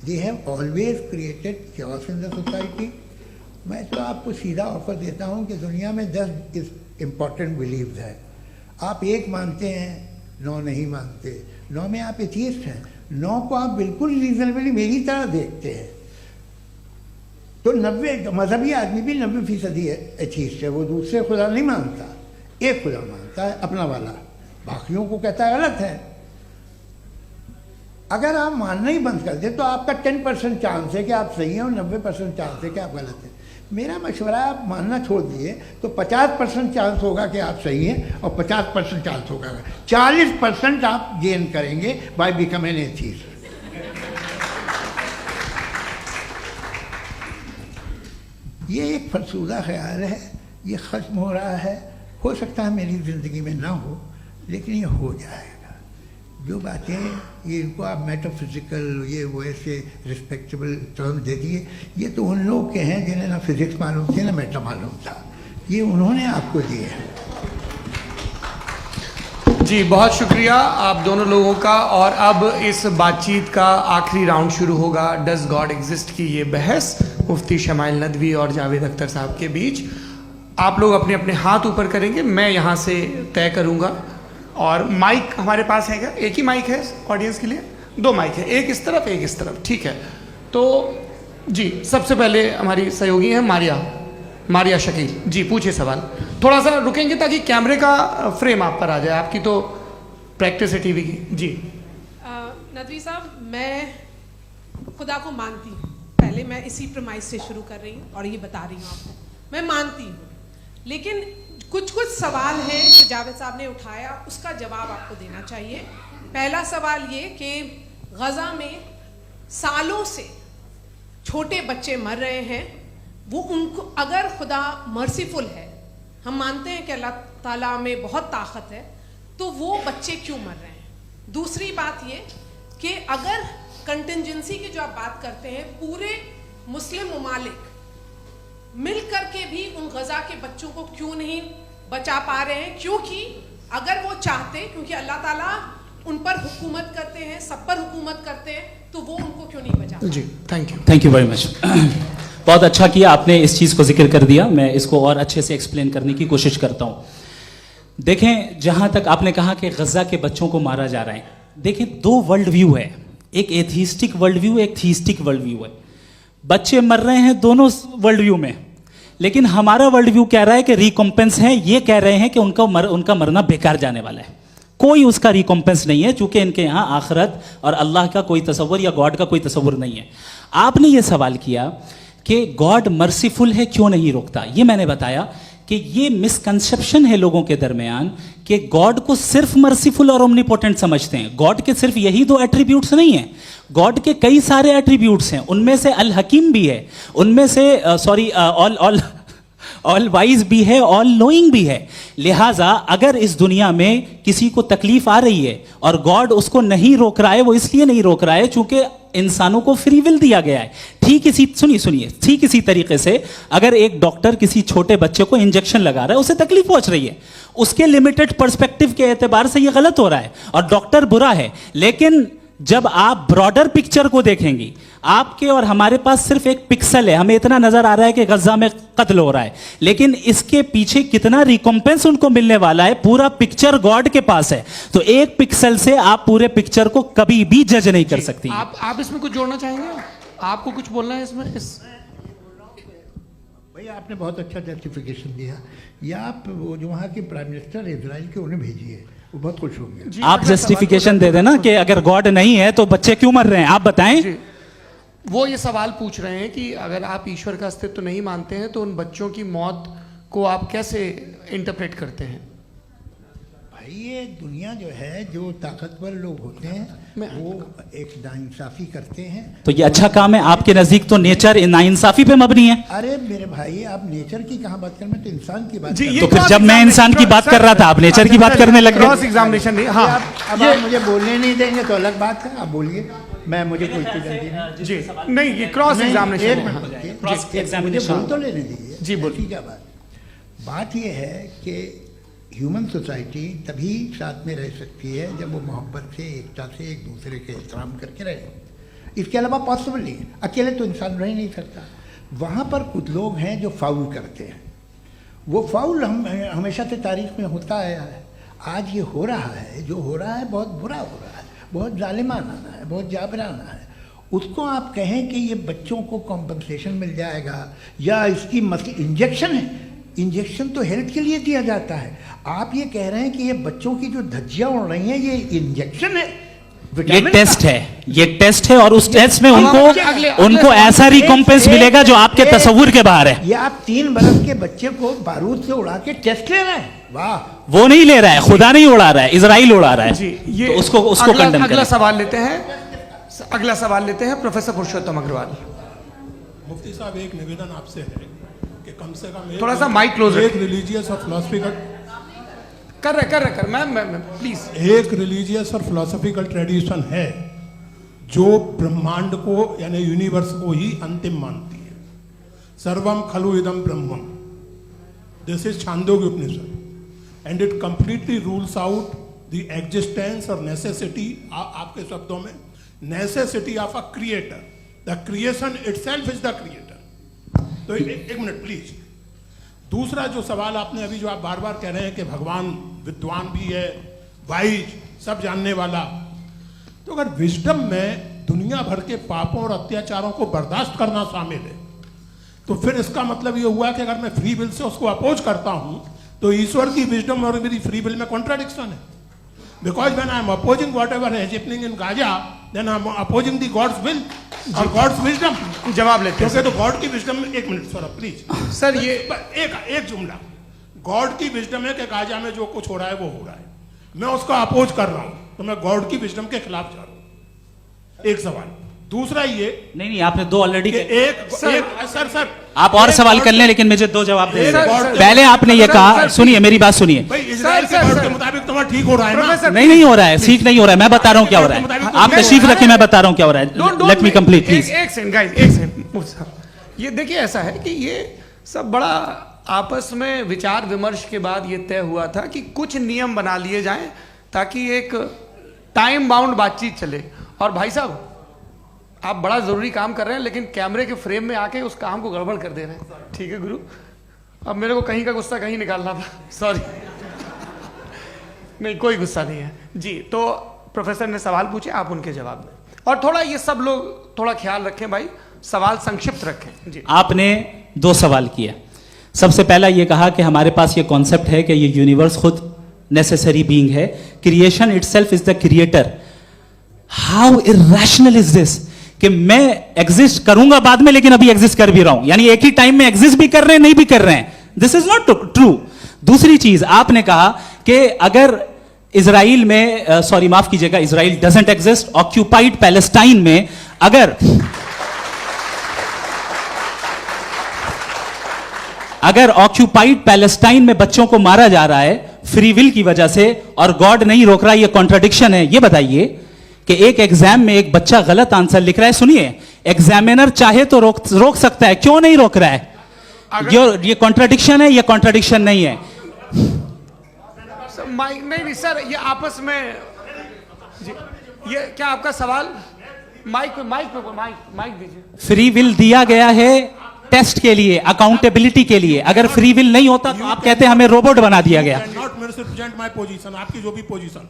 they have always created chaos in the society. मैं तो आपको सीधा ऑफर देता हूँ कि दुनिया में 10 इम्पॉर्टेंट बिलीव्स हैं, आप एक मानते हैं, 9 नहीं मानते, 9 में आप एथियस्ट हैं, 9 को आप बिल्कुल रीजनेबली मेरी तरह देखते हैं, तो 90 मजहबी आदमी भी 90% एथियस्ट है, वो दूसरे खुदा नहीं मानता, एक खुदा मानता है अपना वाला, बाकियों को कहता है गलत है। अगर आप मानना ही बंद कर दें तो आपका 10% चांस है कि आप सही हैं और 90% चांस है कि आप गलत हैं। मेरा मशवरा है आप मानना छोड़ दिए तो 50% चांस होगा कि आप सही हैं और 50% चांस होगा, 40% आप गेन करेंगे बाय बिकमिंग एथीस्ट। ये एक फरसूदा ख्याल है, ये ख़त्म हो रहा है। हो सकता है मेरी ज़िंदगी में ना हो, लेकिन ये हो जाएगा। जो बातें ये इनको आप मेटाफिजिकल ये वो ऐसे रिस्पेक्टेबल टर्म दे दिए, ये तो उन लोग के हैं जिन्हें ना फिजिक्स मालूम थी ना मेटा मालूम था, ये उन्होंने आपको दिए हैं। जी बहुत शुक्रिया आप दोनों लोगों का। और अब इस बातचीत का आखिरी राउंड शुरू होगा, डज गॉड एग्जिस्ट की ये बहस मुफ्ती शमाइल नदवी और जावेद अख्तर साहब के बीच। आप लोग अपने अपने हाथ ऊपर करेंगे, मैं यहाँ से तय करूँगा। और माइक हमारे पास है क्या? एक ही माइक है ऑडियंस के लिए? 2 माइक है, एक इस तरफ एक इस तरफ, ठीक है। तो जी सबसे पहले हमारी सहयोगी है मारिया शकील जी, पूछिए सवाल। थोड़ा सा रुकेंगे ताकि कैमरे का फ्रेम आप पर आ जाए, आपकी तो प्रैक्टिस है टीवी की। जी नदवी साहब, मैं खुदा को मानती हूँ, पहले मैं इसी प्रमाइस से शुरू कर रही हूँ और ये बता रही हूँ आपको, मैं मानती हूँ। लेकिन कुछ सवाल हैं जो जावेद साहब ने उठाया, उसका जवाब आपको देना चाहिए। पहला सवाल ये कि गज़ा में सालों से छोटे बच्चे मर रहे हैं, वो उनको अगर खुदा मर्सीफुल है, हम मानते हैं कि अल्लाह ताला में बहुत ताकत है, तो वो बच्चे क्यों मर रहे हैं? दूसरी बात ये कि अगर कंटिजेंसी की जो आप बात करते हैं, पूरे मुस्लिम ममालिक मिल करके भी उन गज़ा के बच्चों को क्यों नहीं बचा पा रहे हैं? क्योंकि अगर वो चाहते, क्योंकि अल्लाह ताला उन पर हुकूमत करते हैं, सब पर हुकूमत करते हैं, तो वो उनको क्यों नहीं बचा? जी थैंक यू वेरी मच। बहुत अच्छा किया आपने इस चीज़ को जिक्र कर दिया, मैं इसको और अच्छे से एक्सप्लेन करने की कोशिश करता हूँ। देखें, जहाँ तक आपने कहा कि गज़ा के बच्चों को मारा जा रहा है, देखें 2 वर्ल्ड व्यू है, एक एथीस्टिक वर्ल्ड व्यू, एक थीस्टिक वर्ल्ड व्यू है। बच्चे मर रहे हैं दोनों वर्ल्ड व्यू में, लेकिन हमारा वर्ल्ड व्यू कह रहा है कि रिकॉम्पेंस है, ये कह रहे हैं कि उनका मरना बेकार जाने वाला है, कोई उसका रिकॉम्पेंस नहीं है, चूंकि इनके यहाँ आखिरत और अल्लाह का कोई तसव्वुर या गॉड का कोई तसव्वुर नहीं है। आपने ये सवाल किया कि गॉड मर्सीफुल है, क्यों नहीं रोकता? ये मैंने बताया कि ये मिसकंसेप्शन है लोगों के दरमियान कि गॉड को सिर्फ मर्सीफुल और ओमनीपोटेंट समझते हैं। गॉड के सिर्फ यही 2 एट्रीब्यूट्स नहीं हैं, गॉड के कई सारे एट्रीब्यूट्स हैं, उनमें से अल हकीम भी है, उनमें से ऑल वाइज भी है, ऑल नोइंग भी है। लिहाजा अगर इस दुनिया में किसी को तकलीफ आ रही है और गॉड उसको नहीं रोक रहा है, वो इसलिए नहीं रोक रहा है चूंकि इंसानों को फ्री विल दिया गया है। ठीक इसी तरीके से अगर एक डॉक्टर किसी छोटे बच्चे को इंजेक्शन लगा रहा है, उसे तकलीफ पहुंच रही है, उसके लिमिटेड पर्सपेक्टिव के एतबार से यह गलत हो रहा है और डॉक्टर बुरा है। लेकिन जब आप ब्रॉडर पिक्चर को देखेंगी, आपके और हमारे पास सिर्फ एक पिक्सल है, हमें इतना नजर आ रहा है कि गजा में कत्ल हो रहा है, लेकिन इसके पीछे कितना रिकॉम्पेंस उनको मिलने वाला है, पूरा पिक्चर गॉड के पास है। तो एक पिक्सल से आप पूरे पिक्चर को कभी भी जज नहीं कर सकती। आप इसमें कुछ जोड़ना चाहेंगे? आपको कुछ बोलना है इसमें? भैया आपने बहुत अच्छा जस्टिफिकेशन दिया, या आप वो जो वहाँ के प्राइम मिनिस्टर इजराइल के उन्हें भेजिए, वो बहुत खुश होंगे। आप जस्टिफिकेशन दे देना कि अगर गॉड नहीं है तो बच्चे क्यों मर रहे हैं, आप बताएं। वो ये सवाल पूछ रहे हैं कि अगर आप ईश्वर का अस्तित्व नहीं मानते हैं तो उन बच्चों की मौत को आप कैसे इंटरप्रेट करते हैं? भाई ये दुनिया जो है, जो ताकतवर लोग होते हैं वो एक नाइंसाफी करते हैं। तो ये अच्छा काम है आपके नजदीक, तो नेचर नाइंसाफी पे मबनी है। अरे मेरे भाई, आप नेचर की कहाँ बात कर रहे हैं, तो इंसान की बात। तो फिर जब मैं इंसान की बात कर रहा था, आप नेचर की बात करने लग गए। क्रॉस एग्जामिनेशन नहीं। हाँ, अब आप मुझे बोलने नहीं देंगे तो अलग बात है, आप बोलिए, मुझे कोई जल्दी नहीं। जी नहीं, ये क्रॉस एग्जामिनेशन मुझे बोल तो लेने दीजिए। जी बोलिए। क्या बात ये है कि ह्यूमन सोसाइटी तभी साथ में रह सकती है जब वो मोहब्बत से, एकता से, एक दूसरे के एहतराम करके रहे। इसके अलावा पॉसिबल नहीं है, अकेले तो इंसान रह ही नहीं सकता। वहाँ पर कुछ लोग हैं जो फाउल करते हैं, वो फाउल हमेशा से तारीख में होता आया है। आज ये हो रहा है, जो हो रहा है बहुत बुरा हो रहा है, बहुत जालिमाना है, बहुत जाबराना है। उसको आप कहें कि ये बच्चों को कॉम्पनसेशन मिल जाएगा या इसकी इंजेक्शन है, इंजेक्शन तो हेल्थ के लिए दिया जाता है। आप ये कह रहे हैं कि ये बच्चों की जो धज्जियाँ उड़ रही हैं ये इंजेक्शन है, विटामिन टेस्ट है, ये टेस्ट है, और उस टेस्ट में उनको अगले उनको ऐसा रिकॉम्पेंस मिलेगा जो आपके तस्वुर के बाहर है। ये आप 3 बरस के बच्चे को बारूद से उड़ा के टेस्ट ले रहे हैं, वाह। वो नहीं ले रहा है, खुदा नहीं उड़ा रहा है, इजराइल उड़ा रहा है। जी, ये तो उसको कंडेम अगला करें। सवाल लेते हैं। अगला सवाल लेते हैं प्रोफेसर पुरुषोत्तम अग्रवाल। मुफ्ती साहब, एक निवेदन आपसे है कि कम से कम थोड़ा सा माइक क्लोज एक रिलीजियस और फिलोसफिकल कर मैं प्लीज। एक रिलीजियस और फिलोसफिकल ट्रेडिशन है जो ब्रह्मांड को यानी यूनिवर्स को ही अंतिम मानती है। सर्वम खलु इदम ब्रह्मम, this is Chandogya Upanishad, and it completely rules out the existence और नेसेसिटी, आपके शब्दों में necessity of a creator. The creation itself is the creator. तो एक मिनट प्लीज। दूसरा जो सवाल आपने अभी, जो आप बार बार कह रहे हैं कि भगवान विद्वान भी है, वाइज, सब जानने वाला, तो अगर विजडम में दुनिया भर के पापों और अत्याचारों को बर्दाश्त करना शामिल है, तो फिर इसका मतलब ये हुआ कि अगर मैं फ्री विल से उसको अपोज करता हूं तो ईश्वर की विजडम और मेरी फ्री विल में कॉन्ट्राडिक्शन है। Because when I am opposing whatever is happening in Gaza, then I am opposing the God's will और गॉड्स विजडम। जवाब लेते हैं क्योंकि तो गॉड की विजडम में, एक मिनट सर प्लीज सर, ये एक जुमला, गॉड की विजडम है कि गाजा में जो कुछ हो रहा है वो हो रहा है, मैं उसका अपोज कर रहा हूं, तो मैं गॉड की विजडम के खिलाफ जा रहा हूं। एक सवाल। दूसरा ये नहीं, आपने 2 ऑलरेडी। सर आप और सवाल कर लें, लेकिन मुझे 2 जवाब दे सर, दें। सर, पहले आपने ये कहा, सुनिए मेरी बात सुनिए। भाई इजराइल के गॉड के मुताबिक तुम्हारा ठीक हो रहा है ना? प्रोफेसर, नहीं हो रहा है, ठीक नहीं हो रहा है, मैं बता रहा हूं क्या हो रहा है। आप तशरीफ रखें, मैं बता रहा हूं क्या हो रहा है। Late me complete please. एक सेकंड गाइस, एक सेकंड। ये देखिए, ऐसा है कि ये सब बड़ा आपस में विचार विमर्श के बाद ये तय हुआ था कि कुछ नियम बना लिए जाएं ताकि एक टाइम बाउंड बातचीत चले। और भाई साहब, आप बड़ा जरूरी काम कर रहे हैं, लेकिन कैमरे के फ्रेम में आके उस काम को गड़बड़ कर दे रहे हैं। ठीक है गुरु, अब मेरे को कहीं का गुस्सा कहीं निकालना था, सॉरी। नहीं, कोई गुस्सा नहीं है जी। तो प्रोफेसर ने सवाल पूछे, आप उनके जवाब दें, और थोड़ा ये सब लोग थोड़ा ख्याल रखें भाई, सवाल संक्षिप्त रखें जी। आपने 2 सवाल किया। सबसे पहला ये कहा कि हमारे पास ये कॉन्सेप्ट है कि ये यूनिवर्स खुद नेसेसरी बीइंग है, creation itself is the creator. How irrational is this कि मैं एग्जिस्ट करूंगा बाद में, लेकिन अभी एग्जिस्ट कर भी रहा हूं, यानी एक ही टाइम में एग्जिस्ट भी कर रहे हैं, नहीं भी कर रहे हैं। This is not true. दूसरी चीज, आपने कहा कि अगर इजराइल में, सॉरी माफ कीजिएगा, Israel doesn't exist, occupied Palestine में अगर ऑक्यूपाइड पैलेस्टाइन में बच्चों को मारा जा रहा है फ्री विल की वजह से और गॉड नहीं रोक रहा, ये कॉन्ट्रडिक्शन है। ये बताइए कि एक एग्जाम में एक बच्चा गलत आंसर लिख रहा है, सुनिए, एग्जामिनर चाहे तो रोक सकता है, क्यों नहीं रोक रहा है? ये कॉन्ट्रडिक्शन है, ये कॉन्ट्रडिक्शन नहीं है। माइक नहीं सर, ये आपस में जी, ये क्या आपका सवाल? माइक दीजिए। फ्री विल दिया गया है टेस्ट के लिए, अकाउंटेबिलिटी के लिए। अगर फ्री विल नहीं होता तो आप कहते हैं हमें रोबोट बना दिया गया। नॉट मिसरिप्रेजेंट माय पोजीशन, आपकी जो भी पोजीशन,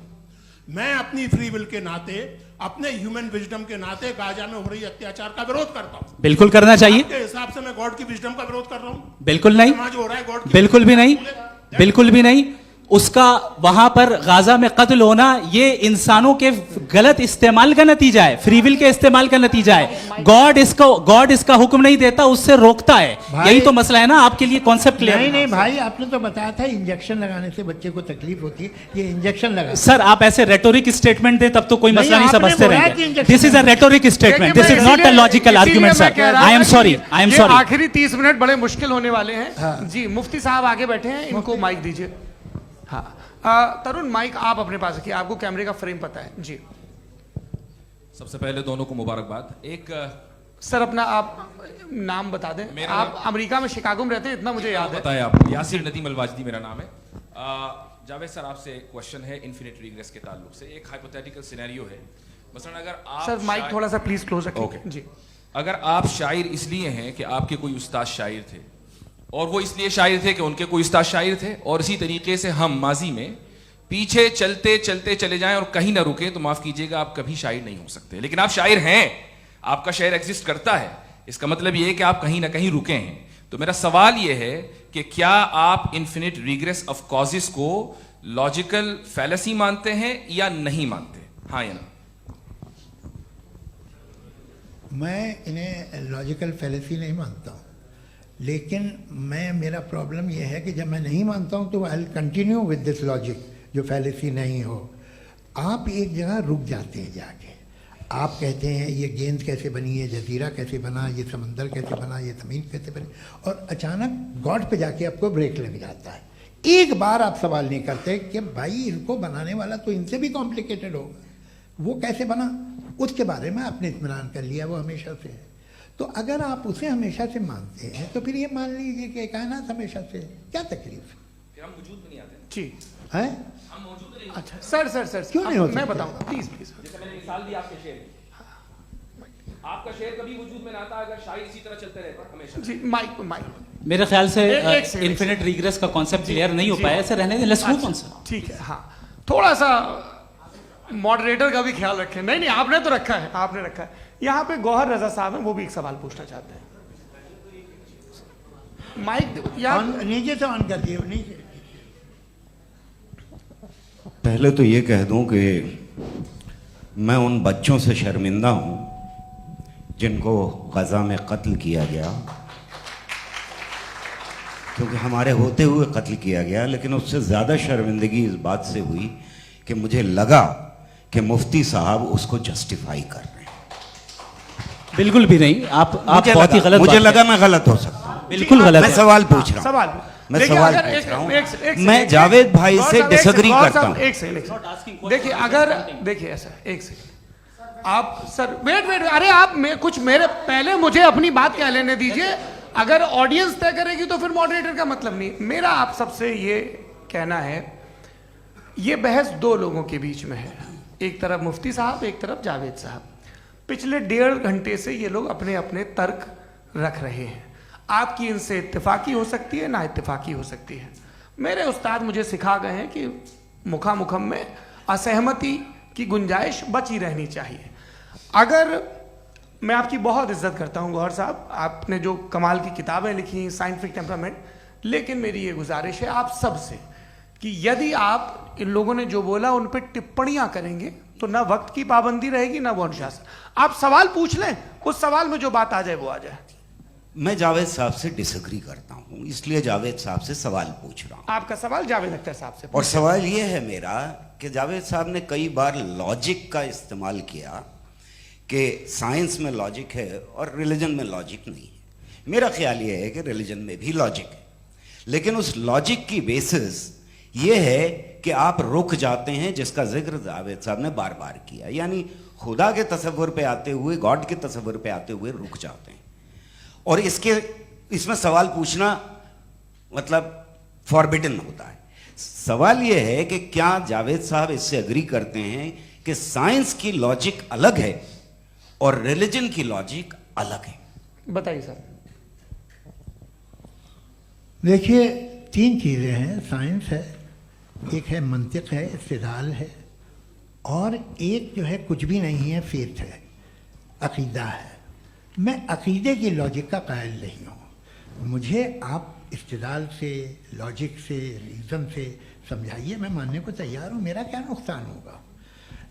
मैं अपनी फ्री विल के नाते, अपने ह्यूमन विजडम के नाते गाजा में हो रही अत्याचार का विरोध करता हूं। बिल्कुल करना चाहिए। आपके हिसाब से मैं गॉड की विजडम का विरोध कर रहा हूं? बिल्कुल नहीं, समाज हो रहा है गॉड की, बिल्कुल भी नहीं, बिल्कुल भी नहीं। उसका वहां पर गाजा में कत्ल होना ये इंसानों के गलत इस्तेमाल का नतीजा है, फ्री विल के इस्तेमाल का नतीजा है। गॉड इसका हुक्म नहीं देता, उससे रोकता है। यही तो मसला है ना, आपके लिए कॉन्सेप्ट क्लियर नहीं भाई, आपने तो बताया था इंजेक्शन लगाने से बच्चे को तकलीफ होती है, ये इंजेक्शन लगा। सर आप ऐसे रेटोरिक स्टेटमेंट दे तब तो कोई मसला नहीं, समझते रहेंगे। This is a rhetoric statement, this is not a logical argument sir. I am sorry, I am sorry. आखिरी 30 मिनट बड़े मुश्किल होने वाले हैं जी। मुफ्ती साहब आगे बैठे हैं, इनको माइक दीजिए। हाँ तरुण, माइक आप अपने पास रखिए, आपको कैमरे का फ्रेम पता है जी। सबसे पहले दोनों को मुबारकबाद। एक सर अपना आप नाम बता दें। आप अमेरिका में शिकागो में रहते हैं, इतना मुझे याद है। बताया आपको, यासिर नदीम अलवाजदी मेरा नाम है। जावेद सर, आपसे एक क्वेश्चन है इन्फिनिट रिग्रेस के ताल्लुक से। एक हाइपोथेटिकल सिनेरियो है, मसलन अगर आप सर माइक थोड़ा सा प्लीज क्लोज रखिए जी। अगर आप शायर इसलिए हैं कि आपके कोई उस्ताद शायर थे, और वो इसलिए शायर थे कि उनके कोई उस्ताद शायर थे, और इसी तरीके से हम माजी में पीछे चलते चलते चले जाएं और कहीं ना रुके, तो माफ कीजिएगा आप कभी शायर नहीं हो सकते। लेकिन आप शायर हैं, आपका शायर एग्जिस्ट करता है, इसका मतलब ये है कि आप कहीं ना कहीं रुके हैं। तो मेरा सवाल ये है कि क्या आप इन्फिनिट रिग्रेस ऑफ कॉजेस को लॉजिकल फैलेसी मानते हैं या नहीं मानते? हाँ या ना? मैं इन्हें लॉजिकल फैलेसी नहीं मानता हूँ, लेकिन मेरा प्रॉब्लम यह है कि जब मैं नहीं मानता हूँ तो I continue with this logic जो फैलेसी नहीं हो। आप एक जगह रुक जाते हैं जाके, आप कहते हैं ये गेंद कैसे बनी, ये जजीरा कैसे बना, ये समंदर कैसे बना, ये ज़मीन कैसे बनी, और अचानक गॉड पे जाके आपको ब्रेक लग जाता है। एक बार आप सवाल नहीं करते कि भाई इनको बनाने वाला तो इनसे भी कॉम्प्लिकेटेड होगा, वो कैसे बना, उसके बारे में आपने इत्मीनान कर लिया, वो हमेशा से है। तो अगर आप उसे हमेशा से मानते हैं तो फिर ये मान लीजिए कि कायनात हमेशा से है, क्या तकलीफ फिर हम वजूद में नहीं आते ना। जी है? हम मौजूद नहीं। अच्छा सर क्यों नहीं हो मैं सकते? बताऊंगा, प्लीज प्लीज। जैसे मैंने मिसाल दी आपके शेर की। आपका शेर कभी वजूद में ना आता अगर शायर इसी तरह चलते रहते हमेशा। जी माइक मेरे ख्याल से एक सेकंड, इन्फिनिट रिग्रेस का कॉन्सेप्ट क्लियर नहीं हो जी। पाया, ऐसे रहने दें, लेट्स मूव ऑन सर। ठीक है। हाँ, थोड़ा सा मॉडरेटर का भी ख्याल रखें। नहीं नहीं, आपने तो रखा है, आपने रखा है। यहाँ पे गौहर रजा साहब हैं, वो भी एक सवाल पूछना चाहते हैं। माइक यार नीचे से ऑन कर दिए, नीचे। पहले तो ये कह दूं कि मैं उन बच्चों से शर्मिंदा हूं जिनको गजा में कत्ल किया गया, क्योंकि हमारे होते हुए कत्ल किया गया। लेकिन उससे ज़्यादा शर्मिंदगी इस बात से हुई कि मुझे लगा कि मुफ्ती साहब उसको जस्टिफाई कर रहे हैं। बिल्कुल भी नहीं, आप बहुत ही गलत मुझे बात लगा कह मैं गलत हो सकता हूं। बिल्कुल गलत मैं है। सवाल पूछ रहा हूं। सवाल मैं देखिए, सवाल अगर पूछ रहा हूं। एक मैं सेकंड, जावेद भाई गौर से साहब, एक डिसएग्री सेकंड, करता गौर हूं। साहब, एक सेकंड। देखिए अगर देखिए ऐसा, एक सेकंड आप सर वेट, अरे आप कुछ मेरे पहले मुझे अपनी बात कह लेने दीजिए। अगर ऑडियंस तय करेगी तो फिर मॉडरेटर का मतलब नहीं। मेरा आप सबसे ये कहना है, ये बहस दो लोगों के बीच में है, एक तरफ मुफ्ती साहब, एक तरफ जावेद साहब। पिछले 1.5 घंटे से ये लोग अपने अपने तर्क रख रहे हैं। आपकी इनसे इत्तेफाकी हो सकती है, ना इत्तेफाकी हो सकती है। मेरे उस्ताद मुझे सिखा गए हैं कि मुखामुखम में असहमति की गुंजाइश बची रहनी चाहिए। अगर मैं आपकी बहुत इज्जत करता हूं गौहर साहब, आपने जो कमाल की किताबें लिखी, साइंटिफिक टेम्परामेंट, लेकिन मेरी ये गुजारिश है आप सबसे कि यदि आप इन लोगों ने जो बोला उन पर टिप्पणियां करेंगे तो ना वक्त की पाबंदी रहेगी, ना वो अनुशासन। आप सवाल पूछ लें, उस सवाल में जो बात आ जाए वो आ जाए। मैं जावेद साहब से डिसएग्री करता हूं, इसलिए जावेद साहब से सवाल पूछ रहा हूं। आपका सवाल जावेद अख्तर साहब से। और सवाल ये है मेरा कि जावेद साहब ने कई बार लॉजिक का इस्तेमाल किया कि साइंस में लॉजिक है और रिलीजन में लॉजिक नहीं है। मेरा ख्याल ये है कि रिलीजन में भी लॉजिक है, लेकिन उस लॉजिक की बेसिस ये है कि आप रुक जाते हैं, जिसका जिक्र जावेद साहब ने बार बार किया, यानी खुदा के तसव्वुर पे आते हुए, गॉड के तसव्वुर पे आते हुए रुक जाते हैं। और इसमें सवाल पूछना मतलब फॉरबिडन होता है। सवाल यह है कि क्या जावेद साहब इससे एग्री करते हैं कि साइंस की लॉजिक अलग है और रिलीजन की लॉजिक अलग है? बताइए सर। देखिए, 3 चीज़ें हैं। साइंस है, एक है मंतिक है, इस्तिदलाल है, और एक जो है कुछ भी नहीं है, फेथ है, अकीदा है। मैं अकीदे की लॉजिक का कायल नहीं हूँ। मुझे आप इस्तिदलाल से, लॉजिक से, रीज़न से समझाइए, मैं मानने को तैयार हूँ, मेरा क्या नुकसान होगा।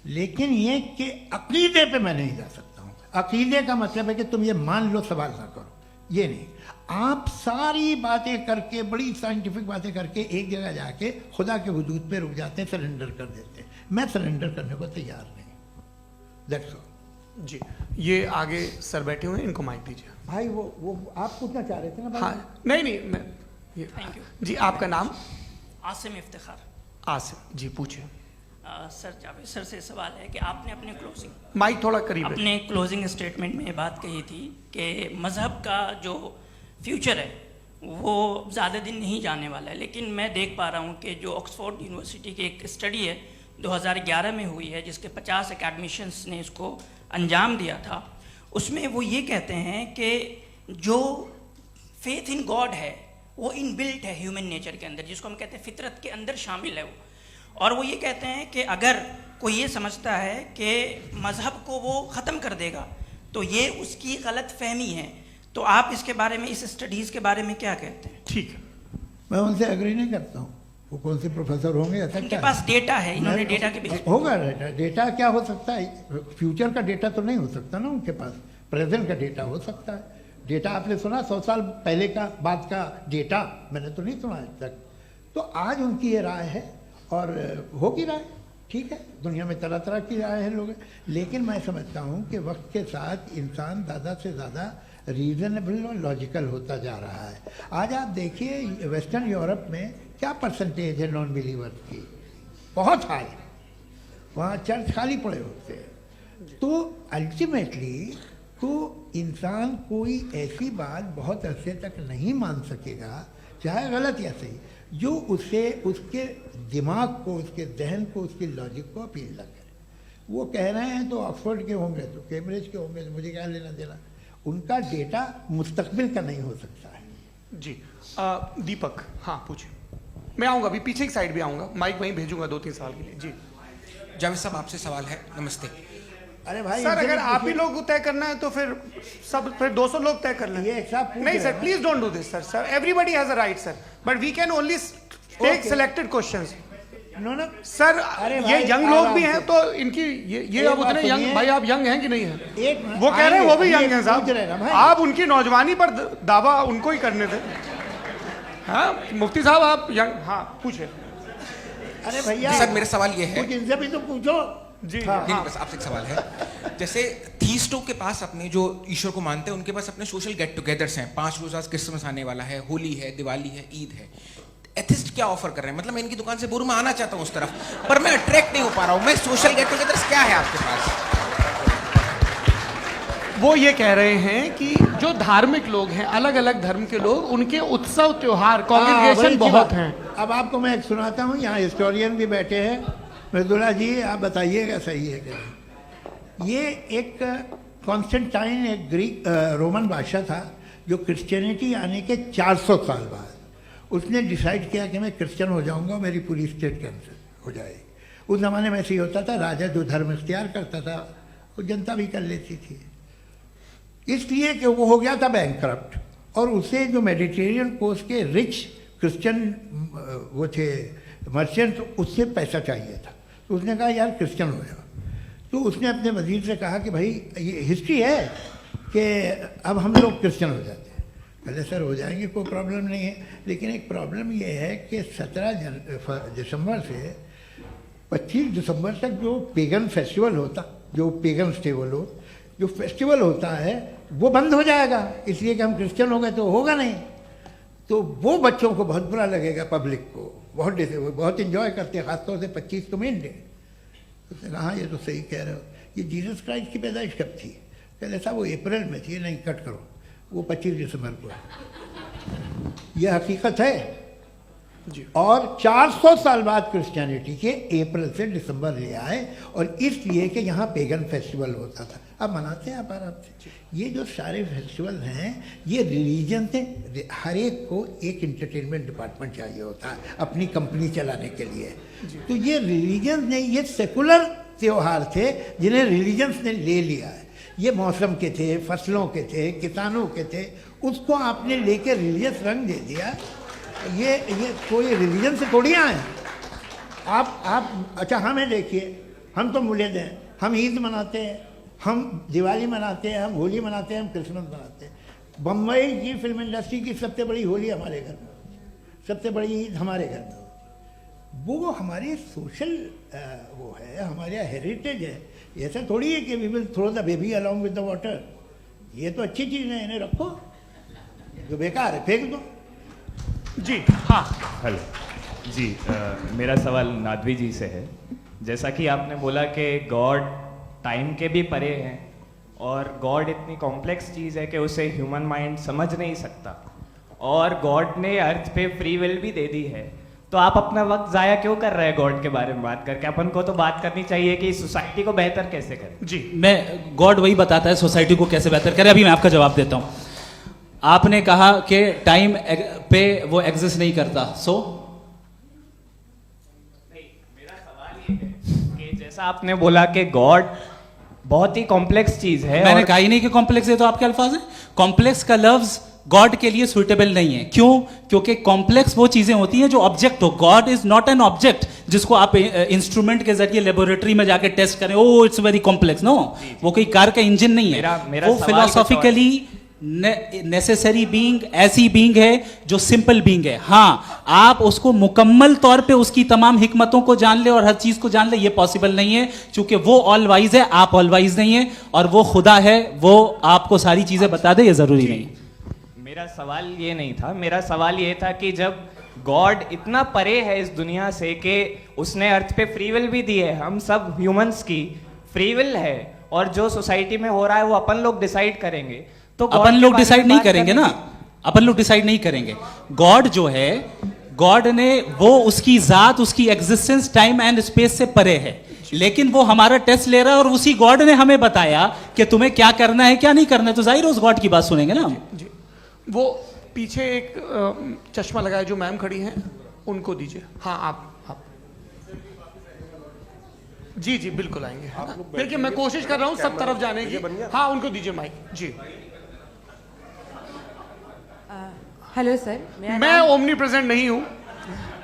लेकिन ये कि अकीदे पे मैं नहीं जा सकता हूँ। अकीदे का मतलब है कि तुम ये मान लो, सवाल ना करो, ये नहीं। आप सारी बातें करके, बड़ी साइंटिफिक बातें करके एक जगह जाके खुदा के वजूद पे रुक जाते हैं, सरेंडर कर देते हैं। मैं सरेंडर करने को तैयार नहीं। That's all. जी, ये आगे सर बैठे हुए हैं, इनको माइक दीजिए। भाई वो आप पूछना चाह रहे थे ना भाई? हाँ, नहीं मैं ये थैंक यू जी। आपका नाम? आसिम इफ्तिखार। आसिम जी, पूछिए। सर, जावेद सर से सवाल है कि आपने अपने माइक थोड़ा करीब है। अपने क्लोजिंग स्टेटमेंट में ये बात कही थी कि मज़हब का जो फ्यूचर है वो ज़्यादा दिन नहीं जाने वाला है, लेकिन मैं देख पा रहा हूँ कि जो ऑक्सफोर्ड यूनिवर्सिटी की एक स्टडी है 2011 में हुई है, जिसके 50 एकेडमिशियंस ने इसको अंजाम दिया था, उसमें वो ये कहते हैं कि जो फेथ इन गॉड है वो इनबिल्ट है ह्यूमन नेचर के अंदर, जिसको हम कहते हैं फितरत के अंदर शामिल है वो। और वो ये कहते हैं कि अगर कोई ये समझता है कि मज़हब को वो ख़त्म कर देगा तो ये उसकी गलत फहमी है। तो आप इसके बारे में, इस स्टडीज़ के बारे में क्या कहते हैं? ठीक है। मैं उनसे एग्री नहीं करता हूँ। वो कौन से प्रोफेसर होंगे, ऐसा उनके क्या पास डेटा है, इन्होंने डेटा के बेस होगा। डेटा क्या हो सकता है? फ्यूचर का डेटा तो नहीं हो सकता ना उनके पास। प्रेजेंट का डेटा हो सकता है। डेटा आपने सुना 100 साल पहले का बाद का डेटा, मैंने तो नहीं सुना आज तक। तो आज उनकी ये राय है और होगी राय, ठीक है। दुनिया में तरह तरह की राय है लोग, लेकिन मैं समझता हूँ कि वक्त के साथ इंसान ज़्यादा से ज़्यादा रीजनेबल और लॉजिकल होता जा रहा है। आज आप देखिए वेस्टर्न यूरोप में क्या परसेंटेज है नॉन बिलीवर्स की, बहुत हाई। वहाँ चर्च खाली पड़े होते हैं। तो अल्टीमेटली तो इंसान कोई ऐसी बात बहुत अरसे तक नहीं मान सकेगा, चाहे गलत या सही, जो उससे उसके दिमाग को, उसके जहन को, उसकी लॉजिक को अपील न करे। वो कह रहे हैं तो ऑक्सफोर्ड के होंगे तो कैम्ब्रिज के होंगे, तो मुझे क्या लेना देना। उनका डेटा मुस्तकबिल का नहीं हो सकता है। जी दीपक, हाँ पूछिए। मैं आऊँगा, अभी पीछे की साइड भी आऊँगा, माइक वहीं भेजूंगा 2-3 साल के लिए। जी जावेद साहब, आपसे सवाल है। नमस्ते। अरे भाई सर, अगर आप ही लोग को तय करना है तो फिर 200 लोग तय कर लें। ये सब नहीं sir, please don't do this sir. Everybody has a right sir, but we can only take selected questions. No sir, अरे ये भाई, यंग लोग भी आराम हैं से। तो इनकी ये अब उतने बात यंग, सुनिए। भाई आप यंग हैं कि नहीं हैं? एक मिनट, वो कह रहे हैं वो भी आइए, यंग हैं पूछ रहे हैं ना साहब, भाई। आप उनकी नौजवानी पर दावा उनको ही करने थे। हाँ मुफ्ती साहब आप यंग, हाँ पूछे। अरे भैया सर, मेरा सवाल ये है। कुछ इनसे भी तो पूछो। जी हाँ। नहीं, बस आपसे एक सवाल है। जैसे थीस्टों के पास अपने जो ईश्वर को मानते हैं, उनके पास अपने सोशल गेट टुगेदर्स हैं। 5 रोज आज क्रिसमस आने वाला है, होली है, दिवाली है, ईद है। एथिस्ट क्या ऑफर कर रहे हैं? मतलब मैं इनकी दुकान से मैं आना चाहता हूँ उस तरफ, पर मैं अट्रैक्ट नहीं हो पा रहा हूँ। मैं सोशल गेट टुगेदर्स क्या है आपके पास? वो ये कह रहे हैं कि जो धार्मिक लोग हैं, अलग अलग धर्म के लोग, उनके उत्सव त्योहार, कॉन्ग्रेगेशन बहुत हैं। अब आपको मैं एक सुनाता हूँ, यहाँ हिस्टोरियन भी बैठे हैं। मृदुला जी, आप बताइएगा सही है क्या? ये एक कॉन्स्टेंटाइन, एक ग्रीक रोमन बादशाह था, जो क्रिश्चियनिटी आने के 400 साल बाद उसने डिसाइड किया कि मैं क्रिश्चियन हो जाऊंगा, मेरी पूरी स्टेट कैंसिल हो जाएगी। उस ज़माने में ऐसे ही होता था, राजा जो धर्म इख्तियार करता था वो जनता भी कर लेती थी। इसलिए कि वो हो गया था बैंकक्रप्ट, और उसे जो मेडिटेरियन कोस्ट के रिच क्रिश्चियन वो थे मर्चेंट, उससे पैसा चाहिए था। तो उसने कहा यार क्रिश्चियन हो जाओ। तो उसने अपने वजीर से कहा कि भाई ये हिस्ट्री है कि अब हम लोग क्रिश्चियन हो जाते हैं। पहले सर हो जाएंगे, कोई प्रॉब्लम नहीं है, लेकिन एक प्रॉब्लम ये है कि 17 दिसंबर से 25 दिसंबर तक जो पेगन फेस्टिवल होता, जो पेगन थे वो लोग, जो फेस्टिवल होता है वो बंद हो जाएगा, इसलिए कि हम क्रिश्चियन हो गए तो होगा नहीं। तो वो बच्चों को बहुत बुरा लगेगा, पब्लिक को बहुत इन्जॉय करते हैं, खासतौर से 25 को मेन डे। उसने कहा ये तो सही कह रहे हो, ये जीसस क्राइस्ट की पैदाइश कब थी? कहले साहब वो अप्रैल में थी। नहीं, कट करो, वो 25 दिसंबर को है। ये हकीकत है। और 400 साल बाद क्रिश्चियनिटी के अप्रैल से दिसंबर ले आए, और इसलिए कि यहाँ पेगन फेस्टिवल होता था। अब मनाते हैं आप आराम से। ये जो सारे फेस्टिवल हैं, ये रिलीजन से, हर एक को एक इंटरटेनमेंट डिपार्टमेंट चाहिए होता है अपनी कंपनी चलाने के लिए। तो ये रिलीजन ने, ये सेकुलर त्यौहार थे जिन्हें रिलीजन्स ने ले लिया है। ये मौसम के थे, फसलों के थे, किसानों के थे, उसको आपने लेके रिलीजियस रंग दे दिया। ये कोई रिलीजन से थोड़ी आए आप। अच्छा हमें देखिए, हम तो मुल्द हैं, हम ईद मनाते हैं, हम दिवाली मनाते हैं, हम होली मनाते हैं, हम क्रिसमस मनाते हैं। बम्बई की फिल्म इंडस्ट्री की सबसे बड़ी होली हमारे घर में, सबसे बड़ी ईद हमारे घर में। वो हमारी सोशल वो है, हमारा हेरिटेज है। ऐसा थोड़ी है कि we will throw the baby along with the water. ये तो अच्छी चीज़ है, इन्हें रखो, जो बेकार है फेंक दो। जी हाँ। हेलो जी, मेरा सवाल नादवी जी से है। जैसा कि आपने बोला कि गॉड टाइम के भी परे हैं, और गॉड इतनी कॉम्प्लेक्स चीज़ है कि उसे ह्यूमन माइंड समझ नहीं सकता, और गॉड ने अर्थ पे फ्री विल भी दे दी है। तो आप अपना वक्त ज़ाया क्यों कर रहे हैं गॉड के बारे में बात करके? अपन को तो बात करनी चाहिए कि सोसाइटी को बेहतर कैसे करें। जी, मैं गॉड वही बताता है सोसाइटी को कैसे बेहतर करे। अभी मैं आपका जवाब देता हूँ। आपने कहा कि टाइम पे वो एग्जिस्ट नहीं करता, मेरा सवाल ये है कि जैसा आपने बोला कि गॉड बहुत ही कॉम्प्लेक्स चीज है। मैंने कहा ही नहीं कि कॉम्प्लेक्स है, तो आपके अल्फाज है। कॉम्प्लेक्स का लफ्ज गॉड के लिए सुइटेबल नहीं है। क्यों? क्योंकि कॉम्प्लेक्स वो चीजें होती हैं जो ऑब्जेक्ट हो। God is not an object. जिसको आप इंस्ट्रूमेंट के जरिए लेबोरेटरी में जाके टेस्ट करें, oh it's very complex. No, वो कोई कार का इंजन नहीं है। मेरा वो सवाल फिलोसॉफिकली नेसेसरी बीइंग ऐसी बीइंग है जो सिंपल बीइंग है। हाँ, आप उसको मुकम्मल तौर पे उसकी तमाम हिकमतों को जान ले और हर चीज को जान ले, ये पॉसिबल नहीं है, क्योंकि वो ऑल वाइज है, आप ऑल वाइज नहीं है, और वो खुदा है, वो आपको सारी चीजें बता दे, ये जरूरी नहीं। मेरा सवाल ये नहीं था, मेरा सवाल ये था कि जब गॉड इतना परे है इस दुनिया से कि उसने अर्थ पे फ्री विल भी दी है, हम सब ह्यूमंस की फ्री विल है, और जो सोसाइटी में हो रहा है वो अपन लोग डिसाइड करेंगे, तो अपन लोग डिसाइड नहीं करेंगे ना, अपन लोग डिसाइड नहीं करेंगे। गॉड जो है, गॉड ने वो उसकी जात, उसकी एग्जिस्टेंस टाइम एंड स्पेस से परे है, लेकिन वो हमारा टेस्ट ले रहा है और उसी गॉड ने हमें बताया कि तुम्हें क्या करना है क्या नहीं करना है, तो जाहिर है उस गॉड की बात सुनेंगे ना हम। जी, वो पीछे एक चश्मा लगाया जो मैम खड़ी हैं, उनको दीजिए। हाँ, आप जी जी बिल्कुल आएंगे। देखिए, मैं कोशिश कर रहा हूँ सब तरफ जाने की। हाँ, उनको दीजिए माइक। जी, हेलो सर, मैं ओमनी प्रेजेंट नहीं हूँ,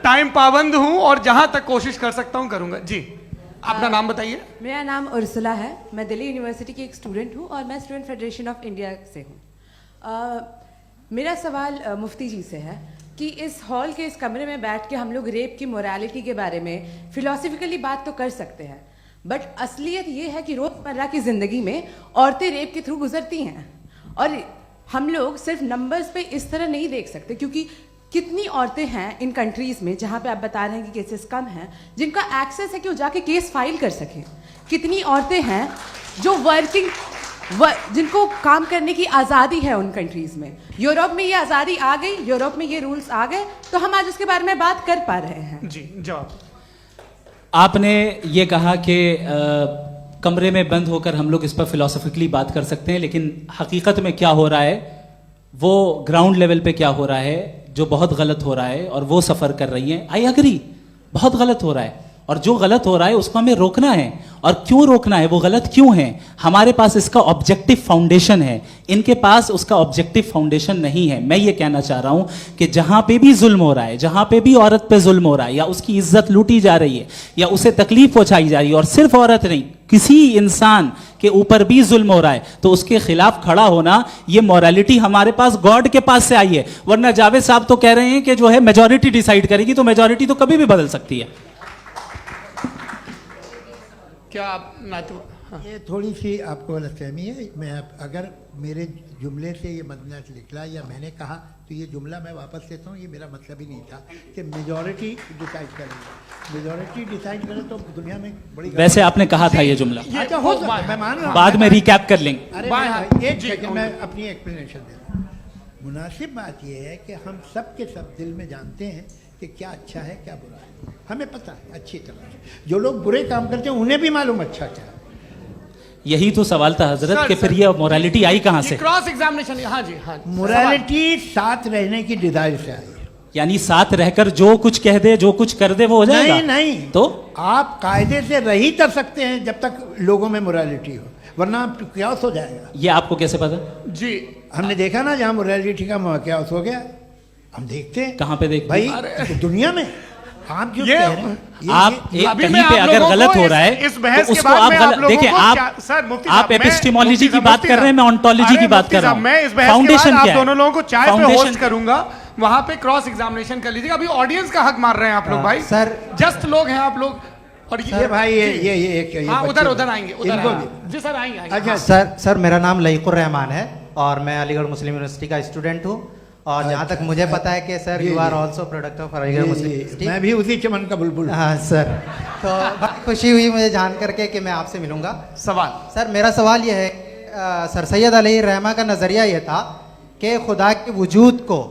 टाइम पाबंद हूँ और जहां तक कोशिश कर सकता हूँ करूंगा। जी, अपना नाम बताइए। मेरा नाम उर्सुला है, मैं दिल्ली यूनिवर्सिटी की एक स्टूडेंट हूँ और मैं स्टूडेंट फेडरेशन ऑफ इंडिया से हूँ। मेरा सवाल मुफ्ती जी से है कि इस हॉल के इस कमरे में बैठ के हम लोग रेप की मोरालिटी के बारे में फिलोसफिकली बात तो कर सकते हैं, बट असलियत ये है कि रोज़मर्रा की ज़िंदगी में औरतें रेप के थ्रू गुजरती हैं, और हम लोग सिर्फ नंबर्स पे इस तरह नहीं देख सकते, क्योंकि कितनी औरतें हैं इन कंट्रीज़ में जहाँ पे आप बता रहे हैं कि केसेस कम हैं, जिनका एक्सेस है कि वो जाके केस फाइल कर सकें। कितनी औरतें हैं जो जिनको काम करने की आज़ादी है उन कंट्रीज़ में। यूरोप में ये आज़ादी आ गई, यूरोप में ये रूल्स आ गए, तो हम आज उसके बारे में बात कर पा रहे हैं। जी, जवाब। आपने ये कहा कि कमरे में बंद होकर हम लोग इस पर फिलोसफिकली बात कर सकते हैं, लेकिन हकीकत में क्या हो रहा है, वो ग्राउंड लेवल पे क्या हो रहा है, जो बहुत गलत हो रहा है, और वो सफ़र कर रही हैं। आई अग्री, बहुत गलत हो रहा है, और जो गलत हो रहा है उसको हमें रोकना है। और क्यों रोकना है, वो गलत क्यों है, हमारे पास इसका ऑब्जेक्टिव फाउंडेशन है, इनके पास उसका ऑब्जेक्टिव फाउंडेशन नहीं है। मैं ये कहना चाह रहा हूं कि जहां पे भी जुल्म हो रहा है, जहां पे भी औरत पे जुल्म हो रहा है, या उसकी इज्जत लूटी जा रही है, या उसे तकलीफ पहुंचाई जा रही है, और सिर्फ औरत नहीं, किसी इंसान के ऊपर भी जुल्म हो रहा है, तो उसके खिलाफ खड़ा होना, ये मॉरलिटी हमारे पास गॉड के पास से आई है। वरना जावेद साहब तो कह रहे हैं कि जो है मेजॉरिटी डिसाइड करेगी, तो मेजॉरिटी तो कभी भी बदल सकती है। क्या आप नातू? हाँ। ये थोड़ी सी आपको गलतफहमी है। मैं अगर मेरे जुमले से ये मदना निकला या मैंने कहा, तो ये जुमला मैं वापस लेता हूँ, ये मेरा मतलब ही नहीं था कि मेजॉरिटी डिसाइड करेगी। मेजॉरिटी डिसाइड करे तो दुनिया में बड़ी, वैसे आपने कहा था ये जुमला। अच्छा, हो सकता है, मैं मान रहा हूँ, बाद में रिकैप कर लेंगे। अरे एक सेकंड, मैं अपनी एक्सप्लेनेशन देता हूँ। मुनासिब बात यह है कि हम सब के सब दिल में जानते हैं कि क्या अच्छा है क्या बुरा है, हमें पता है अच्छी तरह से। जो लोग बुरे काम करते हैं उन्हें भी मालूम अच्छा क्या है। यही तो सवाल था हजरत कि फिर ये मोरालिटी आई कहां से? Cross examination. हाँ जी, हाँ। मोरालिटी साथ रहने की डिजायर से आई है, यानी साथ रहकर जो कुछ कह दे, जो कुछ कर दे, वो हो जाएगा? नहीं नहीं, तो आप कायदे से रह ही कर सकते हैं जब तक लोगों में मोरालिटी हो, वरना क्यास हो जाएगा। ये आपको कैसे पता? जी, हमने देखा ना, जहाँ मोरालिटी का क्यास हो गया, हम देखते हैं। कहाँ पे देखते भाई? दुनिया में। आप जो कह रहे हैं, आप कहीं पे अगर गलत हो रहा है, इस बहस तो के उसको बाद आप मैं गलत देखिए। आप एपिस्टेमोलॉजी की बात कर रहे हैं, मैं ऑन्टोलॉजी की बात कर रहा हूं। मैं इस बहस के बाद आप दोनों लोगों को चाय पे होस्ट करूंगा, वहां पे क्रॉस एग्जामिनेशन कर लीजिएगा। अभी ऑडियंस का हक मार रहे हैं आप लोग भाई, सर जस्ट लोग हैं आप लोग। और ये भाई ये हाँ, उधर आएंगे, जी सर आएंगे। अच्छा सर मेरा नाम लईकुर रहमान है और मैं अलीगढ़ मुस्लिम यूनिवर्सिटी का स्टूडेंट हूँ, और जहाँ तक मुझे पता है कि sir you are also product of Aligarh Muslim University. मैं भी उसी चमन का बुलबुल। हाँ सर, तो बहुत खुशी हुई मुझे जान करके कि मैं आपसे मिलूंगा। सवाल सर, मेरा सवाल यह है, सर सैयद अली रहमा का नज़रिया यह था कि खुदा के वजूद को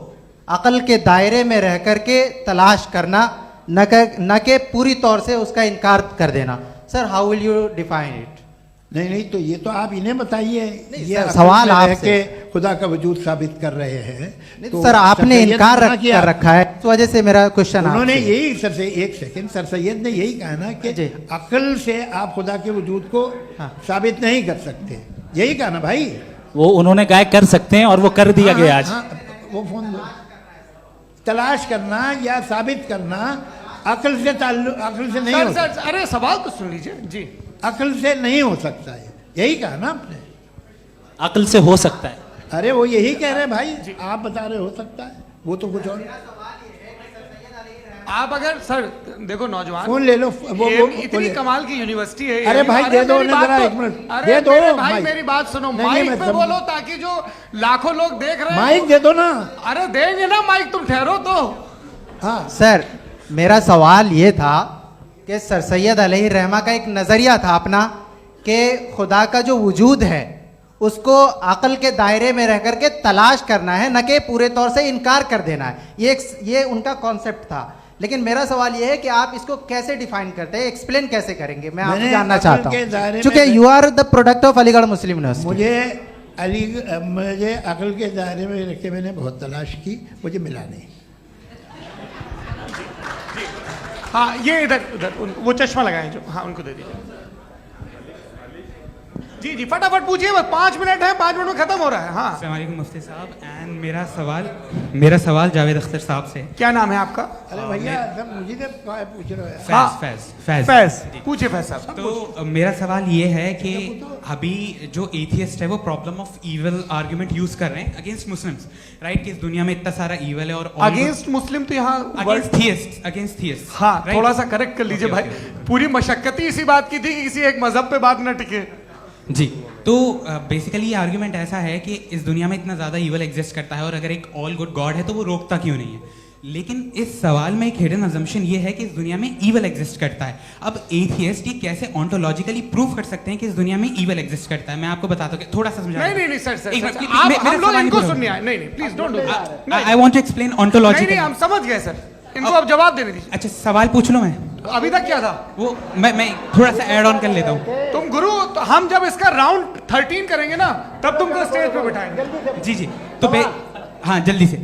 अक़ल के दायरे में रह कर के तलाश करना, न कि पूरी तौर से उसका इनकार कर देना। Sir, how will you define it? नहीं, तो ये तो आप इन्हें बताइए। ये सवाल आपसे खुदा का वजूद साबित कर रहे हैं, तो सर आपने इनकार कर रखा है, इस वजह से मेरा क्वेश्चन। उन्होंने यही सर से, एक सेकंड, सर सैयद ने यही कहा ना कि अक्ल से आप खुदा के वजूद को साबित नहीं कर सकते, यही कहा ना भाई। वो उन्होंने कहा कर सकते हैं और वो कर दिया गया आज। वो फोन तलाश करना या साबित करना अकल से ताल्लुक, अकल से नहीं सर हो सर अरे सवाल तो सुन लीजिए जी। अकल से नहीं हो सकता है, यही कहा ना आपने। अकल से हो सकता है। अरे वो यही कह रहे हैं भाई, आप बता रहे हो सकता है, वो तो कुछ और। आप अगर सर देखो नौजवान फोन ले लो, वो इतनी बोले। कमाल की यूनिवर्सिटी है। अरे भाई दे दो मेरी ना बात जरा तो- 1 मिनट, अरे दे दो मेरे भाई माइक। मेरी बात सुनो, नहीं, माइक मैं पे समझ- बोलो ताकि जो लाखों लोग देख रहे हैं माइक दे दो ना। अरे देंगे ना माइक, तुम ठहरो तो। हाँ सर, मेरा सवाल ये था कि सर सैयद अलैहि रहमा का एक नज़रिया था अपना कि खुदा का जो वजूद है उसको अकल के दायरे में रह करके तलाश करना है, न कि पूरे तौर से इनकार कर देना है। ये उनका कॉन्सेप्ट था। लेकिन मेरा सवाल ये है कि आप इसको कैसे डिफाइन करते हैं, एक्सप्लेन कैसे करेंगे, मैं आपसे मैंने जानना अकल चाहता के दायरे हूँ, में क्योंकि you are the product of Aligarh Muslim University. मुझे अकल के दायरे में रखे मैंने बहुत तलाश की, मुझे मिला नहीं। हाँ ये इधर उधर वो चश्मा लगाए जो, हाँ उनको दे दीजिए। जी जी फटाफट पूछिए, बस 5 मिनट है, 5 मिनट में खत्म हो रहा है। हाँ अस्सलाम वालेकुम मुफ्ती साहब। एंड मेरा सवाल जावेद अख्तर साहब से। क्या नाम है आपका? अरे भैया सब मुझे तो पूछ रहे हो। फैज पूछिए फैज साहब। तो मेरा सवाल ये है कि अभी जो एथियस्ट है वो problem of evil argument use कर रहे हैं अगेंस्ट मुस्लिम्स, राइट? कि इस दुनिया में इतना सारा इविल है और अगेंस्ट मुस्लिम तो यहाँ अगेंस्ट थियस्ट। हाँ थोड़ा सा करेक्ट कर लीजिए भाई, पूरी मशक्कत ही इसी बात की थी कि किसी एक मजहब पे बात न टिके। जी, तो बेसिकली ये आर्गुमेंट ऐसा है कि इस दुनिया में इतना ज़्यादा ईवल एग्जिस्ट करता है और अगर एक ऑल गुड गॉड है तो वो रोकता क्यों नहीं है? लेकिन इस सवाल में एक हिडन अजम्पशन ये है कि इस दुनिया में ईवल एग्जिस्ट करता है। अब एथियस्ट ये कैसे ऑन्टोलॉजिकली प्रूव कर सकते हैं कि इस दुनिया में ईवल एग्जिस्ट करता है? मैं आपको बताता हूँ, थोड़ा सा समझा। नहीं सर हम लोग इनको सुनने आए। नहीं please don't do that. I want to explain ontologically. नहीं हम समझ गए सर, इनको अब जवाब देने दीजिए। अच्छा सवाल पूछ लो। मैं अभी तक क्या था वो मैं थोड़ा सा ऐड ऑन कर लेता हूँ। तुम गुरु, तो हम जब इसका राउंड 13 करेंगे ना तब तुमको स्टेज पे बिठाएंगे। जी तो हाँ जल्दी से।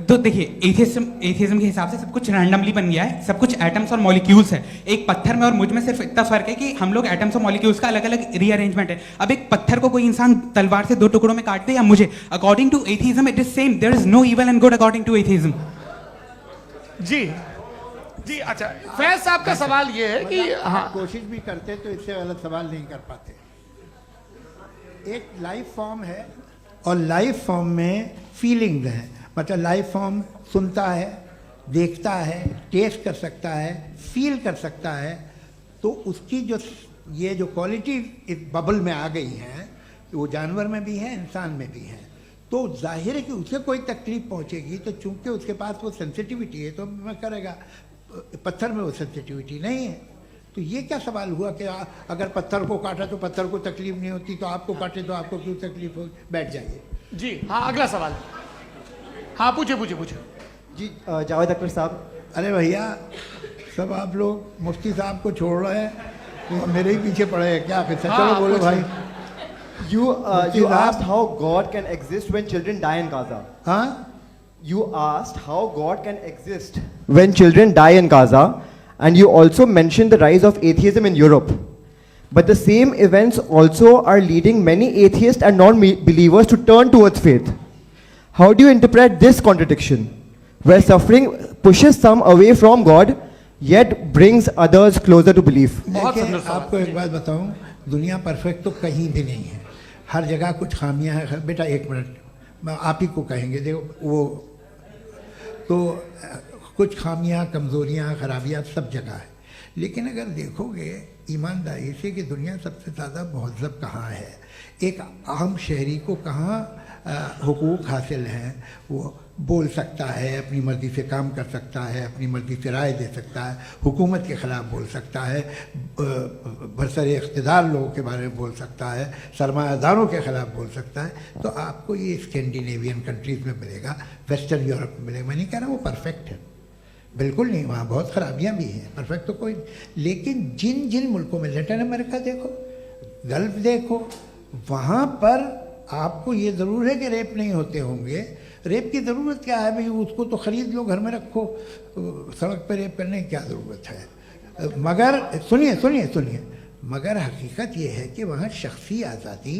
तो देखिए एथियज्म के हिसाब से सब कुछ रैंडमली बन गया है, सब कुछ एटम्स और मॉलिक्यूल्स है। एक पत्थर में और मुझ में सिर्फ इतना फर्क है कि हम लोग एटम्स और मॉलिक्यूल्स का अलग अलग रीअरेंजमेंट है। अब एक पत्थर को कोई इंसान तलवार से 2 टुकड़ों में काट दे या मुझे, according to atheism it is same. There is no evil and good according to atheism. जी अच्छा फैज साहब का सवाल ये है कि हाँ कोशिश भी करते तो इससे गलत सवाल नहीं कर पाते। एक लाइफ फॉर्म है और लाइफ फॉर्म में फीलिंग्स हैं, मतलब लाइफ फॉर्म सुनता है, देखता है, टेस्ट कर सकता है, फील कर सकता है। तो उसकी जो ये जो क्वालिटी इस बबल में आ गई हैं वो जानवर में भी है, इंसान में भी है। तो जाहिर है कि उसे कोई तकलीफ पहुंचेगी, तो चूंकि उसके पास वो सेंसिटिविटी है तो मैं करेगा। पत्थर में वो सेंसिटिविटी नहीं है। तो ये क्या सवाल हुआ कि अगर पत्थर को काटा तो पत्थर को तकलीफ नहीं होती, तो आपको काटे तो आपको क्यों तकलीफ हो? बैठ जाइए। जी हाँ अगला सवाल। हाँ पूछे जी जावेद अख्तर साहब। अरे भैया सब आप लोग मुफ्ती साहब को छोड़ रहे हैं, तो मेरे ही पीछे पड़े हैं क्या? फिर चलो बोलो भाई। You asked how God can exist when children die in Gaza. हाँ? You asked how God can exist when children die in Gaza, and you also mentioned the rise of atheism in Europe. But the same events also are leading many atheists and non-believers to turn towards faith. How do you interpret this contradiction, where suffering pushes some away from God, yet brings others closer to belief? देखिए आपको एक बात बताऊं, दुनिया perfect तो कहीं भी नहीं है, हर जगह कुछ खामियां हैं। बेटा 1 मिनट आप ही को कहेंगे, देखो वो तो कुछ खामियां, कमज़ोरियां, खराबियां सब जगह है। लेकिन अगर देखोगे ईमानदारी से कि दुनिया सबसे ज़्यादा महज़ब कहाँ है, एक आम शहरी को कहाँ हुकूक हासिल हैं, वो बोल सकता है, अपनी मर्ज़ी से काम कर सकता है, अपनी मर्ज़ी से राय दे सकता है, हुकूमत के ख़िलाफ़ बोल सकता है, बरसर इक़्तिदार लोगों के बारे में बोल सकता है, सरमायादारों के ख़िलाफ़ बोल सकता है। तो आपको ये स्कैंडिनेवियन कंट्रीज़ में मिलेगा, वेस्टर्न यूरोप में मिलेगा। मैं नहीं कह रहा वो परफेक्ट है, बिल्कुल नहीं, वहाँ बहुत ख़राबियाँ भी हैं, परफेक्ट तो कोई। लेकिन जिन जिन मुल्कों में, लैटिन अमेरिका देखो, गल्फ़ देखो, वहाँ पर आपको ये ज़रूर है कि रेप नहीं होते होंगे। रेप की ज़रूरत क्या है भाई? उसको तो ख़रीद लो, घर में रखो, सड़क पर रेप करने की क्या ज़रूरत है? मगर सुनिए, मगर हकीकत ये है कि वहाँ शख्सी आज़ादी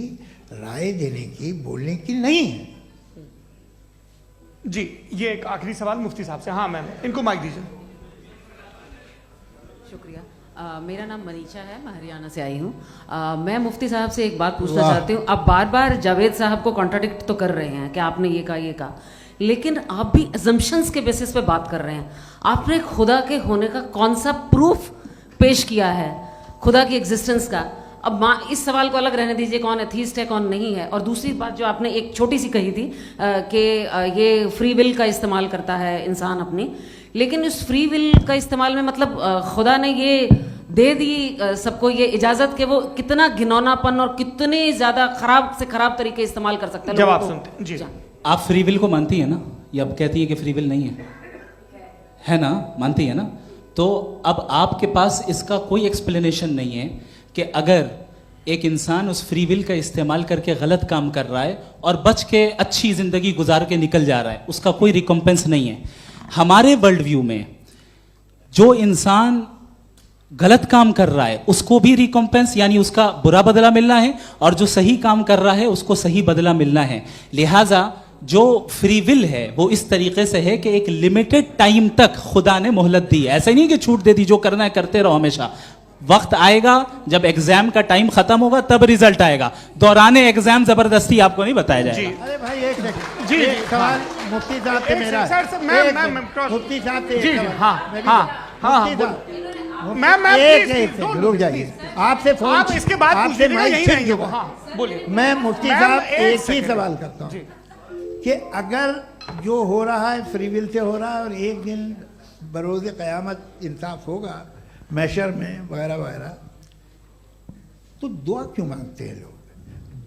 राय देने की, बोलने की नहीं है। जी ये एक आखिरी सवाल मुफ्ती साहब से। हाँ मैम इनको माइक दीजिए। शुक्रिया। मेरा नाम मनीषा है, मैं हरियाणा से आई हूँ। मैं मुफ्ती साहब से एक बात पूछना चाहती हूँ। आप बार बार जावेद साहब को कॉन्ट्राडिक्ट तो कर रहे हैं कि आपने ये कहा, लेकिन आप भी अजम्पशंस के बेसिस पे बात कर रहे हैं। आपने खुदा के होने का कौन सा प्रूफ पेश किया है, खुदा की एग्जिस्टेंस का? अब इस सवाल को अलग रहने दीजिए, कौन एथीस्ट है कौन नहीं है। और दूसरी बात जो आपने एक छोटी सी कही थी कि ये फ्री विल का इस्तेमाल करता है इंसान अपनी, लेकिन इस फ्री विल का इस्तेमाल में मतलब खुदा ने ये दे दी सबको ये इजाजत कि वो कितना घिनौनापन और कितने ज्यादा खराब से खराब तरीके इस्तेमाल कर सकते हैं। जवाब सुनते जी। आप फ्री विल को मानती है ना, या अब कहती है कि फ्री विल नहीं है ना? मानती है ना? तो अब आपके पास इसका कोई एक्सप्लेनेशन नहीं है कि अगर एक इंसान उस फ्री विल का इस्तेमाल करके गलत काम कर रहा है और बच के अच्छी जिंदगी गुजार के निकल जा रहा है, उसका कोई रिकम्पेंस नहीं है। हमारे वर्ल्ड व्यू में जो इंसान गलत काम कर रहा है उसको भी रिकम्पेंस यानी उसका बुरा बदला मिलना है, और जो सही काम कर रहा है उसको सही बदला मिलना है। लिहाजा जो फ्री विल है वो इस तरीके से है कि एक लिमिटेड टाइम तक खुदा ने मोहलत दी है। ऐसा नहीं कि छूट दे दी, जो करना है करते रहो हमेशा। वक्त आएगा जब एग्जाम का टाइम खत्म होगा तब रिजल्ट आएगा। दौराने एग्जाम जबरदस्ती आपको नहीं बताया जाएगा। अरे भाई एक सेकंड, जी, एक सवाल मुफ्ती साहब से मेरा है। मुफ्ती साहब से जी, रुक जाइए, आपसे फोन, आप इसके बाद आपसे पूछिएगा, यही रहेंगे वो। हाँ, बोलिए। मैं मुफ्ती साहब एक ही सेकंड। सवाल करता हूँ कि अगर जो हो रहा है फ्री विल से हो रहा है और एक दिन बरोज़ क़यामत इंसाफ होगा मैशर में वगैरह वगैरह, तो दुआ क्यों मांगते हैं लोग?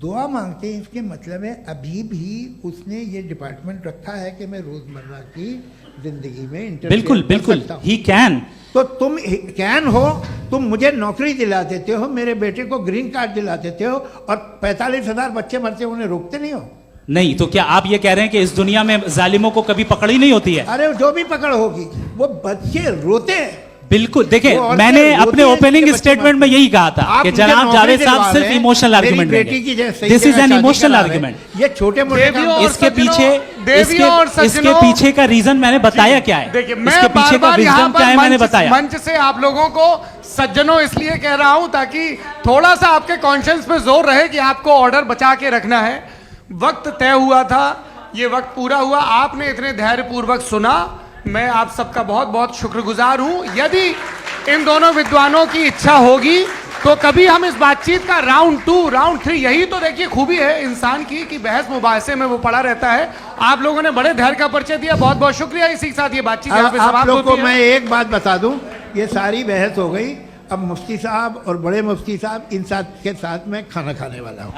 दुआ मांगते हैं इसके मतलब है अभी भी उसने ये डिपार्टमेंट रखा है कि मैं रोजमर्रा की जिंदगी में इंटरफेयर बिल्कुल बिल्कुल ही कैन। तो तुम कैन हो, तुम मुझे नौकरी दिला देते हो, मेरे बेटे को ग्रीन कार्ड दिला देते हो, और 45,000 बच्चे मरते हो उन्हें रोकते नहीं हो। नहीं तो क्या आप ये कह रहे हैं कि इस दुनिया में जालिमों को कभी पकड़ ही नहीं होती है? अरे जो भी पकड़ होगी वो बच्चे रोते हैं। बिल्कुल, देखिए मैंने अपने ओपनिंग स्टेटमेंट में यही कहा था कि जनाब जावेद साहब सिर्फ इमोशनल आर्गुमेंट देंगे। This is an emotional argument. ये छोटे मोटे इसके पीछे का रीजन मैंने बताया क्या है। देखिए, इसके मैं पीछे का रीजन क्या है मैंने बताया। मंच से आप लोगों को सज्जनों इसलिए कह रहा हूं ताकि थोड़ा सा आपके कॉन्शियंस पे जोर रहे कि आपको ऑर्डर बचा के रखना है। वक्त तय हुआ था, ये वक्त पूरा हुआ, आपने इतने धैर्यपूर्वक सुना, मैं आप सबका बहुत बहुत शुक्रगुजार हूं। यदि इन दोनों विद्वानों की इच्छा होगी तो कभी हम इस बातचीत का राउंड 2, राउंड 3, यही तो देखिए खूबी है इंसान की कि बहस मुबाहसे में वो पड़ा रहता है। आप लोगों ने बड़े धैर्य का परिचय दिया, बहुत बहुत शुक्रिया। इसी के साथ ये बातचीत यहाँ पे समाप्त होती है। आप लोग को मैं एक बात बता दूं, ये सारी बहस हो गई, अब मुफ्ती साहब और बड़े मुफ्ती साहब इन साथ के साथ मैं खाना खाने वाला हूँ।